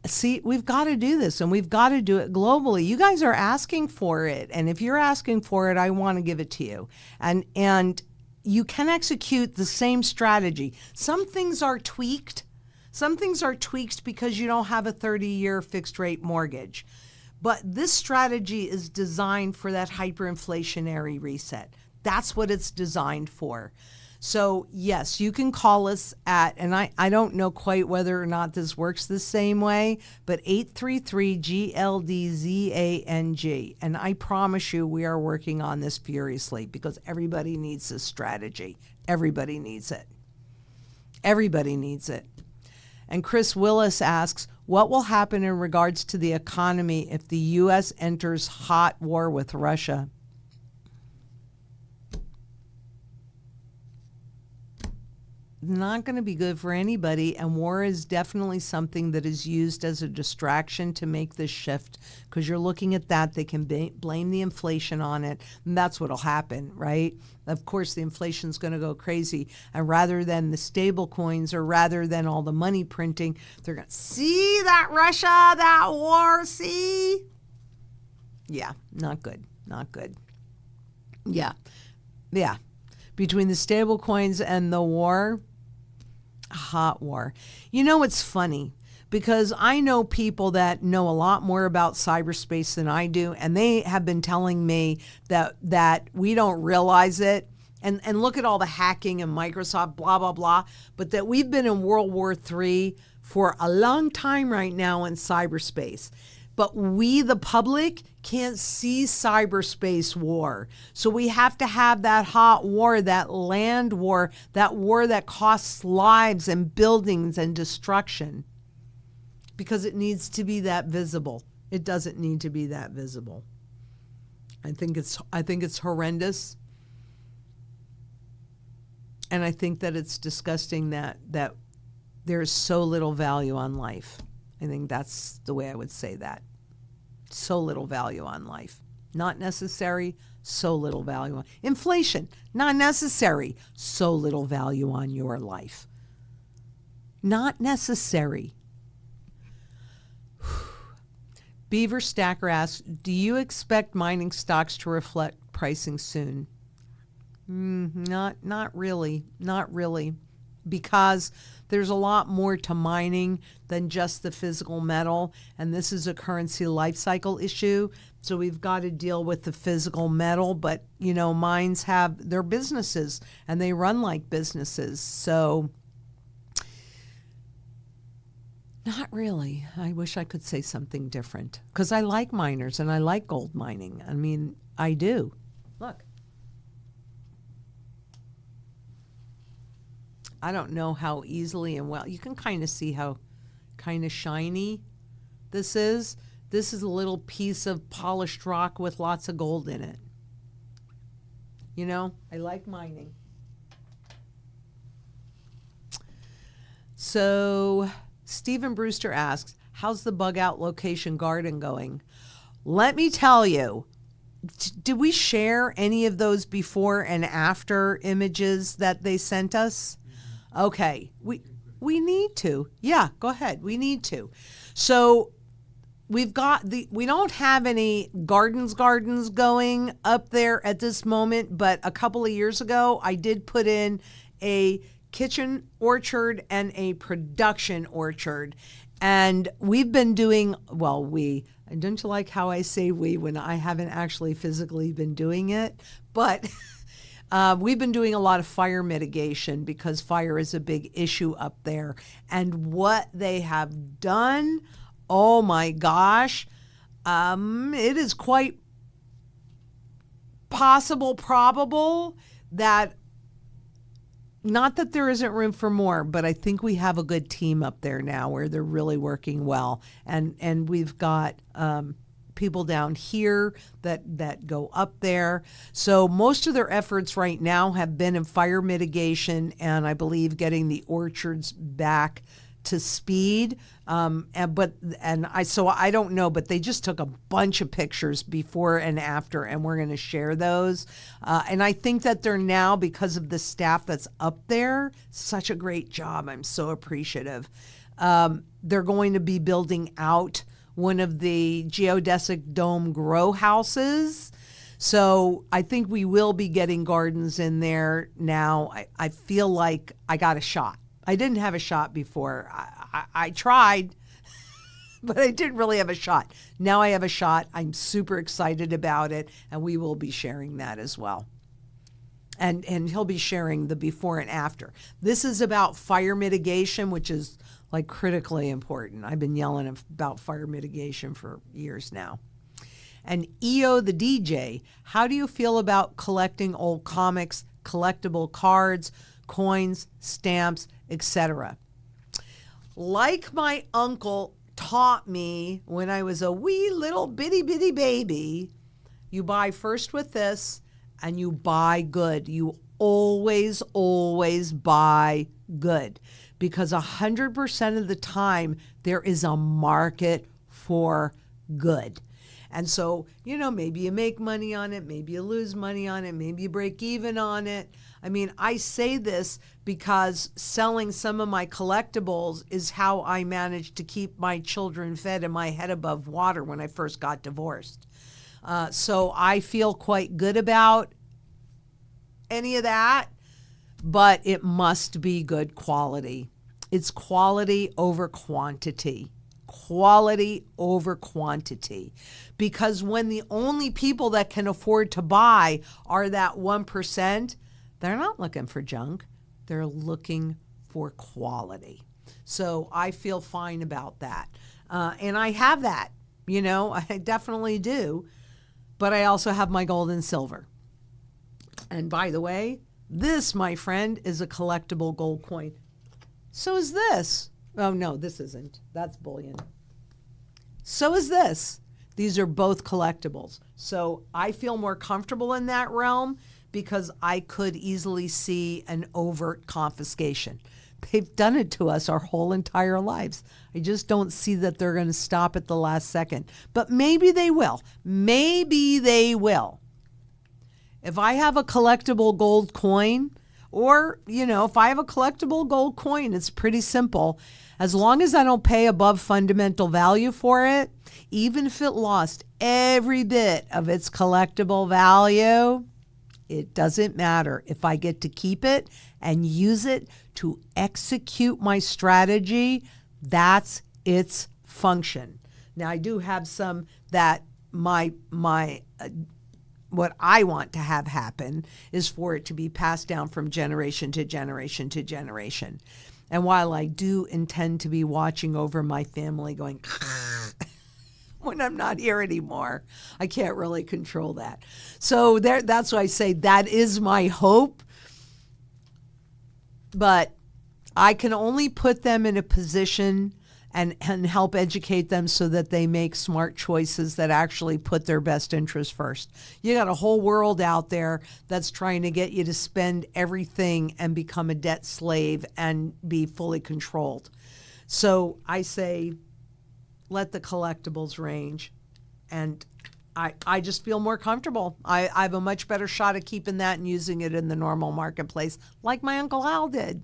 See, we've got to do this, and we've got to do it globally. You guys are asking for it, and if you're asking for it, I want to give it to you. And you can execute the same strategy. Some things are tweaked. Some things are tweaked because you don't have a 30-year fixed rate mortgage. But this strategy is designed for that hyperinflationary reset. That's what it's designed for. So yes, you can call us at, and I don't know quite whether or not this works the same way, but 833-GLDZANG. And I promise you we are working on this furiously, because everybody needs this strategy. Everybody needs it. Everybody needs it. And Chris Willis asks, what will happen in regards to the economy if the U.S. enters hot war with Russia? Not going to be good for anybody, and war is definitely something that is used as a distraction to make this shift, because you're looking at that. They can blame the inflation on it, and that's what'll happen, right? Of course, the inflation's going to go crazy, and rather than the stable coins, or rather than all the money printing, they're going to see that Russia, that war, see? Yeah, not good, not good. Yeah. Between the stable coins and the war, a hot war. You know, it's funny, because I know people that know a lot more about cyberspace than I do, and they have been telling me that we don't realize it. And look at all the hacking and Microsoft, blah, blah, blah. But that we've been in World War III for a long time right now in cyberspace. But we, the public, can't see cyberspace war. So we have to have that hot war, that land war that costs lives and buildings and destruction, because it needs to be that visible. It doesn't need to be that visible. I think it's horrendous. And I think that it's disgusting that there's so little value on life. I think that's the way I would say that. So little value on life. Not necessary, so little value on inflation. Not necessary, so little value on your life. Not necessary. Beaver Stacker asks, do you expect mining stocks to reflect pricing soon? Not really. Not really. Because there's a lot more to mining than just the physical metal, and this is a currency life cycle issue. So we've got to deal with the physical metal, but mines have their businesses and they run like businesses. So not really. I wish I could say something different because I like miners and I like gold mining. I mean, I do. Look. I don't know how easily and well, you can kind of see how kind of shiny this is. This is a little piece of polished rock with lots of gold in it. I like mining. So Stephen Brewster asks, how's the bug out location garden going? Let me tell you, did we share any of those before and after images that they sent us? Okay, we need to. Yeah, go ahead. We need to. So we don't have any gardens going up there at this moment, but a couple of years ago, I did put in a kitchen orchard and a production orchard. And we've been doing, and don't you like how I say we when I haven't actually physically been doing it? But we've been doing a lot of fire mitigation because fire is a big issue up there. And what they have done, oh my gosh, it is quite probable that, not that there isn't room for more, but I think we have a good team up there now where they're really working well. And we've got people down here that go up there. So most of their efforts right now have been in fire mitigation and I believe getting the orchards back to speed. So I don't know, but they just took a bunch of pictures before and after, and we're going to share those. And I think that they're now, because of the staff that's up there, such a great job. I'm so appreciative. They're going to be building out one of the geodesic dome grow houses. So I think we will be getting gardens in there now. I feel like I got a shot. I didn't have a shot before. I tried, but I didn't really have a shot. Now I have a shot. I'm super excited about it, and we will be sharing that as well. And he'll be sharing the before and after. This is about fire mitigation, which is like critically important. I've been yelling about fire mitigation for years now. And EO the DJ, how do you feel about collecting old comics, collectible cards, coins, stamps, etc.? Like my uncle taught me when I was a wee little bitty baby, you buy first with this and you buy good. You always buy good, because 100% of the time there is a market for good. And so, maybe you make money on it, maybe you lose money on it, maybe you break even on it. I mean, I say this because selling some of my collectibles is how I managed to keep my children fed and my head above water when I first got divorced. So I feel quite good about any of that, but it must be good quality. It's quality over quantity. Quality over quantity. Because when the only people that can afford to buy are that 1%, they're not looking for junk. They're looking for quality. So I feel fine about that. And I have that, I definitely do. But I also have my gold and silver. And by the way, this, my friend, is a collectible gold coin. So is this. Oh, no, this isn't. That's bullion. So is this. These are both collectibles. So I feel more comfortable in that realm because I could easily see an overt confiscation. They've done it to us our whole entire lives. I just don't see that they're going to stop at the last second. But maybe they will. Maybe they will. If I have a collectible gold coin, or, if I have a collectible gold coin, it's pretty simple. As long as I don't pay above fundamental value for it, even if it lost every bit of its collectible value, it doesn't matter. If I get to keep it and use it to execute my strategy, that's its function. Now, I do have some that what I want to have happen is for it to be passed down from generation to generation to generation. And while I do intend to be watching over my family going when I'm not here anymore, I can't really control that. So that's why I say that is my hope. But I can only put them in a position and help educate them so that they make smart choices that actually put their best interest first. You got a whole world out there that's trying to get you to spend everything and become a debt slave and be fully controlled. So I say, let the collectibles range. And I just feel more comfortable. I have a much better shot at keeping that and using it in the normal marketplace, like my Uncle Al did.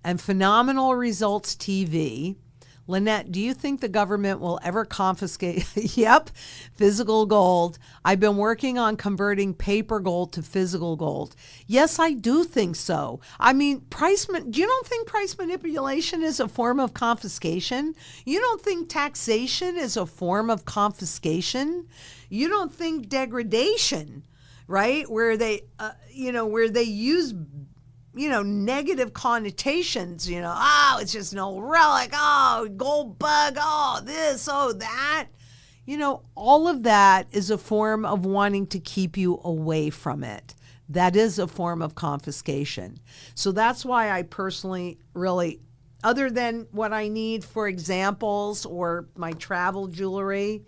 And Phenomenal Results TV. Lynette, do you think the government will ever confiscate, physical gold? I've been working on converting paper gold to physical gold. Yes, I do think so. I mean, do you don't think price manipulation is a form of confiscation? You don't think taxation is a form of confiscation? You don't think degradation, right? Where they use negative connotations, it's just an old relic, gold bug, this, that. All of that is a form of wanting to keep you away from it. That is a form of confiscation. So that's why I personally really, other than what I need for examples or my travel jewelry,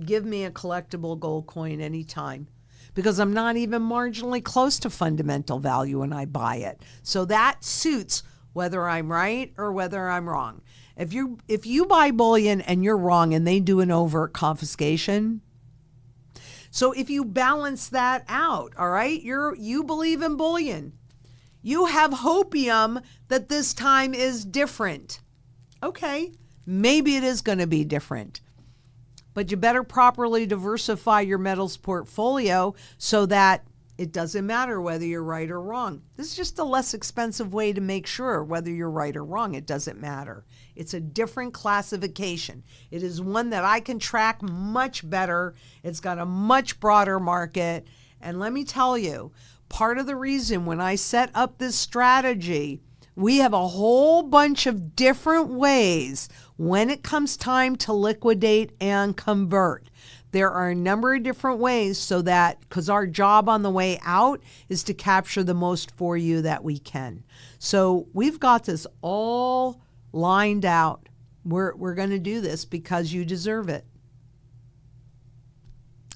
give me a collectible gold coin anytime. Because I'm not even marginally close to fundamental value when I buy it. So that suits whether I'm right or whether I'm wrong. If you buy bullion and you're wrong and they do an overt confiscation, so if you balance that out, all right, you believe in bullion. You have hopium that this time is different. Okay, maybe it is going to be different. But you better properly diversify your metals portfolio so that it doesn't matter whether you're right or wrong. This is just a less expensive way to make sure whether you're right or wrong. It doesn't matter. It's a different classification. It is one that I can track much better. It's got a much broader market. And let me tell you, part of the reason when I set up this strategy, we have a whole bunch of different ways when it comes time to liquidate and convert. There are a number of different ways so that, because our job on the way out is to capture the most for you that we can. So we've got this all lined out. We're going to do this because you deserve it.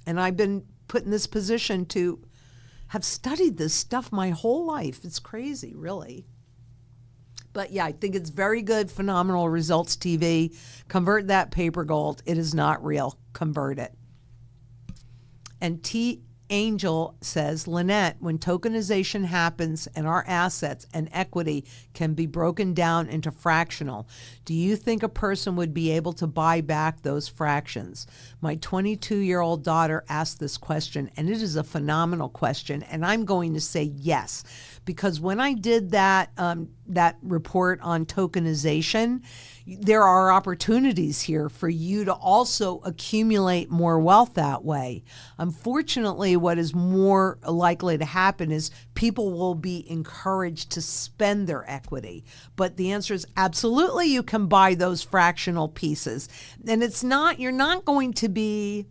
And I've been put in this position to have studied this stuff my whole life. It's crazy, really. But yeah, I think it's very good. Phenomenal Results TV. Convert that paper gold. It is not real. Convert it. And T. Angel says, Lynette, when tokenization happens and our assets and equity can be broken down into fractional, do you think a person would be able to buy back those fractions? My 22-year-old daughter asked this question, and it is a phenomenal question, and I'm going to say yes. Because when I did that report on tokenization, there are opportunities here for you to also accumulate more wealth that way. Unfortunately, what is more likely to happen is people will be encouraged to spend their equity. But the answer is absolutely you can buy those fractional pieces. And you're not going to be,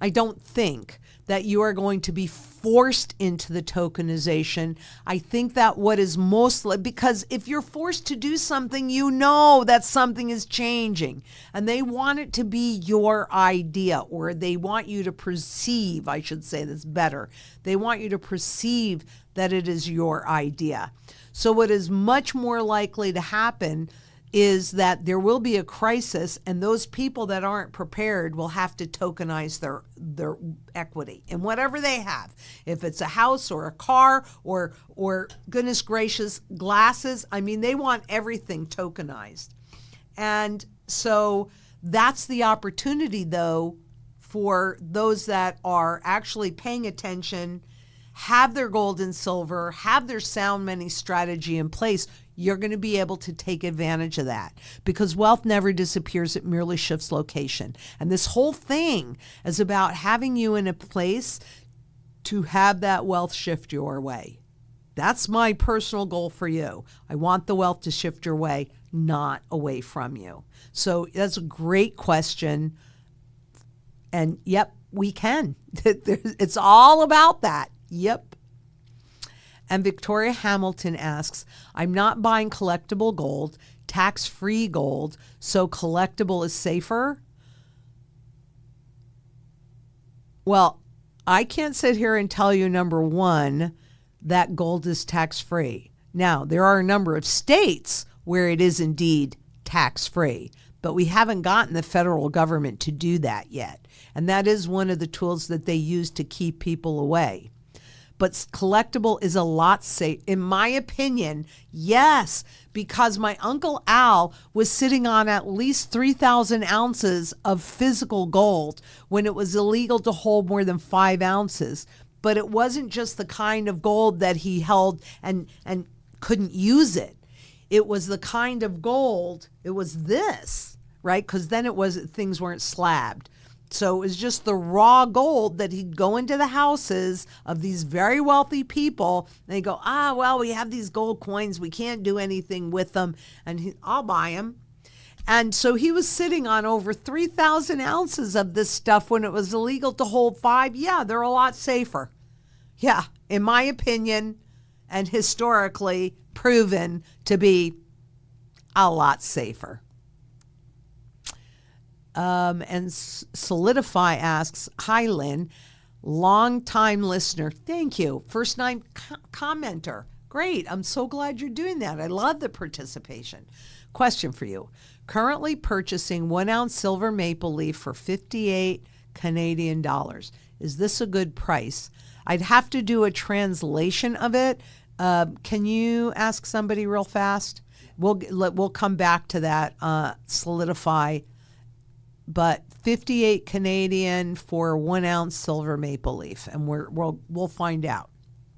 I don't think that you are going to be forced into the tokenization. I think that what is mostly, because if you're forced to do something, you know that something is changing, and they want it to be your idea, or they want you to perceive, I should say that's better. They want you to perceive that it is your idea. So what is much more likely to happen is that there will be a crisis, and those people that aren't prepared will have to tokenize their equity in whatever they have. If it's a house or a car or goodness gracious, glasses, I mean, they want everything tokenized. And so that's the opportunity, though, for those that are actually paying attention, have their gold and silver, have their sound money strategy in place. You're going to be able to take advantage of that, because wealth never disappears. It merely shifts location. And this whole thing is about having you in a place to have that wealth shift your way. That's my personal goal for you. I want the wealth to shift your way, not away from you. So that's a great question. And yep, we can. It's all about that. Yep. And Victoria Hamilton asks, I'm not buying collectible gold, tax-free gold, so collectible is safer? Well, I can't sit here and tell you, number one, that gold is tax-free. Now, there are a number of states where it is indeed tax-free, but we haven't gotten the federal government to do that yet. And that is one of the tools that they use to keep people away. But collectible is a lot safe, in my opinion. Yes, because my Uncle Al was sitting on at least 3,000 ounces of physical gold when it was illegal to hold more than 5 ounces. But it wasn't just the kind of gold that he held and couldn't use it. It was the kind of gold, it was this, right? Because then things weren't slabbed. So it was just the raw gold that he'd go into the houses of these very wealthy people. And they go, well, we have these gold coins. We can't do anything with them. And I'll buy them. And so he was sitting on over 3,000 ounces of this stuff when it was illegal to hold 5. Yeah, they're a lot safer. Yeah, in my opinion, and historically proven to be a lot safer. And Solidify asks, hi, Lynn, long-time listener. Thank you. First-time commenter. Great. I'm so glad you're doing that. I love the participation. Question for you. Currently purchasing 1-ounce silver maple leaf for 58 Canadian dollars. Is this a good price? I'd have to do a translation of it. Can you ask somebody real fast? We'll come back to that, Solidify. But 58 Canadian for 1-ounce silver maple leaf, and we'll find out,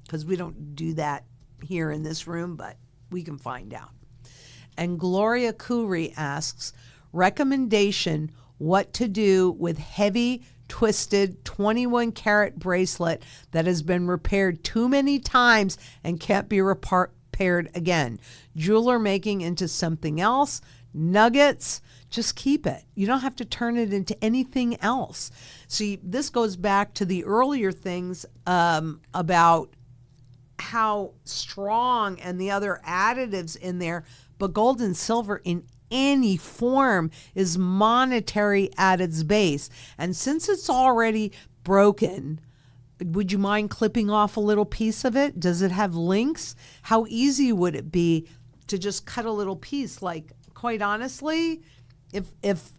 because we don't do that here in this room, but we can find out. And Gloria Kuri asks, recommendation: what to do with heavy twisted 21 karat bracelet that has been repaired too many times and can't be repaired again. Jeweler making into something else. Nuggets. Just keep it. You don't have to turn it into anything else. See, this goes back to the earlier things about how strong and the other additives in there, but gold and silver in any form is monetary at its base. And since it's already broken, would you mind clipping off a little piece of it? Does it have links? How easy would it be to just cut a little piece? Like, quite honestly, if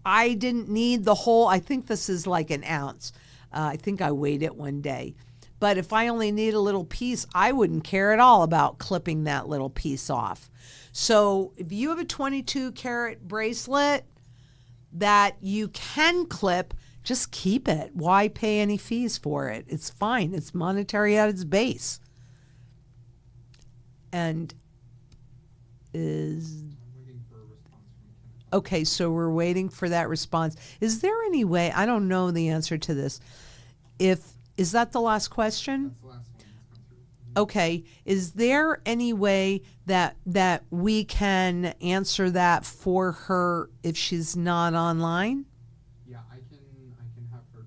I didn't need the whole, I think this is like an ounce. I think I weighed it one day. But if I only need a little piece, I wouldn't care at all about clipping that little piece off. So if you have a 22 karat bracelet that you can clip, just keep it. Why pay any fees for it? It's fine. It's monetary at its base. And okay, so we're waiting for that response. Is there any way, I don't know the answer to this. Is that the last question? That's the last one that's come through. Okay. Is there any way that we can answer that for her if she's not online? Yeah, I can have her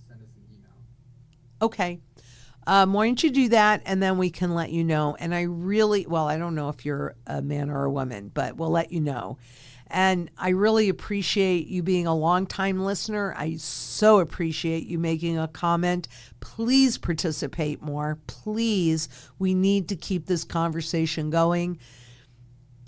send us an email. Okay. Why don't you do that, and then we can let you know. And I don't know if you're a man or a woman, but we'll let you know. And I really appreciate you being a longtime listener. I so appreciate you making a comment. Please participate more. Please. We need to keep this conversation going.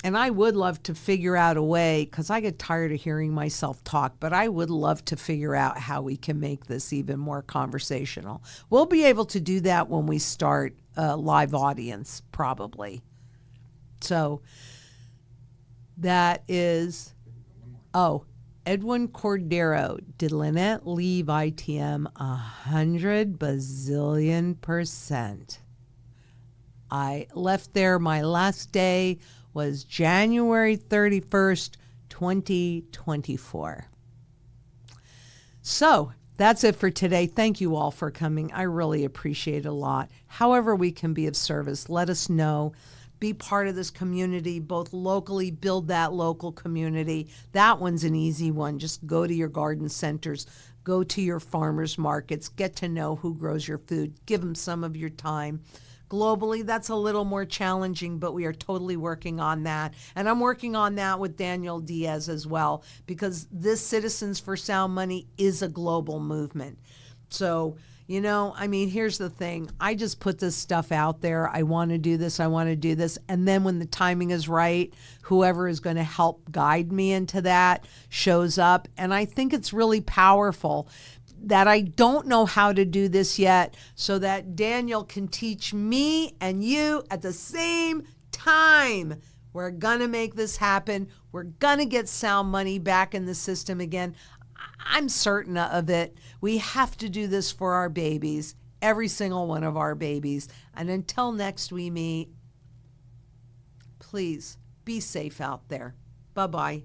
And I would love to figure out a way, because I get tired of hearing myself talk, but I would love to figure out how we can make this even more conversational. We'll be able to do that when we start a live audience, probably. So that is, Edwin Cordero. Did Lynette leave ITM 100 bazillion%? I left there. My last day was January 31st, 2024. So that's it for today. Thank you all for coming. I really appreciate it a lot. However we can be of service, let us know. Be part of this community, both locally, build that local community. That one's an easy one. Just go to your garden centers, go to your farmers markets, get to know who grows your food, give them some of your time. Globally, that's a little more challenging, but we are totally working on that. And I'm working on that with Daniel Diaz as well, because this Citizens for Sound Money is a global movement. So, here's the thing. I just put this stuff out there. I want to do this. And then when the timing is right, whoever is going to help guide me into that shows up. And I think it's really powerful that I don't know how to do this yet, so that Daniel can teach me and you at the same time. We're going to make this happen. We're going to get sound money back in the system again. I'm certain of it. We have to do this for our babies, every single one of our babies. And until next we meet, please be safe out there. Bye-bye.